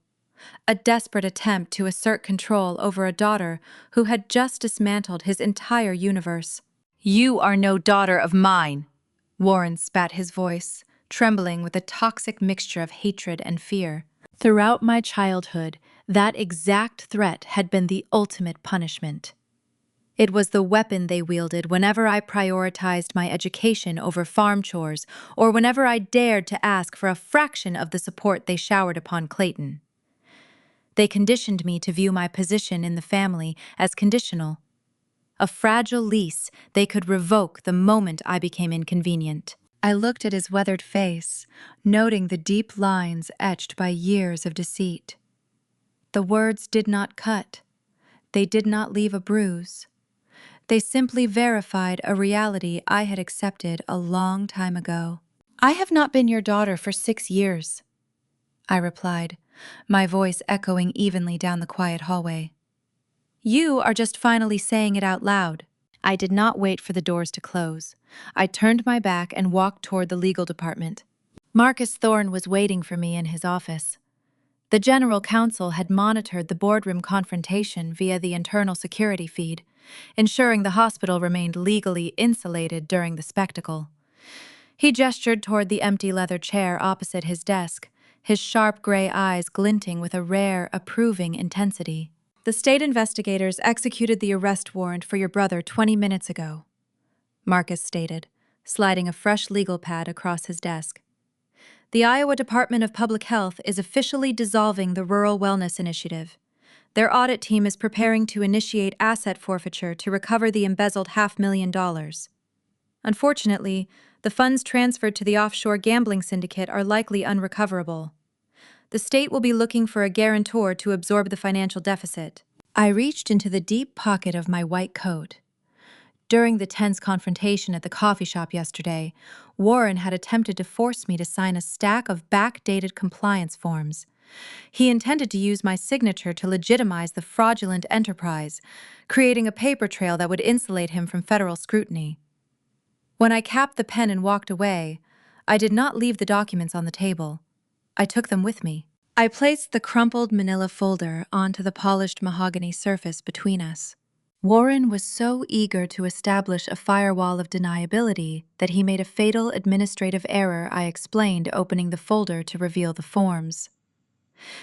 a desperate attempt to assert control over a daughter who had just dismantled his entire universe. "You are no daughter of mine," Warren spat his voice, trembling with a toxic mixture of hatred and fear. Throughout my childhood, that exact threat had been the ultimate punishment. It was the weapon they wielded whenever I prioritized my education over farm chores or whenever I dared to ask for a fraction of the support they showered upon Clayton. They conditioned me to view my position in the family as conditional, a fragile lease they could revoke the moment I became inconvenient. I looked at his weathered face, noting the deep lines etched by years of deceit. The words did not cut. They did not leave a bruise. They simply verified a reality I had accepted a long time ago. "I have not been your daughter for 6 years," I replied, my voice echoing evenly down the quiet hallway. "You are just finally saying it out loud." I did not wait for the doors to close. I turned my back and walked toward the legal department. Marcus Thorne was waiting for me in his office. The general counsel had monitored the boardroom confrontation via the internal security feed, ensuring the hospital remained legally insulated during the spectacle. He gestured toward the empty leather chair opposite his desk, his sharp gray eyes glinting with a rare, approving intensity. "The state investigators executed the arrest warrant for your brother 20 minutes ago," Marcus stated, sliding a fresh legal pad across his desk. "The Iowa Department of Public Health is officially dissolving the Rural Wellness Initiative. Their audit team is preparing to initiate asset forfeiture to recover the embezzled $500,000. Unfortunately, the funds transferred to the offshore gambling syndicate are likely unrecoverable. The state will be looking for a guarantor to absorb the financial deficit." I reached into the deep pocket of my white coat. During the tense confrontation at the coffee shop yesterday, Warren had attempted to force me to sign a stack of backdated compliance forms. He intended to use my signature to legitimize the fraudulent enterprise, creating a paper trail that would insulate him from federal scrutiny. When I capped the pen and walked away, I did not leave the documents on the table. I took them with me. I placed the crumpled manila folder onto the polished mahogany surface between us. Warren was so eager to establish a firewall of deniability that he made a fatal administrative error I explained opening the folder to reveal the forms.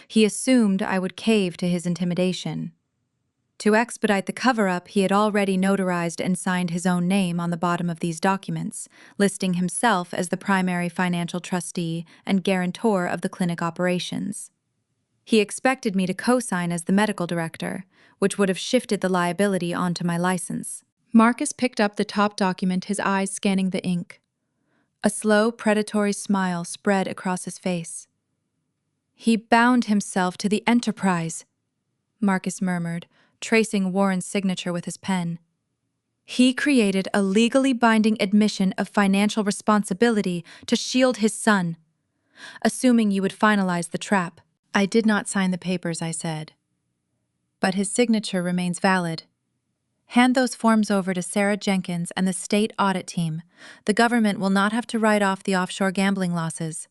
He assumed I would cave to his intimidation. To expedite the cover-up, he had already notarized and signed his own name on the bottom of these documents, listing himself as the primary financial trustee and guarantor of the clinic operations. He expected me to co-sign as the medical director, which would have shifted the liability onto my license. Marcus picked up the top document, his eyes scanning the ink. A slow, predatory smile spread across his face. "He bound himself to the enterprise," Marcus murmured, tracing Warren's signature with his pen. "He created a legally binding admission of financial responsibility to shield his son, assuming you would finalize the trap." "I did not sign the papers," I said. "But his signature remains valid. Hand those forms over to Sarah Jenkins and the state audit team. The government will not have to write off the offshore gambling losses.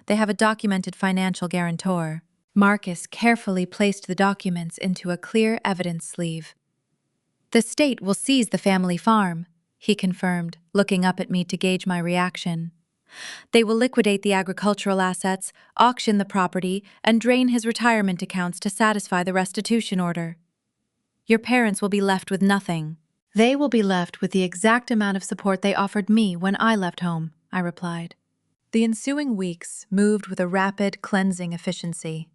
They have a documented financial guarantor." Marcus carefully placed the documents into a clear evidence sleeve. "The state will seize the family farm," he confirmed, looking up at me to gauge my reaction. "They will liquidate the agricultural assets, auction the property, and drain his retirement accounts to satisfy the restitution order. Your parents will be left with nothing." "They will be left with the exact amount of support they offered me when I left home," I replied. The ensuing weeks moved with a rapid, cleansing efficiency.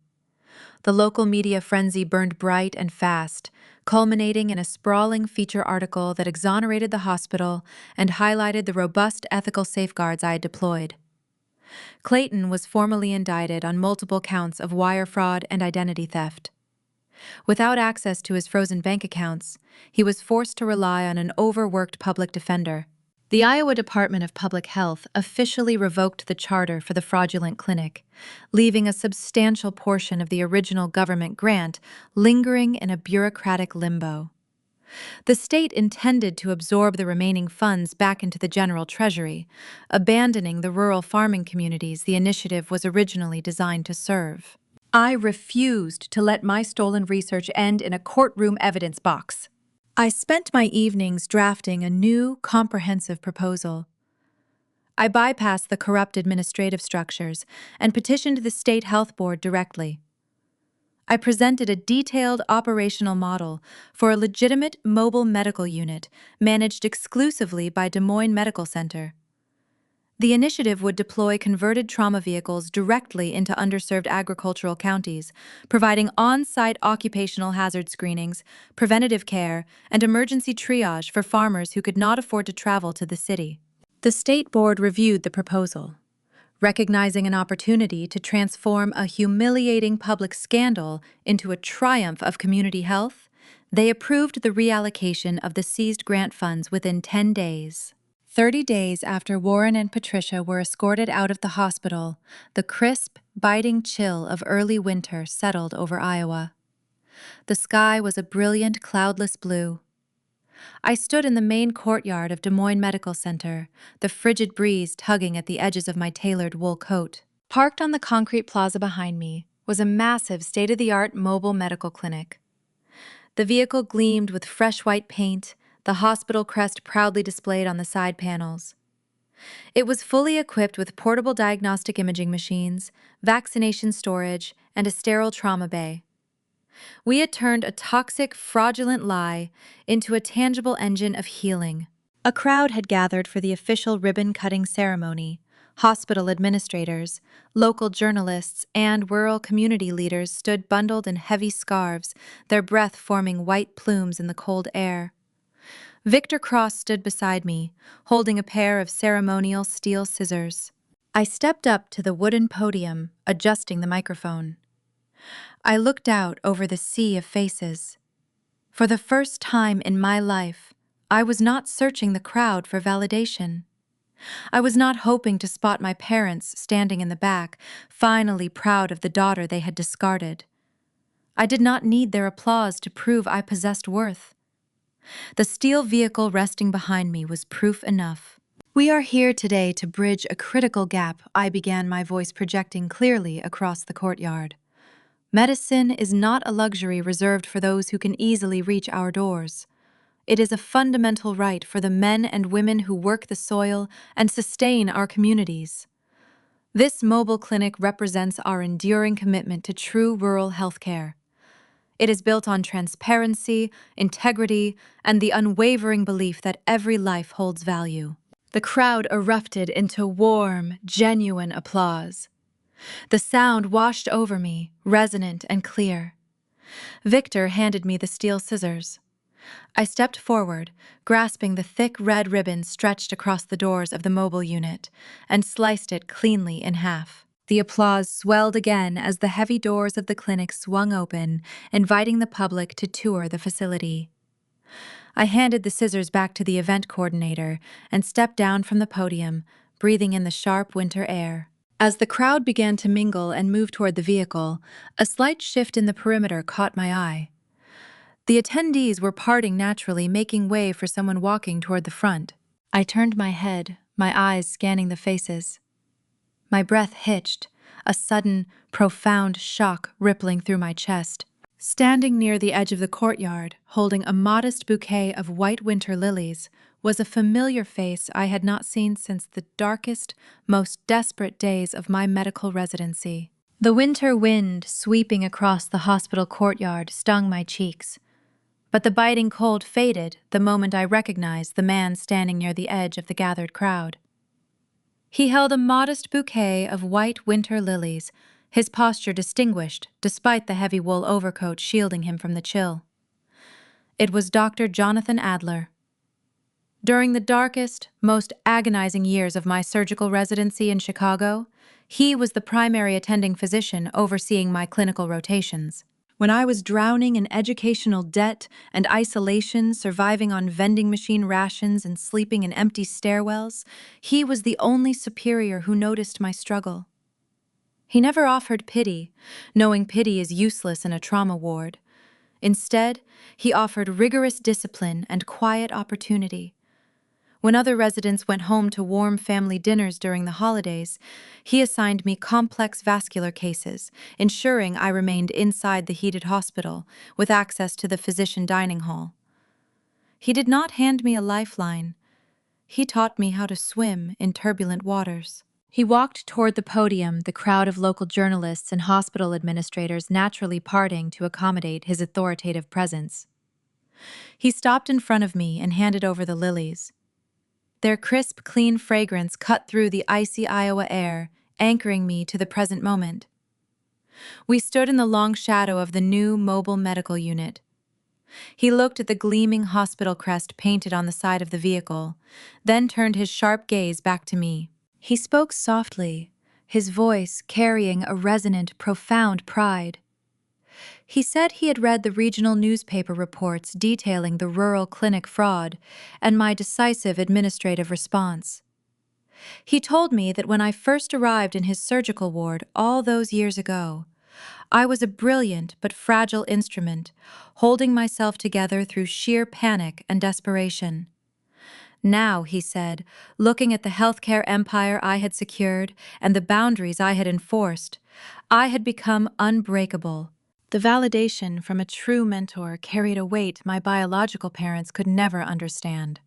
The local media frenzy burned bright and fast, culminating in a sprawling feature article that exonerated the hospital and highlighted the robust ethical safeguards I had deployed. Clayton was formally indicted on multiple counts of wire fraud and identity theft. Without access to his frozen bank accounts, he was forced to rely on an overworked public defender. The Iowa Department of Public Health officially revoked the charter for the fraudulent clinic, leaving a substantial portion of the original government grant lingering in a bureaucratic limbo. The state intended to absorb the remaining funds back into the general treasury, abandoning the rural farming communities the initiative was originally designed to serve. I refused to let my stolen research end in a courtroom evidence box. I spent my evenings drafting a new, comprehensive proposal. I bypassed the corrupt administrative structures and petitioned the State Health Board directly. I presented a detailed operational model for a legitimate mobile medical unit managed exclusively by Des Moines Medical Center. The initiative would deploy converted trauma vehicles directly into underserved agricultural counties, providing on-site occupational hazard screenings, preventative care, and emergency triage for farmers who could not afford to travel to the city. The state board reviewed the proposal. Recognizing an opportunity to transform a humiliating public scandal into a triumph of community health, they approved the reallocation of the seized grant funds within 10 days. 30 days after Warren and Patricia were escorted out of the hospital, the crisp, biting chill of early winter settled over Iowa. The sky was a brilliant, cloudless blue. I stood in the main courtyard of Des Moines Medical Center, the frigid breeze tugging at the edges of my tailored wool coat. Parked on the concrete plaza behind me was a massive, state-of-the-art mobile medical clinic. The vehicle gleamed with fresh white paint, the hospital crest proudly displayed on the side panels. It was fully equipped with portable diagnostic imaging machines, vaccination storage, and a sterile trauma bay. We had turned a toxic, fraudulent lie into a tangible engine of healing. A crowd had gathered for the official ribbon-cutting ceremony. Hospital administrators, local journalists, and rural community leaders stood bundled in heavy scarves, their breath forming white plumes in the cold air. Victor Cross stood beside me, holding a pair of ceremonial steel scissors. I stepped up to the wooden podium, adjusting the microphone. I looked out over the sea of faces. For the first time in my life, I was not searching the crowd for validation. I was not hoping to spot my parents standing in the back, finally proud of the daughter they had discarded. I did not need their applause to prove I possessed worth. The steel vehicle resting behind me was proof enough. "We are here today to bridge a critical gap," I began, my voice projecting clearly across the courtyard. "Medicine is not a luxury reserved for those who can easily reach our doors. It is a fundamental right for the men and women who work the soil and sustain our communities. This mobile clinic represents our enduring commitment to true rural healthcare. It is built on transparency, integrity, and the unwavering belief that every life holds value." The crowd erupted into warm, genuine applause. The sound washed over me, resonant and clear. Victor handed me the steel scissors. I stepped forward, grasping the thick red ribbon stretched across the doors of the mobile unit, and sliced it cleanly in half. The applause swelled again as the heavy doors of the clinic swung open, inviting the public to tour the facility. I handed the scissors back to the event coordinator and stepped down from the podium, breathing in the sharp winter air. As the crowd began to mingle and move toward the vehicle, a slight shift in the perimeter caught my eye. The attendees were parting naturally, making way for someone walking toward the front. I turned my head, my eyes scanning the faces. My breath hitched, a sudden, profound shock rippling through my chest. Standing near the edge of the courtyard, holding a modest bouquet of white winter lilies, was a familiar face I had not seen since the darkest, most desperate days of my medical residency. The winter wind sweeping across the hospital courtyard stung my cheeks, but the biting cold faded the moment I recognized the man standing near the edge of the gathered crowd. He held a modest bouquet of white winter lilies, his posture distinguished despite the heavy wool overcoat shielding him from the chill. It was Dr. Jonathan Adler. During the darkest, most agonizing years of my surgical residency in Chicago, he was the primary attending physician overseeing my clinical rotations. When I was drowning in educational debt and isolation, surviving on vending machine rations and sleeping in empty stairwells, he was the only superior who noticed my struggle. He never offered pity, knowing pity is useless in a trauma ward. Instead, he offered rigorous discipline and quiet opportunity. When other residents went home to warm family dinners during the holidays, he assigned me complex vascular cases, ensuring I remained inside the heated hospital with access to the physician dining hall. He did not hand me a lifeline. He taught me how to swim in turbulent waters. He walked toward the podium, the crowd of local journalists and hospital administrators naturally parting to accommodate his authoritative presence. He stopped in front of me and handed over the lilies. Their crisp, clean fragrance cut through the icy Iowa air, anchoring me to the present moment. We stood in the long shadow of the new mobile medical unit. He looked at the gleaming hospital crest painted on the side of the vehicle, then turned his sharp gaze back to me. He spoke softly, his voice carrying a resonant, profound pride. He said he had read the regional newspaper reports detailing the rural clinic fraud and my decisive administrative response. He told me that when I first arrived in his surgical ward all those years ago, I was a brilliant but fragile instrument, holding myself together through sheer panic and desperation. Now, he said, looking at the healthcare empire I had secured and the boundaries I had enforced, I had become unbreakable. The validation from a true mentor carried a weight my biological parents could never understand.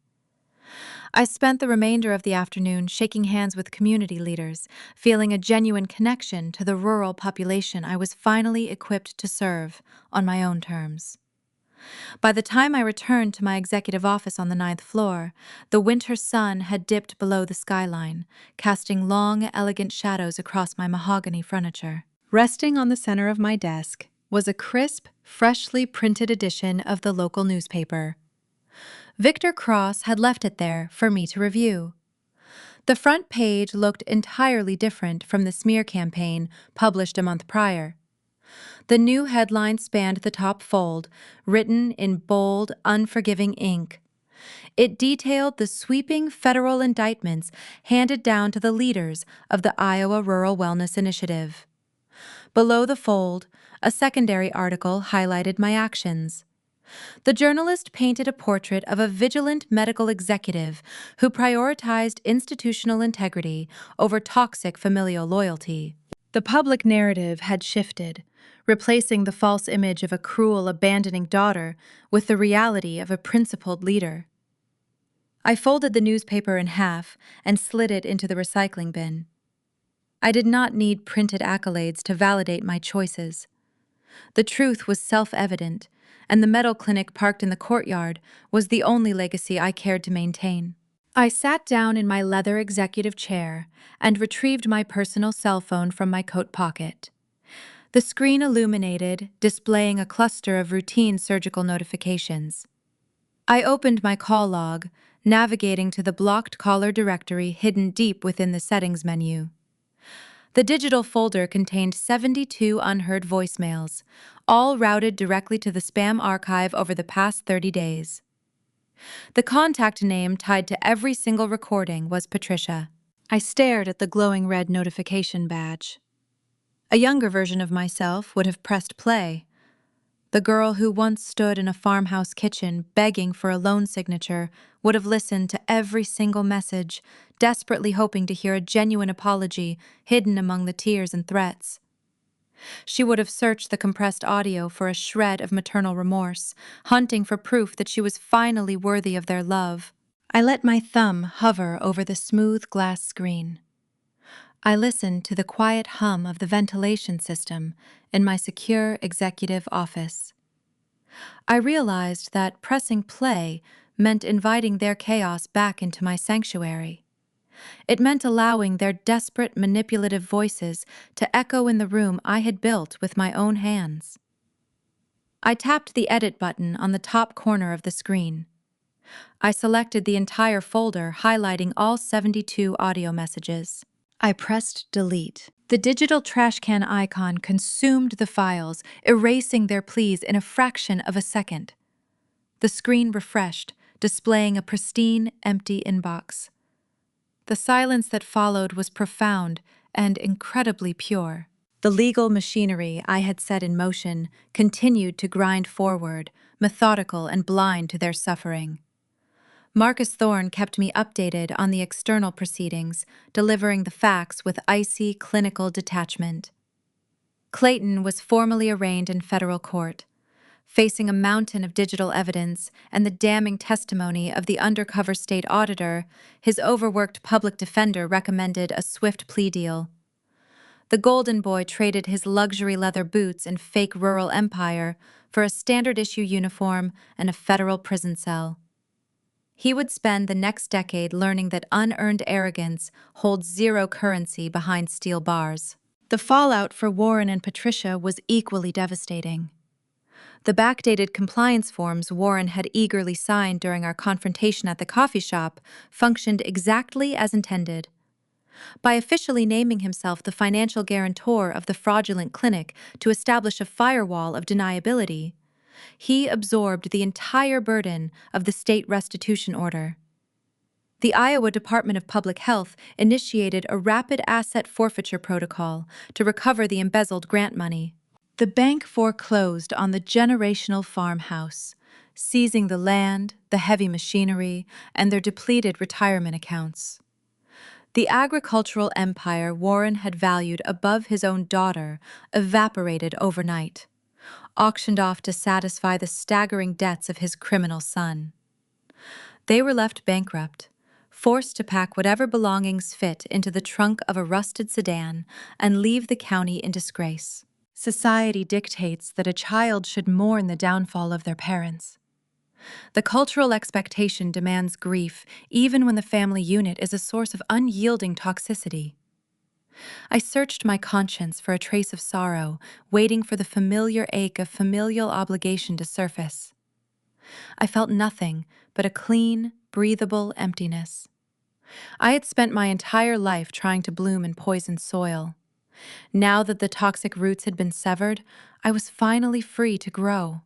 I spent the remainder of the afternoon shaking hands with community leaders, feeling a genuine connection to the rural population I was finally equipped to serve on my own terms. By the time I returned to my executive office on the ninth floor, the winter sun had dipped below the skyline, casting long, elegant shadows across my mahogany furniture. Resting on the center of my desk was a crisp, freshly printed edition of the local newspaper. Victor Cross had left it there for me to review. The front page looked entirely different from the smear campaign published a month prior. The new headline spanned the top fold, written in bold, unforgiving ink. It detailed the sweeping federal indictments handed down to the leaders of the Iowa Rural Wellness Initiative. Below the fold, a secondary article highlighted my actions. The journalist painted a portrait of a vigilant medical executive who prioritized institutional integrity over toxic familial loyalty. The public narrative had shifted, replacing the false image of a cruel, abandoning daughter with the reality of a principled leader. I folded the newspaper in half and slid it into the recycling bin. I did not need printed accolades to validate my choices. The truth was self-evident, and the metal clinic parked in the courtyard was the only legacy I cared to maintain. I sat down in my leather executive chair and retrieved my personal cell phone from my coat pocket. The screen illuminated, displaying a cluster of routine surgical notifications. I opened my call log, navigating to the blocked caller directory hidden deep within the settings menu. The digital folder contained 72 unheard voicemails, all routed directly to the spam archive over the past 30 days. The contact name tied to every single recording was Patricia. I stared at the glowing red notification badge. A younger version of myself would have pressed play. The girl who once stood in a farmhouse kitchen begging for a loan signature would have listened to every single message, desperately hoping to hear a genuine apology hidden among the tears and threats. She would have searched the compressed audio for a shred of maternal remorse, hunting for proof that she was finally worthy of their love. I let my thumb hover over the smooth glass screen. I listened to the quiet hum of the ventilation system in my secure executive office. I realized that pressing play meant inviting their chaos back into my sanctuary. It meant allowing their desperate, manipulative voices to echo in the room I had built with my own hands. I tapped the edit button on the top corner of the screen. I selected the entire folder, highlighting all 72 audio messages. I pressed delete. The digital trash can icon consumed the files, erasing their pleas in a fraction of a second. The screen refreshed, displaying a pristine, empty inbox. The silence that followed was profound and incredibly pure. The legal machinery I had set in motion continued to grind forward, methodical and blind to their suffering. Marcus Thorne kept me updated on the external proceedings, delivering the facts with icy clinical detachment. Clayton was formally arraigned in federal court. Facing a mountain of digital evidence and the damning testimony of the undercover state auditor, his overworked public defender recommended a swift plea deal. The Golden Boy traded his luxury leather boots and fake rural empire for a standard-issue uniform and a federal prison cell. He would spend the next decade learning that unearned arrogance holds zero currency behind steel bars. The fallout for Warren and Patricia was equally devastating. The backdated compliance forms Warren had eagerly signed during our confrontation at the coffee shop functioned exactly as intended. By officially naming himself the financial guarantor of the fraudulent clinic to establish a firewall of deniability, he absorbed the entire burden of the state restitution order. The Iowa Department of Public Health initiated a rapid asset forfeiture protocol to recover the embezzled grant money. The bank foreclosed on the generational farmhouse, seizing the land, the heavy machinery, and their depleted retirement accounts. The agricultural empire Warren had valued above his own daughter evaporated overnight, auctioned off to satisfy the staggering debts of his criminal son. They were left bankrupt, forced to pack whatever belongings fit into the trunk of a rusted sedan and leave the county in disgrace. Society dictates that a child should mourn the downfall of their parents. The cultural expectation demands grief even when the family unit is a source of unyielding toxicity. I searched my conscience for a trace of sorrow, waiting for the familiar ache of familial obligation to surface. I felt nothing but a clean, breathable emptiness. I had spent my entire life trying to bloom in poisoned soil. Now that the toxic roots had been severed, I was finally free to grow.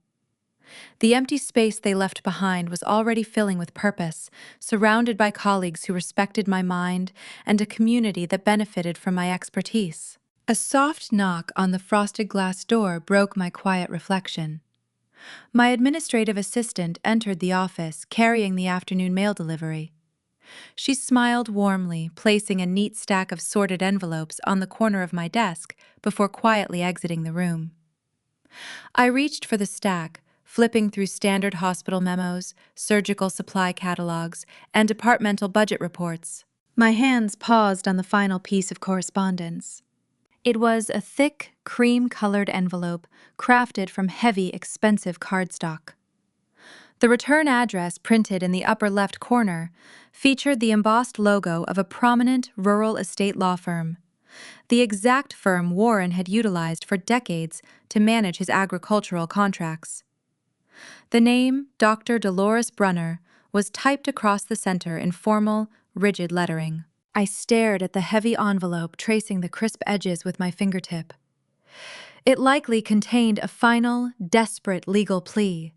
The empty space they left behind was already filling with purpose, surrounded by colleagues who respected my mind and a community that benefited from my expertise. A soft knock on the frosted glass door broke my quiet reflection. My administrative assistant entered the office, carrying the afternoon mail delivery. She smiled warmly, placing a neat stack of sorted envelopes on the corner of my desk before quietly exiting the room. I reached for the stack, flipping through standard hospital memos, surgical supply catalogs, and departmental budget reports. My hands paused on the final piece of correspondence. It was a thick, cream-colored envelope crafted from heavy, expensive cardstock. The return address, printed in the upper left corner, featured the embossed logo of a prominent rural estate law firm, the exact firm Warren had utilized for decades to manage his agricultural contracts. The name, Dr. Dolores Brunner, was typed across the center in formal, rigid lettering. I stared at the heavy envelope, tracing the crisp edges with my fingertip. It likely contained a final, desperate legal plea.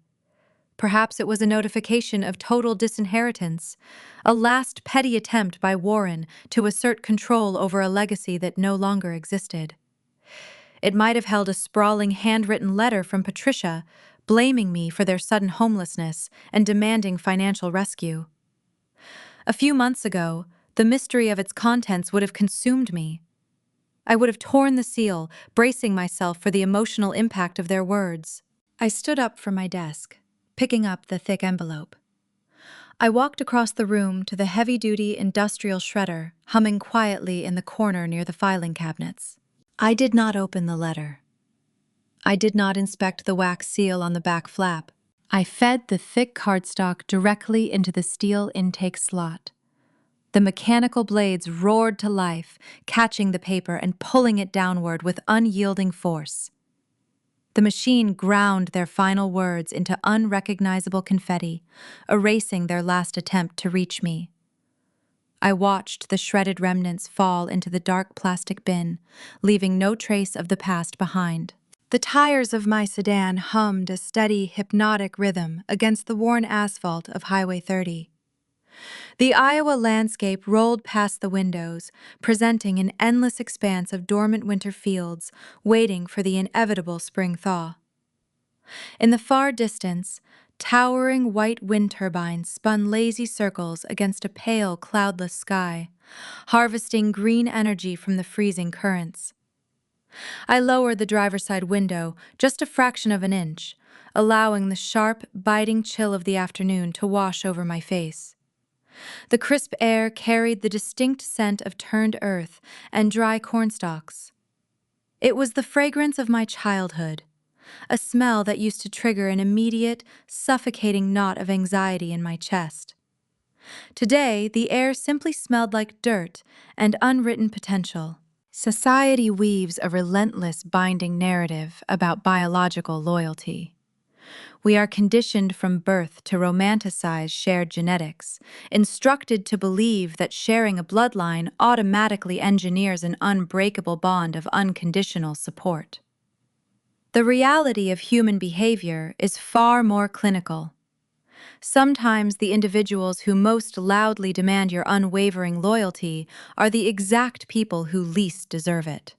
Perhaps it was a notification of total disinheritance, a last petty attempt by Warren to assert control over a legacy that no longer existed. It might have held a sprawling handwritten letter from Patricia, blaming me for their sudden homelessness and demanding financial rescue. A few months ago, the mystery of its contents would have consumed me. I would have torn the seal, bracing myself for the emotional impact of their words. I stood up from my desk, picking up the thick envelope. I walked across the room to the heavy-duty industrial shredder, humming quietly in the corner near the filing cabinets. I did not open the letter. I did not inspect the wax seal on the back flap. I fed the thick cardstock directly into the steel intake slot. The mechanical blades roared to life, catching the paper and pulling it downward with unyielding force. The machine ground their final words into unrecognizable confetti, erasing their last attempt to reach me. I watched the shredded remnants fall into the dark plastic bin, leaving no trace of the past behind. The tires of my sedan hummed a steady, hypnotic rhythm against the worn asphalt of Highway 30. The Iowa landscape rolled past the windows, presenting an endless expanse of dormant winter fields, waiting for the inevitable spring thaw. In the far distance, towering white wind turbines spun lazy circles against a pale, cloudless sky, harvesting green energy from the freezing currents. I lowered the driver's side window just a fraction of an inch, allowing the sharp, biting chill of the afternoon to wash over my face. The crisp air carried the distinct scent of turned earth and dry cornstalks. It was the fragrance of my childhood, a smell that used to trigger an immediate, suffocating knot of anxiety in my chest. Today, the air simply smelled like dirt and unwritten potential. Society weaves a relentless binding narrative about biological loyalty. We are conditioned from birth to romanticize shared genetics, instructed to believe that sharing a bloodline automatically engineers an unbreakable bond of unconditional support. The reality of human behavior is far more clinical. Sometimes the individuals who most loudly demand your unwavering loyalty are the exact people who least deserve it.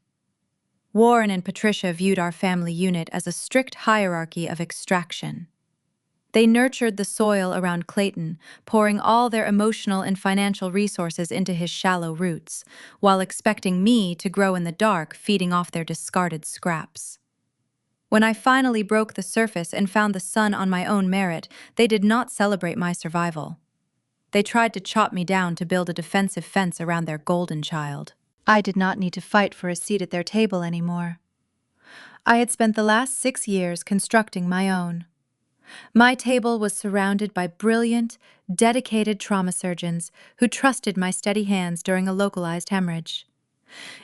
Warren and Patricia viewed our family unit as a strict hierarchy of extraction. They nurtured the soil around Clayton, pouring all their emotional and financial resources into his shallow roots, while expecting me to grow in the dark, feeding off their discarded scraps. When I finally broke the surface and found the sun on my own merit, they did not celebrate my survival. They tried to chop me down to build a defensive fence around their golden child. I did not need to fight for a seat at their table anymore. I had spent the last 6 years constructing my own. My table was surrounded by brilliant, dedicated trauma surgeons who trusted my steady hands during a localized hemorrhage.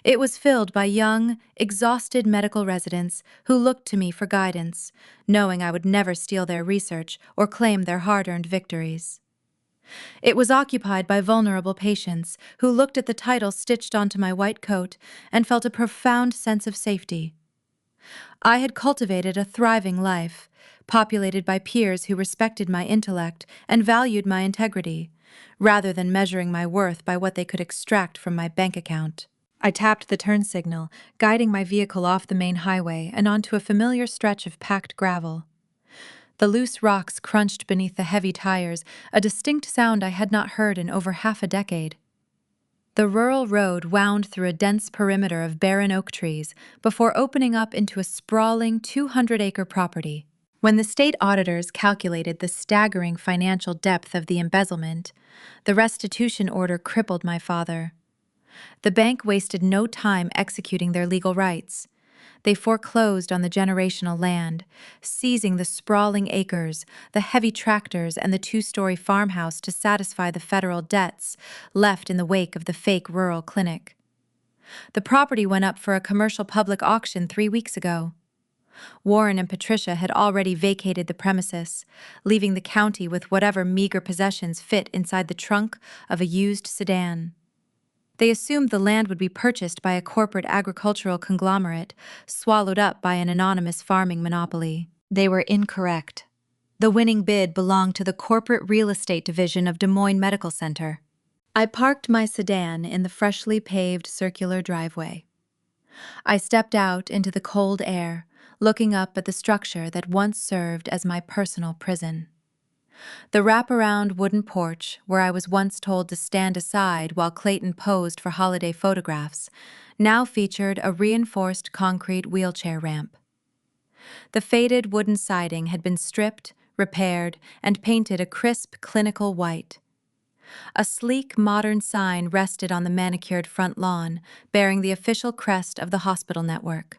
It was filled by young, exhausted medical residents who looked to me for guidance, knowing I would never steal their research or claim their hard-earned victories. It was occupied by vulnerable patients who looked at the title stitched onto my white coat and felt a profound sense of safety. I had cultivated a thriving life, populated by peers who respected my intellect and valued my integrity, rather than measuring my worth by what they could extract from my bank account. I tapped the turn signal, guiding my vehicle off the main highway and onto a familiar stretch of packed gravel. The loose rocks crunched beneath the heavy tires, a distinct sound I had not heard in over half a decade. The rural road wound through a dense perimeter of barren oak trees before opening up into a sprawling 200-acre property. When the state auditors calculated the staggering financial depth of the embezzlement, the restitution order crippled my father. The bank wasted no time executing their legal rights. They foreclosed on the generational land, seizing the sprawling acres, the heavy tractors, and the 2-story farmhouse to satisfy the federal debts left in the wake of the fake rural clinic. The property went up for a commercial public auction 3 weeks ago. Warren and Patricia had already vacated the premises, leaving the county with whatever meager possessions fit inside the trunk of a used sedan. They assumed the land would be purchased by a corporate agricultural conglomerate, swallowed up by an anonymous farming monopoly. They were incorrect. The winning bid belonged to the corporate real estate division of Des Moines Medical Center. I parked my sedan in the freshly paved circular driveway. I stepped out into the cold air, looking up at the structure that once served as my personal prison. The wraparound wooden porch, where I was once told to stand aside while Clayton posed for holiday photographs, now featured a reinforced concrete wheelchair ramp. The faded wooden siding had been stripped, repaired, and painted a crisp, clinical white. A sleek, modern sign rested on the manicured front lawn, bearing the official crest of the hospital network.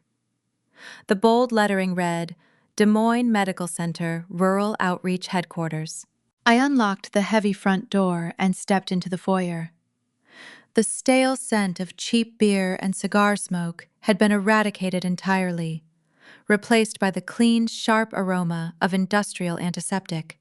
The bold lettering read, Des Moines Medical Center, Rural Outreach Headquarters. I unlocked the heavy front door and stepped into the foyer. The stale scent of cheap beer and cigar smoke had been eradicated entirely, replaced by the clean, sharp aroma of industrial antiseptic.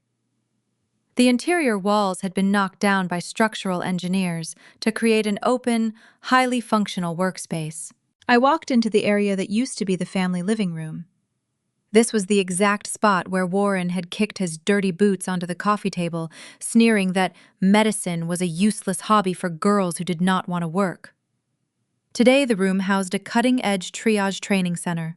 The interior walls had been knocked down by structural engineers to create an open, highly functional workspace. I walked into the area that used to be the family living room. This was the exact spot where Warren had kicked his dirty boots onto the coffee table, sneering that medicine was a useless hobby for girls who did not want to work. Today, the room housed a cutting-edge triage training center.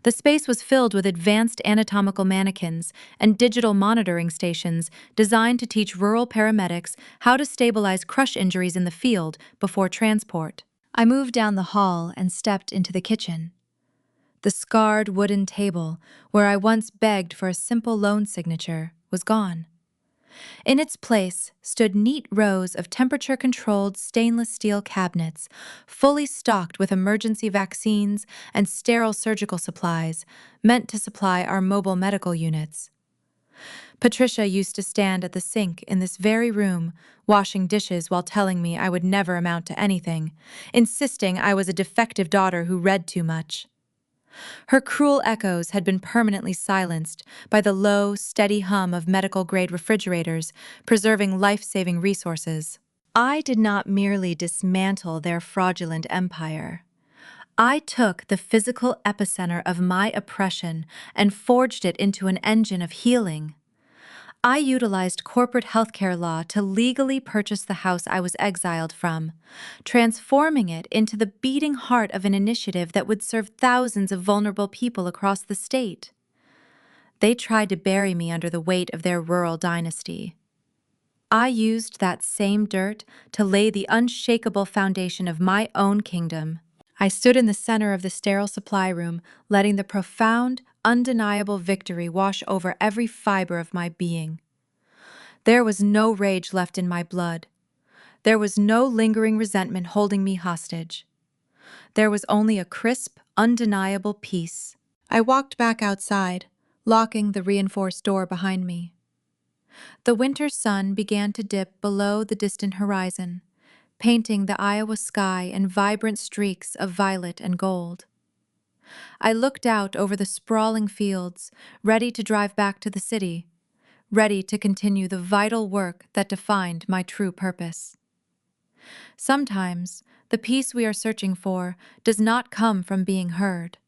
The space was filled with advanced anatomical mannequins and digital monitoring stations designed to teach rural paramedics how to stabilize crush injuries in the field before transport. I moved down the hall and stepped into the kitchen. The scarred wooden table, where I once begged for a simple loan signature, was gone. In its place stood neat rows of temperature-controlled stainless steel cabinets, fully stocked with emergency vaccines and sterile surgical supplies, meant to supply our mobile medical units. Patricia used to stand at the sink in this very room, washing dishes while telling me I would never amount to anything, insisting I was a defective daughter who read too much. Her cruel echoes had been permanently silenced by the low, steady hum of medical-grade refrigerators, preserving life-saving resources. I did not merely dismantle their fraudulent empire. I took the physical epicenter of my oppression and forged it into an engine of healing. I utilized corporate healthcare law to legally purchase the house I was exiled from, transforming it into the beating heart of an initiative that would serve thousands of vulnerable people across the state. They tried to bury me under the weight of their rural dynasty. I used that same dirt to lay the unshakable foundation of my own kingdom. I stood in the center of the sterile supply room, letting the profound, undeniable victory wash over every fiber of my being. There was no rage left in my blood. There was no lingering resentment holding me hostage. There was only a crisp, undeniable peace. I walked back outside, locking the reinforced door behind me. The winter sun began to dip below the distant horizon, painting the Iowa sky in vibrant streaks of violet and gold. I looked out over the sprawling fields, ready to drive back to the city, ready to continue the vital work that defined my true purpose. Sometimes, the peace we are searching for does not come from being heard.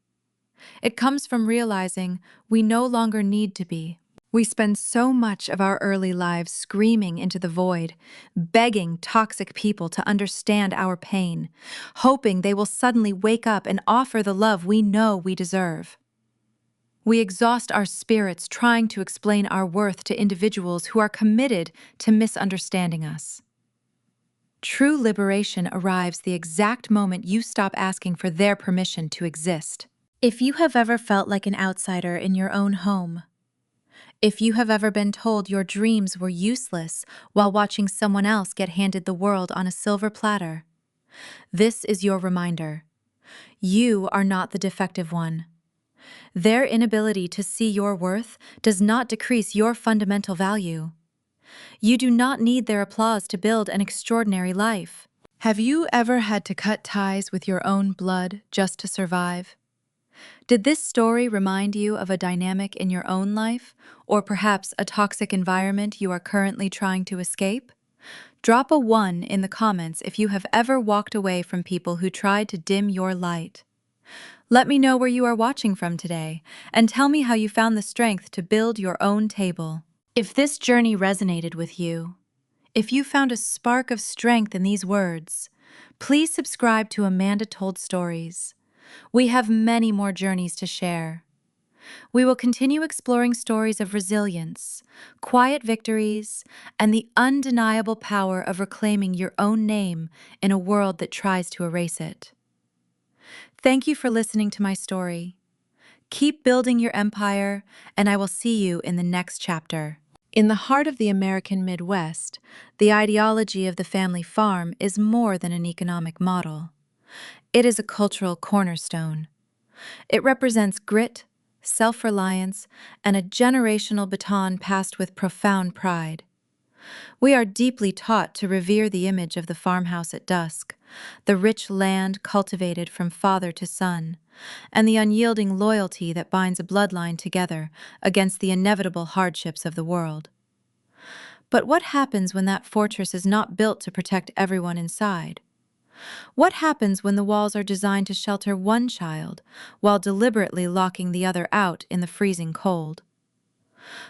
It comes from realizing we no longer need to be. We spend so much of our early lives screaming into the void, begging toxic people to understand our pain, hoping they will suddenly wake up and offer the love we know we deserve. We exhaust our spirits trying to explain our worth to individuals who are committed to misunderstanding us. True liberation arrives the exact moment you stop asking for their permission to exist. If you have ever felt like an outsider in your own home, if you have ever been told your dreams were useless while watching someone else get handed the world on a silver platter, this is your reminder. You are not the defective one. Their inability to see your worth does not decrease your fundamental value. You do not need their applause to build an extraordinary life. Have you ever had to cut ties with your own blood just to survive? Did this story remind you of a dynamic in your own life, or perhaps a toxic environment you are currently trying to escape? Drop a 1 in the comments if you have ever walked away from people who tried to dim your light. Let me know where you are watching from today, and tell me how you found the strength to build your own table. If this journey resonated with you, if you found a spark of strength in these words, please subscribe to Amanda Told Stories. We have many more journeys to share. We will continue exploring stories of resilience, quiet victories, and the undeniable power of reclaiming your own name in a world that tries to erase it. Thank you for listening to my story. Keep building your empire, and I will see you in the next chapter. In the heart of the American Midwest, the ideology of the family farm is more than an economic model. It is a cultural cornerstone. It represents grit, self-reliance, and a generational baton passed with profound pride. We are deeply taught to revere the image of the farmhouse at dusk, the rich land cultivated from father to son, and the unyielding loyalty that binds a bloodline together against the inevitable hardships of the world. But what happens when that fortress is not built to protect everyone inside? What happens when the walls are designed to shelter one child while deliberately locking the other out in the freezing cold?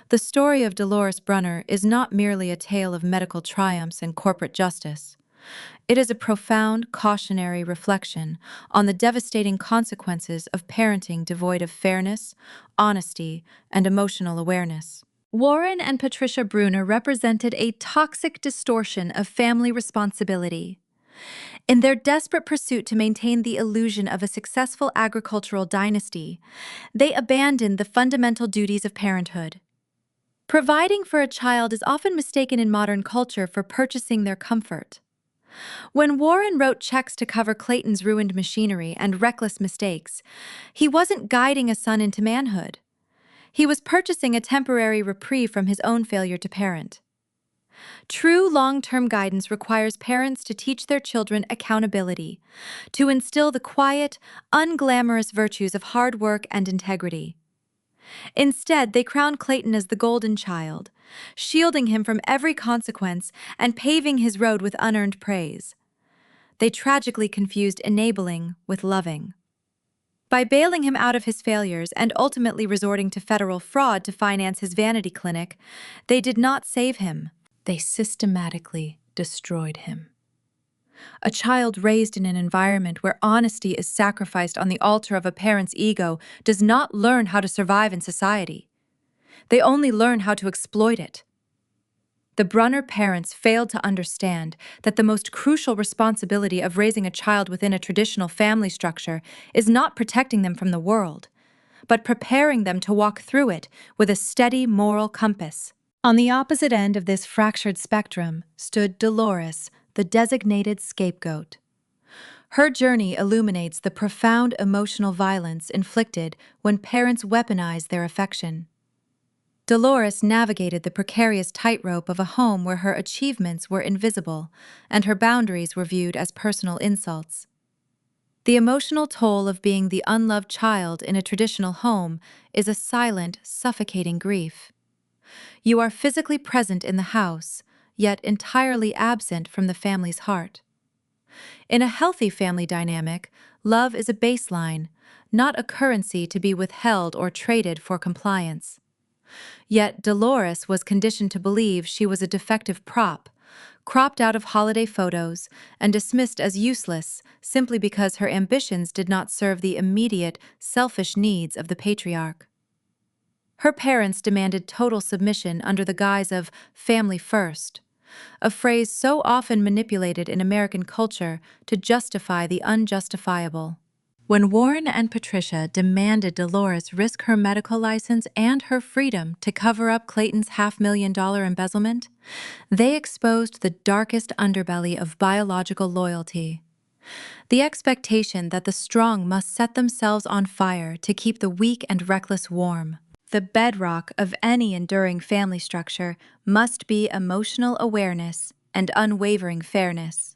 The story of Dolores Brunner is not merely a tale of medical triumphs and corporate justice. It is a profound, cautionary reflection on the devastating consequences of parenting devoid of fairness, honesty, and emotional awareness. Warren and Patricia Brunner represented a toxic distortion of family responsibility. In their desperate pursuit to maintain the illusion of a successful agricultural dynasty, they abandoned the fundamental duties of parenthood. Providing for a child is often mistaken in modern culture for purchasing their comfort. When Warren wrote checks to cover Clayton's ruined machinery and reckless mistakes, he wasn't guiding a son into manhood. He was purchasing a temporary reprieve from his own failure to parent. True long-term guidance requires parents to teach their children accountability, to instill the quiet, unglamorous virtues of hard work and integrity. Instead, they crowned Clayton as the golden child, shielding him from every consequence and paving his road with unearned praise. They tragically confused enabling with loving. By bailing him out of his failures and ultimately resorting to federal fraud to finance his vanity clinic, they did not save him. They systematically destroyed him. A child raised in an environment where honesty is sacrificed on the altar of a parent's ego does not learn how to survive in society. They only learn how to exploit it. The Brunner parents failed to understand that the most crucial responsibility of raising a child within a traditional family structure is not protecting them from the world, but preparing them to walk through it with a steady moral compass. On the opposite end of this fractured spectrum stood Dolores, the designated scapegoat. Her journey illuminates the profound emotional violence inflicted when parents weaponize their affection. Dolores navigated the precarious tightrope of a home where her achievements were invisible and her boundaries were viewed as personal insults. The emotional toll of being the unloved child in a traditional home is a silent, suffocating grief. You are physically present in the house, yet entirely absent from the family's heart. In a healthy family dynamic, love is a baseline, not a currency to be withheld or traded for compliance. Yet Dolores was conditioned to believe she was a defective prop, cropped out of holiday photos and dismissed as useless simply because her ambitions did not serve the immediate, selfish needs of the patriarch. Her parents demanded total submission under the guise of family first, a phrase so often manipulated in American culture to justify the unjustifiable. When Warren and Patricia demanded Dolores risk her medical license and her freedom to cover up Clayton's $500,000 embezzlement, they exposed the darkest underbelly of biological loyalty. The expectation that the strong must set themselves on fire to keep the weak and reckless warm. The bedrock of any enduring family structure must be emotional awareness and unwavering fairness.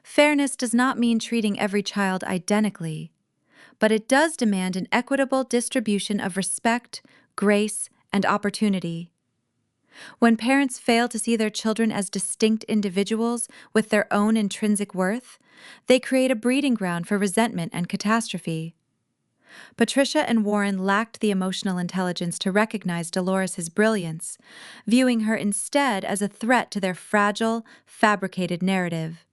Fairness does not mean treating every child identically, but it does demand an equitable distribution of respect, grace, and opportunity. When parents fail to see their children as distinct individuals with their own intrinsic worth, they create a breeding ground for resentment and catastrophe. Patricia and Warren lacked the emotional intelligence to recognize Dolores's brilliance, viewing her instead as a threat to their fragile, fabricated narrative.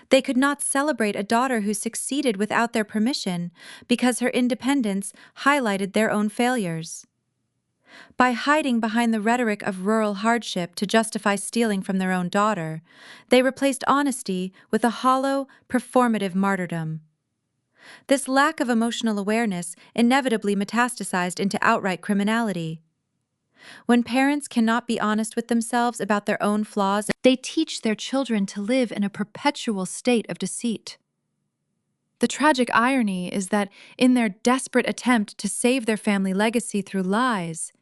They could not celebrate a daughter who succeeded without their permission because her independence highlighted their own failures. By hiding behind the rhetoric of rural hardship to justify stealing from their own daughter, they replaced honesty with a hollow, performative martyrdom. This lack of emotional awareness inevitably metastasized into outright criminality. When parents cannot be honest with themselves about their own flaws, they teach their children to live in a perpetual state of deceit. The tragic irony is that in their desperate attempt to save their family legacy through lies,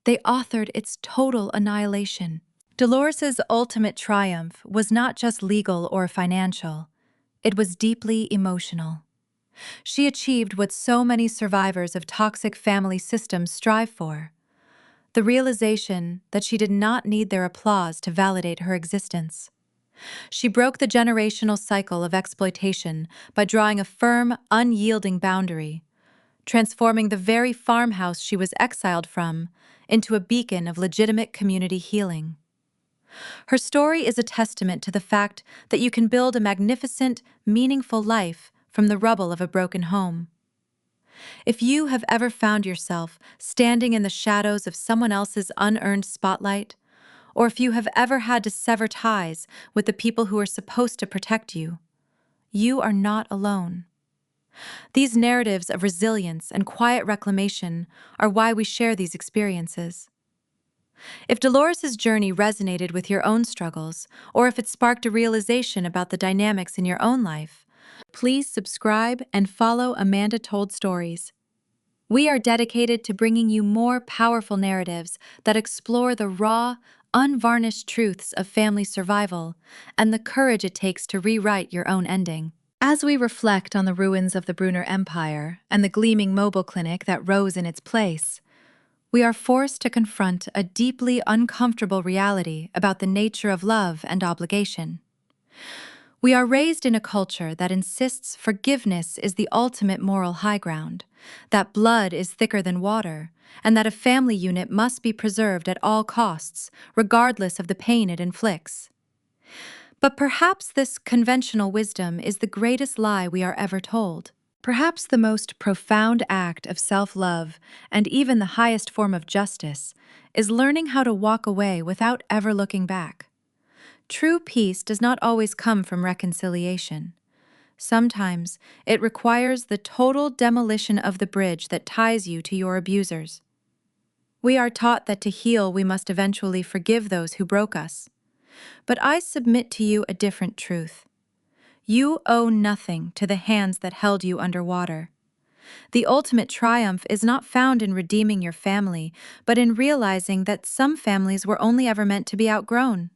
they authored its total annihilation. Dolores's ultimate triumph was not just legal or financial, it was deeply emotional. She achieved what so many survivors of toxic family systems strive for: the realization that she did not need their applause to validate her existence. She broke the generational cycle of exploitation by drawing a firm, unyielding boundary, transforming the very farmhouse she was exiled from into a beacon of legitimate community healing. Her story is a testament to the fact that you can build a magnificent, meaningful life from the rubble of a broken home. If you have ever found yourself standing in the shadows of someone else's unearned spotlight, or if you have ever had to sever ties with the people who are supposed to protect you, you are not alone. These narratives of resilience and quiet reclamation are why we share these experiences. If Dolores's journey resonated with your own struggles, or if it sparked a realization about the dynamics in your own life, please subscribe and follow Amanda Told Stories. We are dedicated to bringing you more powerful narratives that explore the raw, unvarnished truths of family survival and the courage it takes to rewrite your own ending. As we reflect on the ruins of the Brunner Empire and the gleaming mobile clinic that rose in its place, we are forced to confront a deeply uncomfortable reality about the nature of love and obligation. We are raised in a culture that insists forgiveness is the ultimate moral high ground, that blood is thicker than water, and that a family unit must be preserved at all costs, regardless of the pain it inflicts. But perhaps this conventional wisdom is the greatest lie we are ever told. Perhaps the most profound act of self-love, and even the highest form of justice, is learning how to walk away without ever looking back. True peace does not always come from reconciliation. Sometimes it requires the total demolition of the bridge that ties you to your abusers. We are taught that to heal we must eventually forgive those who broke us. But I submit to you a different truth. You owe nothing to the hands that held you underwater. The ultimate triumph is not found in redeeming your family, but in realizing that some families were only ever meant to be outgrown.